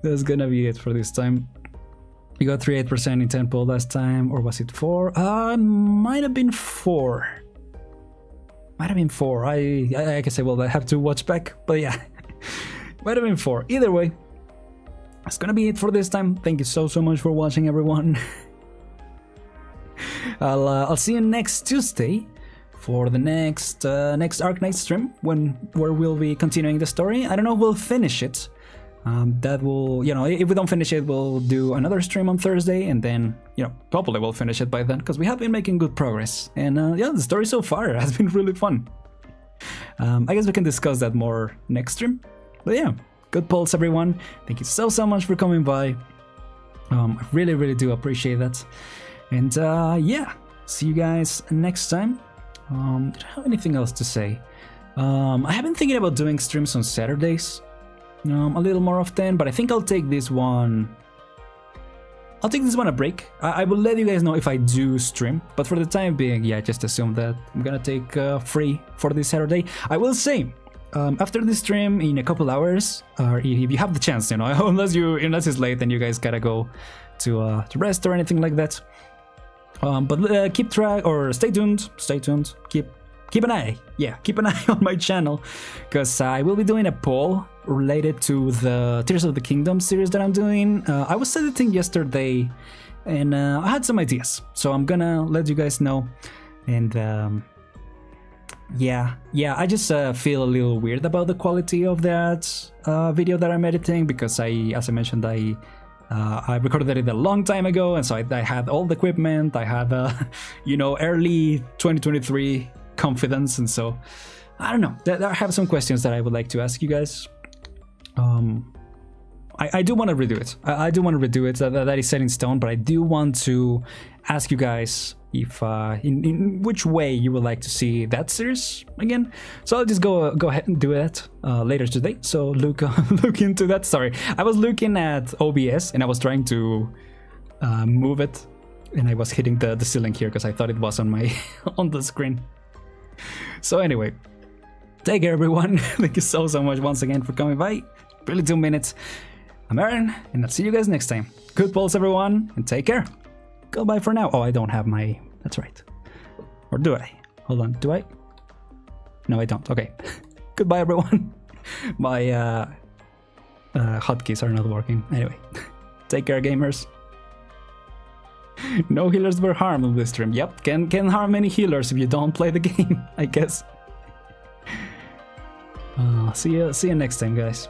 Speaker 1: That's gonna be it for this time. You got 38% in 10 poll last time, or was it 4? Might have been 4. Might have been 4. I guess I will have to watch back, but yeah. Might have been 4. Either way, that's gonna be it for this time. Thank you so much for watching, everyone. I'll see you next Tuesday for the next Arknights stream, where we'll be continuing the story. I don't know if we'll finish it. That will, you know, if we don't finish it, we'll do another stream on Thursday, and then, you know, hopefully we'll finish it by then, because we have been making good progress. And yeah, the story so far has been really fun. I guess we can discuss that more next stream. But yeah, good polls, everyone. Thank you so much for coming by. I really do appreciate that. And yeah, see you guys next time. Did I have anything else to say? I have been thinking about doing streams on Saturdays. A little more often, but I think I'll take this one. I'll take this one a break. I will let you guys know if I do stream, but for the time being, yeah, just assume that I'm gonna take free for this Saturday. I will say, after this stream in a couple hours, or if you have the chance, you know, unless it's late and you guys gotta go to rest or anything like that. But keep track, or stay tuned. Keep an eye, keep an eye on my channel, because I will be doing a poll related to the Tears of the Kingdom series that I'm doing. I was editing yesterday, and I had some ideas, so I'm gonna let you guys know. And yeah, I just feel a little weird about the quality of that video that I'm editing, because as I mentioned, I recorded it a long time ago, and so I had all the equipment. I had you know, early 2023 confidence, and so I don't know. I have some questions that I would like to ask you guys. I do want to redo it. I do want to redo it. That is set in stone, but I do want to ask you guys if in which way you would like to see that series again. So I'll just go ahead and do that later today. So look into that. Sorry, I was looking at OBS and I was trying to move it, and I was hitting the ceiling here because I thought it was on my on the screen. So anyway, take care, everyone. Thank you so much once again for coming by. Barely 2 minutes. I'm Aren, and I'll see you guys next time. Good polls, everyone, and take care. Goodbye for now. Oh, I don't have my... That's right. Or do I? Hold on. Do I? No, I don't. Okay. Goodbye, everyone. My hotkeys are not working. Anyway, take care, gamers. No healers were harmed on this stream. Yep, can harm any healers if you don't play the game, I guess. See you next time, guys.